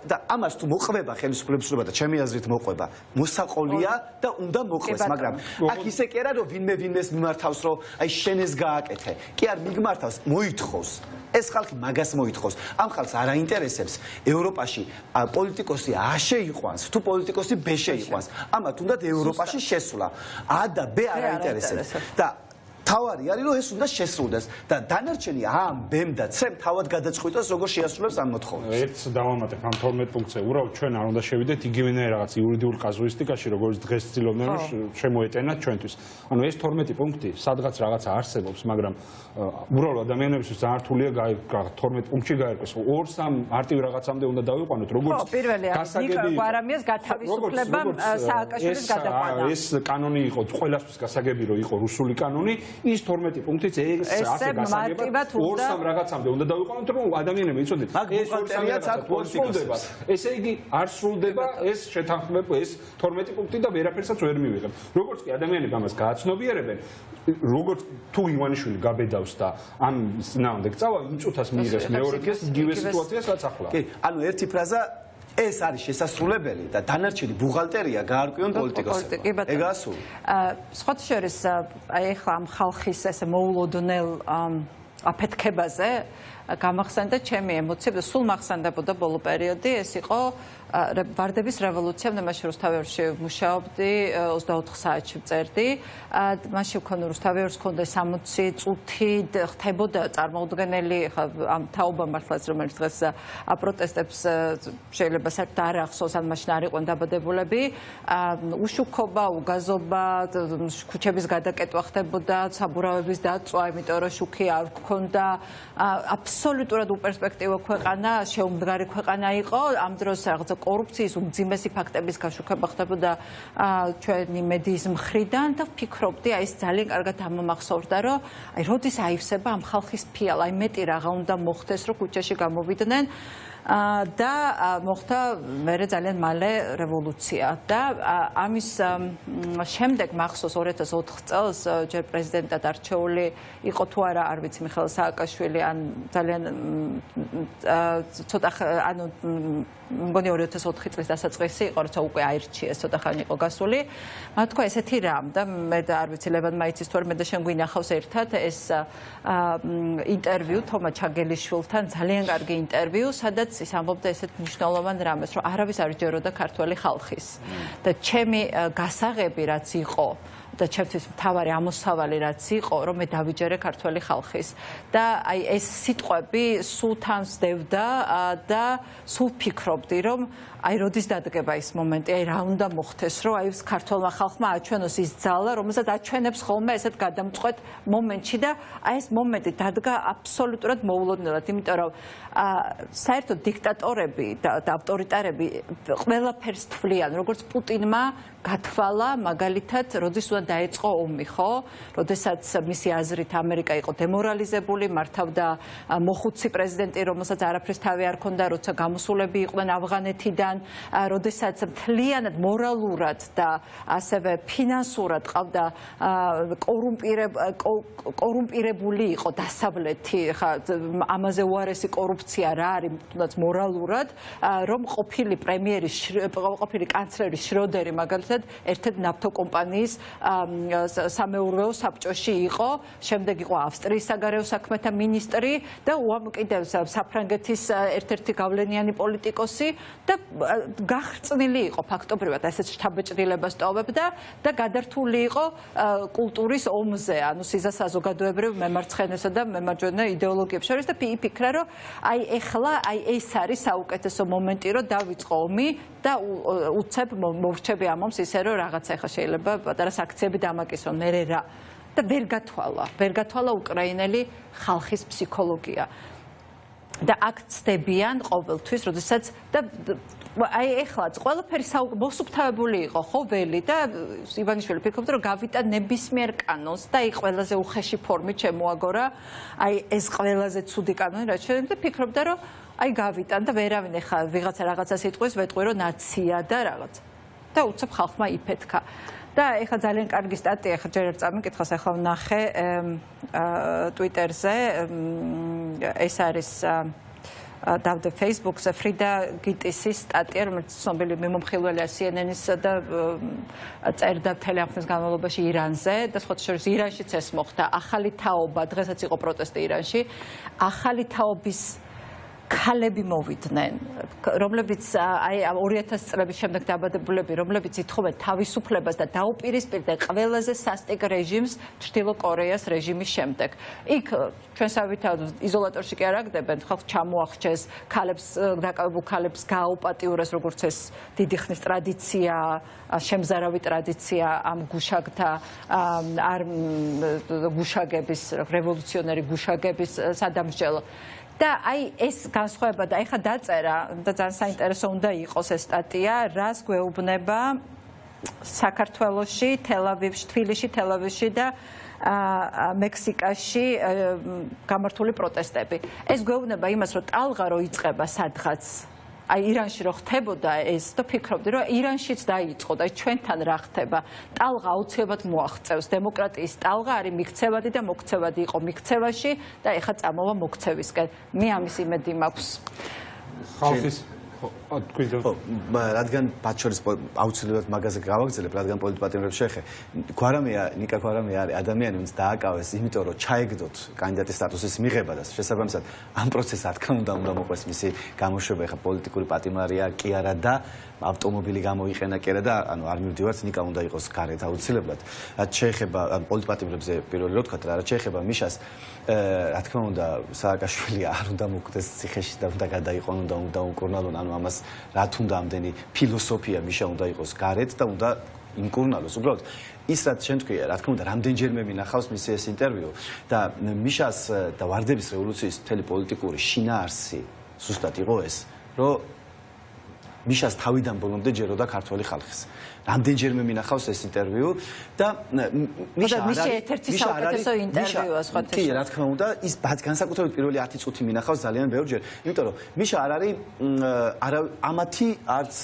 და ამას თუ მოყვება ხელისუფლების და ჩემი აზრით მოყვება, მოსაყოლია და უნდა მოყვეს, მაგრამ აქ ისე კი არა რომ ვინმეს მიმართავს, რომ აი შენ ეს გააკეთე. კი არ მიგმართავს, მოითხოვს. ეს ხალხი მაგას მოითხოვს. ამ ხალხს არ აინტერესებს ევროპაში პოლიტიკოსი ა შეიყვანს, თუ პოლიტიკოსი ბ შეიყვანს. ამათ უნდა ევროპაში შესვლა. ა და ბ არ აინტერესებს. და თავარი არის რომ ეს უნდა შესრულდეს და დანარჩენი ამ ბ-მ და c-მ თავად გადაწყვიტოს როგორ შეასრულებს ამ მოთხოვნებს. ერთს დავამატებ ამ 12 პუნქტზე. უბრალოდ ჩვენ არ უნდა შევიდეთ იგივენაირ რაღაც იურიდიულ კაზუისტიკაში, როგორც დღეს ცდილობდნენ რომ შემოეტენათ ჩვენთვის. ეს 12 პუნქტი სადღაც რაღაცა არსებობს, მაგრამ უბრალოდ ადამიანებისთვის ძალიან რთულია 12 პუნქტში გაერკვეს. 2-3 მარტივ რაღაცამდე უნდა დავიყვანოთ, როგორც გასაგები გვარამიას გათავისუფლება სააკაშვილის გადაყვანა. ეს კანონი იყო ყველასთვის გასაგები რომ იყო რუსული კანონი. ის 12 პუნქტიც ეს ასე გასაგებად 2-3 რაღაცამდე უნდა დავიყვანოთ, რომ ადამიანები იცოდეთ, ეს 2-3 აქ სრულდება. ესე იგი არ სრულდება ეს შეთანხმება, ეს 12 პუნქტი და ვერაფერსაც ვერ მივიღებთ. როგორც კი ადამიანები ამას გააცნობიერებენ, როგორც თუ ივანიშვილი გაბედავს და ამ წინააღმდეგ წავა, იმ წუთას მიიღეს მეორე დღეს იგივე სიტუაციას რაც ახლა. კი, ერთი ფრაზა ეს არის შესასრულებელი და დანარჩენი ბუღალტერია გაარკვიონ პოლიტიკოსებმა. ეგაა სული. სხვათა შორის აი ახლა ამ ხალხის ესე მოულოდნელ აფეთქებაზე გამახსენდა ჩემი ემოციები და სულ მახსენდებოდა ბოლო პერიოდი ეს იყო ვარდების რევოლუცია მაშინ რუსთავიორში მუშაობდი 24 საათში ვწერდი მაშინ მქონდა რუსთავიორს ქონდა 60 წუთი ხდებოდა წარმოუდგენელი ამ თაობა მართლაც რომელიც დღეს აპროტესტებს შეიძლება საერთოდ არ ახსოვს ან მაშინ არ იყვნენ დაბადებულები უშუქობა უგაზობა ქუჩების გადაკეტვა ხდებოდა საბურავების დაწვა იმიტომ რომ შუქი არ გქონდა აბსოლუტურად უპერსპექტივო ქვეყანა შეუმდგარი ქვეყანა იყო ამ დროს რაღაცა კორუფციის უმძიმესი ფაქტების გაშუქება ხდებოდა ჩვენი მედიის მხრიდან და ვფიქრობდი აი ეს ძალიან კარგად ამომახსოვრდა რომ აი როდის აივსება ამ ხალხის ფიალა აი მეტი რაღა უნდა მოხდეს რომ ქუჩაში გამოვიდნენ და მოხდა მერე ძალიან მალე რევოლუცია და ამის შემდეგ მახსოვს 2004 წელს ჯერ პრეზიდენტად არჩეული იყო თუ არა არ ვიცი მიხეილ სააკაშვილი ან ძალიან ცოტა ანუ მგონი 2004 წლის დასაწყისი იყო როცა უკვე აირჩიეს ცოტა ხანი იყო გასული მათ თქვა ესეთი რამ და მე და არ ვიცი ლევან მაიცის თუ არ მე და შენ გვინახავს ერთად ეს ინტერვიუ თომა ჩაგელიშვილთან ძალიან კარგი ინტერვიუ სადაც ის ამბობდა ესეთ მნიშვნელოვან რამეს რომ არავის არ ჯეროდა ქართველი ხალხის და ჩემი გასაღები რაც იყო და ჩემთვის მთავარი ამოსავალი რაც იყო რომ მე დავიჯერე ქართველი ხალხის და აი ეს სიტყვები სულ თავს დევდა და სულ ფიქრობდი რომ აი როდის დადგება ის მომენტი აი რა უნდა მოხდეს რომ აი ქართველმა ხალხმა აჩვენოს ის ძალა რომელსაც აჩვენებს ხოლმე ესეთ გადამწყვეტ მომენტში და აი ეს მომენტი დადგა აბსოლუტურად მოულოდნელად იმიტომ რომ საერთოდ დიქტატორები და ავტორიტარები ყველაფერს თვლიან როგორც პუტინმა გათვალა მაგალითად როდის უნდა დაეწყო ომი ხო როდესაც მისი აზრით ამერიკა იყო დემორალიზებული მართავდა მოხუცი პრეზიდენტი რომელსაც არაფრის თავი არ ჰქონდა როცა გამოსულები იყვნენ ავღანეთიდან როდესაც მთლიანად მორალურად და ასევე ფინანსურად ყავდა კორუმპირებული იყო დასავლეთი ხა ამაზე უარესი კორუფცია რა არის თუნდაც მორალურად რომ ყოფილი პრემიერი ყოფილი კანცლერი შროდერი მაგალითად ერთ-ერთი ნავთობკომპანიის სამეურვეო საბჭოში იყო, შემდეგ იყო ავსტრიის საგარეო საქმეთა მინისტრი და კიდევ საფრანგეთის ერთ-ერთი გავლენიანი პოლიტიკოსი და გახრწნილი იყო ფაქტობრივად ესეც შთაბეჭდილებას ტოვებდა და გადართული იყო კულტურის ომზე, ანუ საზოგადოებრივ მემარცხენესა და მემარჯვენე იდეოლოგიებს შორის და იფიქრა რომ აი ეხლა აი ეს არის საუკეთესო მომენტი რომ დავიწყო ომი და უცებ მორჩები ამომს ისე რომ რაღაცა ახლა შეიძლება პატარა საქციები დამაკისონ მერე რა და ვერ გათვალა უკრაინელი ხალხის ფსიქოლოგია და აქ ცდებიან ყოველთვის როდესაც და აი ეხლაც ყველაფერი მოსუფთავებული იყო ხო ველი და ივანიშვილი ფიქრობდა რომ გავიტან ნებისმიერ კანონს და აი ყველაზე უხეში ფორმით შემოაგორა აი ეს ყველაზე ცუდი კანონი რაც შეიძლება და ფიქრობდა რომ აი გავიტან და ვერავინ ეხლა ვიღაცა რაღაცას იტყვის ვეტყვი რომ ნაცია და რაღაც და უცებ ხალხმა იფეთქა და ეხლა ძალიან კარგი სტატია ხა ჯერ არ წამიკითხავს ახლა ვნახე ტვიტერზე ეს არის დავდე Facebook-ზე ფრიდა გიტისის სტატია რომელიც ცნობილი მიმომხილველია CNN-ის და წერდა მთელი ამ ხნის განმავლობაში ირანზე და სხვათა შორის ირანშიც ეს მოხდა ახალი თაობა დღესაც იყო პროტესტი ირანში ახალი თაობის ქალები მოვიდნენ, რომლებიც აი 2000 წლების შემდეგ დაბადებულები, რომლებიც ითხოვენ თავისუფლებას და დაუპირისპირდნენ ყველაზე სასტიკ რეჟიმს ჩრდილო კორეას რეჟიმის შემდეგ. იქ ჩვენსავითაროდ იზოლატორში კი არ აგდებენ, ხალხ ჩამოახჩეს, ქალებს დაკავებულ ქალებს გააუპატიურეს, როგორც ეს დიდი ხნის ტრადიცია, შემზარავი ტრადიცია ამ გუშაგთა არ გუშაგების, რევოლუციონერი გუშაგების სადამსჯელო. და აი ეს განსხვავება და ეხა დაწერა და ძალიან საინტერესო უნდა იყოს ეს სტატია, რას გვეუბნება საქართველოში, თელავივში, თბილისში, თელავივში და მექსიკაში გამართული პროტესტები. ეს გვეუბნება იმას, რომ ტალღა რო იწყება სადღაც აი ირანში რო ხდებოდა ეს და ფიქრობდი რომ ირანშიც დაიწყო და ჩვენთან რა ხდება ტალღა აუცილებლად მოაღწევს დემოკრატიის ტალღა არის მიქცევადი და მოქცევადი იყო მიქცევაში და ეხა წამოვა მოქცევისკენ მე ამის იმედი მაქვს რადგან მათ შორის აუცილებლად მაგაზე გავაგზავნებ, რადგან პოლიტპატიმრებს შეხე. ნიკა გვარამია არის ადამიანი, ვინც დააკავეს, იმიტომ რომ ჩაეგდოთ კანდიდატის სტატუსის მიღება და შესაბამისად ამ პროცესს რა თქმა უნდა მოყვეს მისი გამოშვება, ეხა პოლიტიკური პატიმარია კი არა და ავტომობილი გამოიყენა კი არა და ანუ არ მივდივართ, ნიკა უნდა იყოს გარეთ აუცილებლად. რაც შეეხება პოლიტპატიმრებზე პირველი რო თქვა და რაც შეეხება მიშას, რა თქმა უნდა სააკაშვილი არ უნდა მოკვდეს ციხეში და უნდა გადაიყვანონ და უნდა უკურნალონ, ანუ ამას რა თუნდა ამდენი ფილოსოფია მიშა უნდა იყოს გარეთ და უნდა იმკურნალოს. უბრალოდ ის რაც შენ თქვია, რა თქმა უნდა, რამდენჯერმე მინახავს მისი ეს ინტერვიუ და მიშას და ვარდების რევოლუციის მთელი პოლიტიკური შინაარსი ზუსტად იყო ეს, რომ მიშას თავიდან ბოლომდე ჯეროდა ქართველი ხალხის. რამდენჯერმე მინახავს ეს ინტერვიუ და მიშა ერთ-ერთი საუკეთესო ინტერვიუა სხვათა კი, რა თქმა უნდა, ის განსაკუთრებით პირველი 10 წუთი მინახავს ძალიან ბევრჯერ, იმიტომ რომ მიშა არ არის ამათი არც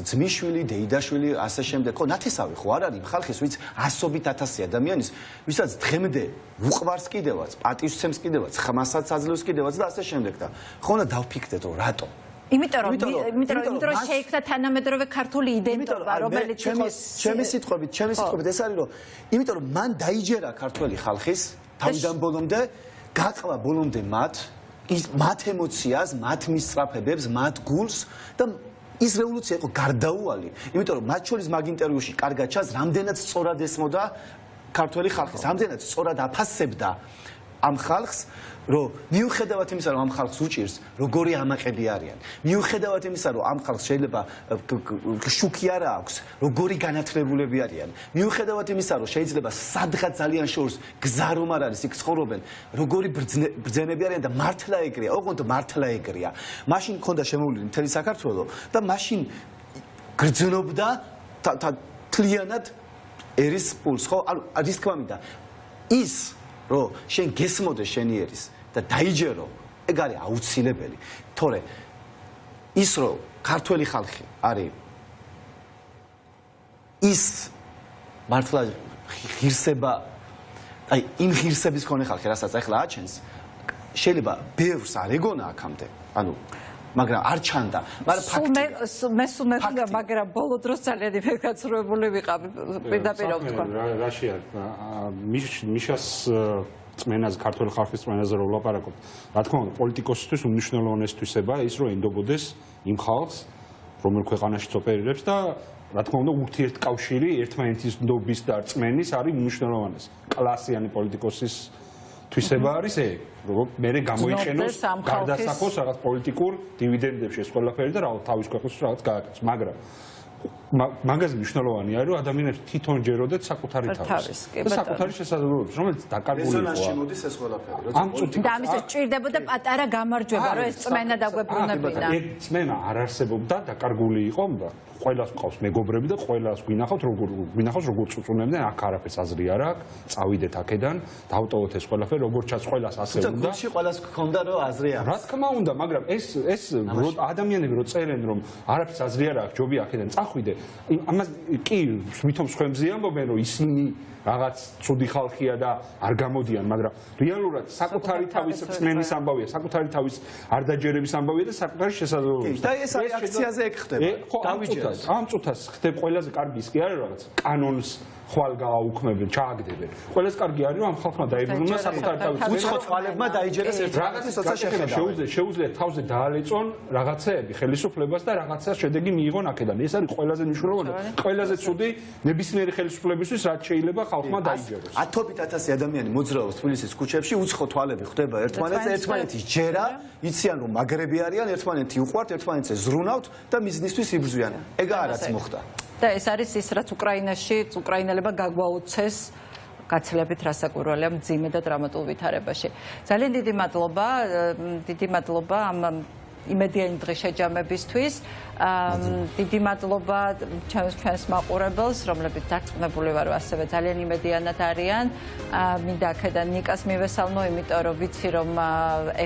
ძმისშვილი, დეიდაშვილი, ასე შემდეგ. ხო, ნათესავი ხო არ არის იმ ხალხის, ვინც ასობით ათასი ადამიანის, ვისაც დღემდე უყვარს კიდევაც, პატივსცემს კიდევაც, ხმასაც აძლევს კიდევაც და ასე შემდეგ და ხო უნდა დავფიქრდეთ რომ რატო იმიტომ რომ შეიქმნა თანამედროვე ქართული იდენტობა, რომელიც ჩემი სიტყვებით ეს არის რომ იმიტომ რომ მან დაიჯერა ქართველი ხალხის თავიდან ბოლომდე, გაყვა ბოლომდე მათ ემოციას, მათ მისწრაფებებს, მათ გულს და ის რევოლუცია იყო გარდაუვალი, იმიტომ რომ მათ შორის მაგ ინტერვიუში კარგად ჩანს, რამდენად სწორად ესმოდა ქართველი ხალხის, რამდენად სწორად აფასებდა ამ ხალხს, რომ მიუხედავად იმისა, რომ ამ ხალხს უჭირს, როგორი ამაყები არიან, მიუხედავად იმისა, რომ ამ ხალხს შეიძლება შუქი არა აქვს, როგორი განათლებულები არიან, მიუხედავად იმისა, რომ შეიძლება სადღაც ძალიან შორს გზა რომ არ არის, იქ ცხოვრობენ, როგორი ბრძენები არიან და მართლა ეგრეა, ოღონდ მართლა ეგრეა. მაშინ მქონდა შემოვლილი მთელი საქართველო და მაშინ გრძნობდა თლიანად ერის პულს, ხო? ანუ რის თქმა მინდა, ის რომ შენ გესმოდე შენი ერის და დაიჯერო, ეგ არის აუცილებელი. თორე ის რომ ქართველი ხალხი არის ის მართლა ღირსება, აი იმ ღირსების მქონე ხალხი, რასაც ახლა აჩენს, შეიძლება ბევრს არ ეგონა აქამდე. ანუ მაგრამ არ ჩანდა, მაგრამ ფაქტია. მე სუმეხდა, მაგრამ ბოლო დროს ძალიან იმედგაცრუებული ვიყავი, პირდაპირ ვთქვა. რაშია მიშას წმენაზე, ქართული ხალხის წმენაზე რო ვლაპარაკობ, რა თქმა უნდა, პოლიტიკოსისთვის უმნიშვნელოვანესთვისება ის, რომ ენდობოდეს იმ ხალხს, რომელ ქვეყანაშიც ოპერირებს და რა თქმა უნდა, ურთიერთკავშირი ერთმანეთის ნდობის და წმენის არის უმნიშვნელოვანესი. კლასიანი პოლიტიკოსის თვისება არის ეგ, რომ მერე გამოიყენოს გარდასახოს რაღაც პოლიტიკურ დივიდენდებში ეს ყველაფერი და რაღაც თავის ქვეყნის რაღაც გააკეთოს, მაგრამ მაგაზე მნიშვნელოვანი არის, რომ ადამიანებს თვითონ ჯეროდეთ საკუთარი თავის და საკუთარი შესაძლებლობები, რომელიც დაკარგული იყო. რეზონანსში მოდის ეს ყველაფერი. და ამის ჭირდებოდა პატარა გამარჯვება, რომ ეს წმენა დაგვებრუნებინა. ეგ წმენა არ არსებობდა, დაკარგული იყო და ყველას ყავს მეგობრები და ყველას გვინახავთ როგორ წუწუნებდნენ, აქ არაფერს აზრი არ აქვს, წავიდეთ აქედან, დავტოვოთ ეს ყველაფერი, როგორ ჩანს ყველას ასე უნდა. გულში ყველას გქონდა რომ აზრი აქვს. რა თქმა უნდა, მაგრამ ეს ადამიანები რო წერენ რომ არაფერს აზრი არ აქვს, ჯობია აქედან წახვიდე, ამას კი ვითომ სხვემზე ამბობენ რომ ისინი რაღაც ცუდი ხალხია და არ გამოდიან, მაგრამ რეალურად საკუთარი თავის წმენის ამბავია, საკუთარი თავის არ დაჯერების ამბავია და საკუთარი შესაძლებლობები. და ეს აქციაზე ეგ ხდება. ხო, ამ წუთას ხდება ყველაზე კარგი ის კი არის რაღაც კანონს ხვალ გააუქმებენ, ჩააგდებენ. ყველაზე კარგი არის რომ ამ ხალხმა დაიბრუნა საკუთარი თავის უცხო წყალებმა დაიჯერეს ერთმანეთის თოცა შეხედავენ. შეუძლია თავზე დაალეწონ რაღაცეები ხელისუფლებას და რაღაცას შედეგი მიიღონ აქედან. ეს არის ყველაზე მნიშვნელოვანი, ყველაზე ცუდი ნებისმიერი ხელისუფლებისთვის, რაც შეიძლება ხალხმა დაიჯეროს. 10,000 ადამიანი მოძრაობს თბილისის ქუჩებში, უცხო თვალები ხდება ერთმანეთზე, ერთმანეთის ჯერა, იციან რომ მაგრები არიან, ერთმანეთი უყვართ, ერთმანეთზე ზრუნავთ და მიზნისთვის იბრძვიან. ეგა არაც მოხდა. და ეს არის ის, რაც უკრაინაში უკრაინელებმა გაგვაუცეს გაცილებით რასაკვირველია მძიმე და დრამატულ ვითარებაში. ძალიან დიდი მადლობა ამ იმედიანი დღის შეჯამებისთვის. დიდი მადლობა ჩვენს მაყურებელს, რომლებიც დარწმუნებული ვარ, ასევე ძალიან იმედიანად არიან. მინდა აქედან ნიკას მივესალმო, იმიტომ რომ ვიცი რომ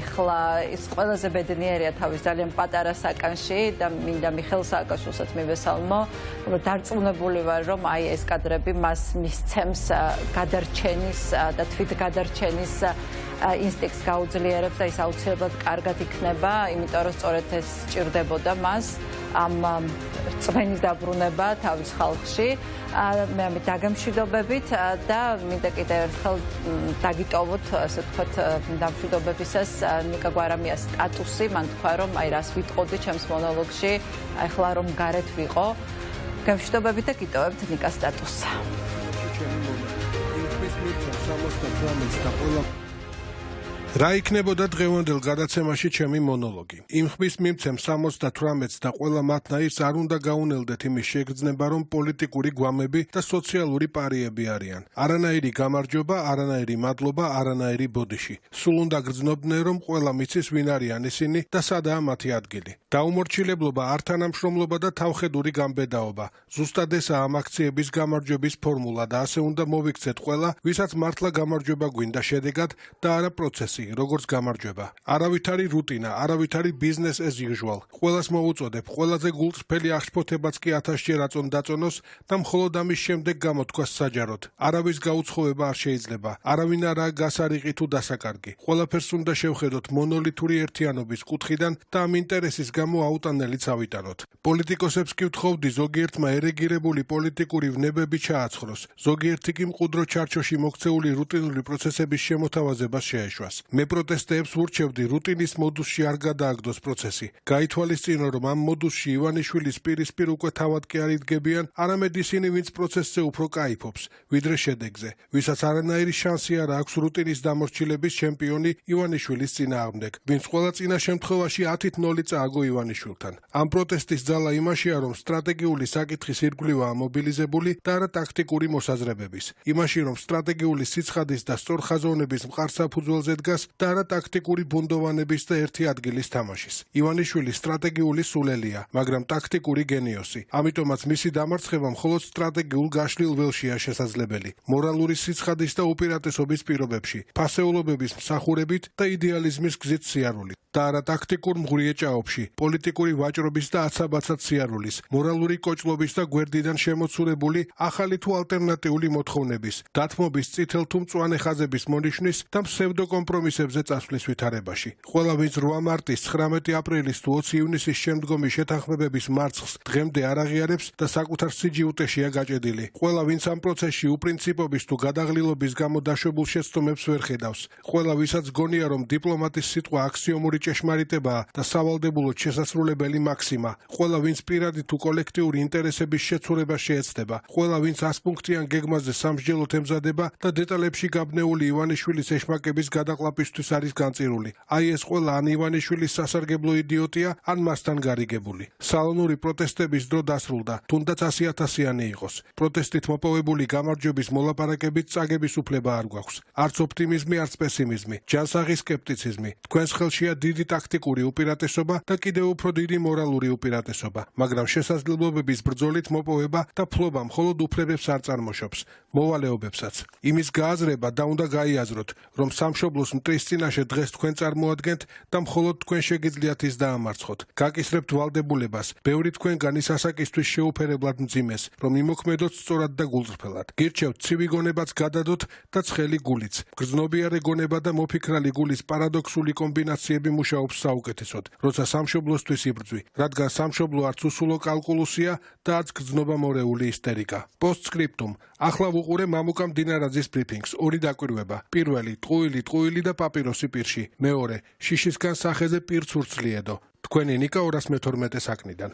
ეხლა ის ყველაზე ბედნიერია თავის ძალიან პატარა საკანში და მინდა მიხეილ სააკაშვილსაც მივესალმო, რომ დარწმუნებული ვარ, რომ აი ეს კადრები მას მისცემს გადარჩენის და თვითგადარჩენის ინსტინქტს გაუძლიერებს და ის აუცილებლად კარგად იქნება, იმიტომ რომ სწორედ ეს სჭირდებოდა მას ამ წვენის დაბრუნება თავის ხალხში. მე ამით დაგემშვიდობებით და მინდა კიდევ ერთხელ დაგიტოვოთ, ასე ვთქვათ, დამშვიდობებისას ნიკა გვარამიას სტატუსი, მან თქვა, რომ აი რას ვიტყოდი ჩემს მონოლოგში, ახლა რომ გარეთ ვიყო. გემშვიდობებით და გიტოვებთ ნიკას სტატუსს. რა იქნებოდა დღევანდელ გადაცემაში ჩემი მონოლოგი? იმ ხმის მიმცემ 78-ს და ყველა მათნაირს არ უნდა გაუნელდეთ იმის შეგრძნება, რომ პოლიტიკური გვამები და სოციალური პარიები არიან. არანაირი გამარჯობა, არანაირი მადლობა, არანაირი ბოდიში. სულ უნდა გრძნობდნენ, რომ ყველა მიცის ვინ არიან ისინი და სადაა მათი ადგილი. დაუმორჩილებლობა, ართანამშრომლობა და თავხედური გამბედაობა. ზუსტად ესაა ამ აქციების გამარჯვების ფორმულა და ასე უნდა მოვიქცეთ ყველა, ვისაც მართლა გამარჯვება გვინდა შედეგად და არა პროცესი. როგორც გამარჯვება. არავითარი რუტინა, არავითარი business as usual. ყველას მოუწოდებ, ყველაზე გულწრფელი აღშფოთებაც კი 1000 ჯერ აწონ დაწონოს და მხოლოდ ამის შემდეგ გამოთქვას საჯაროდ. არავის გაუცხოება არ შეიძლება. არავინ არაა გასარიყი თუ დასაკარგი. ყველაფერს უნდა შევხედოთ მონოლითური ერთიანობის კუთხიდან და ამ ინტერესის გამო აუტანელიც ავიტანოთ. პოლიტიკოსებს კი ვთხოვდი ზოგიერთმა ერეგირებული პოლიტიკური ვნებები ჩააცხროს. ზოგიერთი კი მყუდრო ჩარჩოში მოქცეული რუტინული პროცესების შემოთავაზებას შეეშვას. მე პროტესტებს ვურჩევდი რუტინის მოდუსში არ გადააგდოს პროცესი. გაითვალისწინო, რომ ამ მოდუსში ივანიშვილის პირისპირ უკვე თავად კი არ იდგებიან, არამედ ისინი, ვინც პროცესზე უფრო კაიფობს, ვიდრე შედეგზე, ვისაც არანაირი შანსი არ აქვს რუტინის დამორჩილების ჩემპიონი ივანიშვილის წინააღმდეგ, ვინც ყველა წინა შემთხვევაში 10-0 წააგო ივანიშვილთან. ამ პროტესტის ძალა იმაშია, რომ სტრატეგიული საკითხის ირგვლივაა მობილიზებული და არა ტაქტიკური მოსაზრებების. იმაში, რომ სტრატეგიული სიცხადის და სწორხაზოვნების მყარსაფუძველზე დგას და არა ტაქტიკური ბუნდოვანების და ერთი ადგილის თამაშის. ივანიშვილი სტრატეგიული სულელია, მაგრამ ტაქტიკური გენიოსი. ამიტომაც მისი დამარცხება მხოლოდ სტრატეგიულ გაშლილ ველშია შესაძლებელი. მორალური სიცხადის და უპირატესობის პირობებში, ფასეულობების მსახურებით და იდეალიზმის გზით სიარულით. და არა ტაქტიკურ მღვრიე ჭაობში, პოლიტიკური ვაჭრობის და აცაბაცად სიარულის, მორალური კოჭლობის და გვერდიდან შემოცურებული ახალი თუ ალტერნატიული მოთხოვნების, დათმობის წითელ თუ მწვანე ხაზების მონიშნის და ფსევდოკომპრომისებზე წასვლის ვითარებაში. ყველა ვინც 8 მარტის, 19 აპრილის თუ 20 ივნისის შემდგომი შეთანხმებების მარცხს დღემდე არ აღიარებს და საკუთარ სიჯიუტეშია გაჭედილი. ყველა ვინც ამ პროცესში უპრინციპობის თუ გადაღლილობის გამო დაშვებულ შეცდომებს ვერ ხედავს. ყველა ვისაც გონია, რომ დიპლომატის სიტყვა აქსიომური ჭეშმარიტებაა და სავალდებულოდ შესასრულებელი მაქსიმა. ყველა ვინც პირადი თუ კოლექტიური ინტერესების შეცვლილებას შეეცდება. ყველა ვინც 100-პუნქტიან გეგმაზე სამსჯელოდ ემზადება და დეტალებში გაბნეული ივანიშვილის ეშმაკების გადაყლაპისთვის არის განწირული. აი ეს ყველა ან ივანიშვილის სასარგებლო იდიოტია, ან მასთან გარიგებული. სალონური პროტესტების დრო დასრულდა, თუნდაც 100,000-იანი იყოს. პროტესტით მოპოვებული გამარჯვების მოლაპარაკებით წაგების უფლება არ გვაქვს. არც ოპტიმიზმი, არც პესიმიზმი, ჯანსაღი სკეპტიციზმი. თქვენს ხელშია დიდი ტაქტიკური უპირატესობა და კიდევ უფრო დიდი მორალური უპირატესობა, მაგრამ შესაძლებლობების ბრძოლით მოპოვება და ფლობა მხოლოდ უფლებებს არ წარმოშობს, მოვალეობებსაც. იმის გააზრება და უნდა გაიაზროთ, რომ სამშობლოს მტრის წინაშე დღეს თქვენ წარმოადგენთ და მხოლოდ თქვენ შეგიძლიათ ის დაამარცხოთ. გაკისრებთ ვალდებულებას, ბევრი თქვენგანი სასაკისთვის შეუფერებლად მძიმეს, რომ იმოქმედოთ სწორად და გულწრფელად. გირჩევთ ცივი გონებაც გადადოთ და ცხელი გულიც. გრძნობიარე გონება და მოფიქრალი გულის პარადოქსული კომბინაციები მუშაობს საუკეთესოდ, როცა სამშობლოსთვის იბრძვი, რადგან სამშობლო არც უსულო კალკულუსია და არც გრძნობა მორეული ისტერიკა. პოსტსკრიპტუმ. ახლა ვუყურე მამუკა მდინარაძის ბრიფინგს. ორი დაკვირვება. პირველი, ტყუილი და პაპიროსი პირში. მეორე, შიშისგან სახეზე პირც ურცლიედო. თქვენი ნიკა 212 საქმიდან.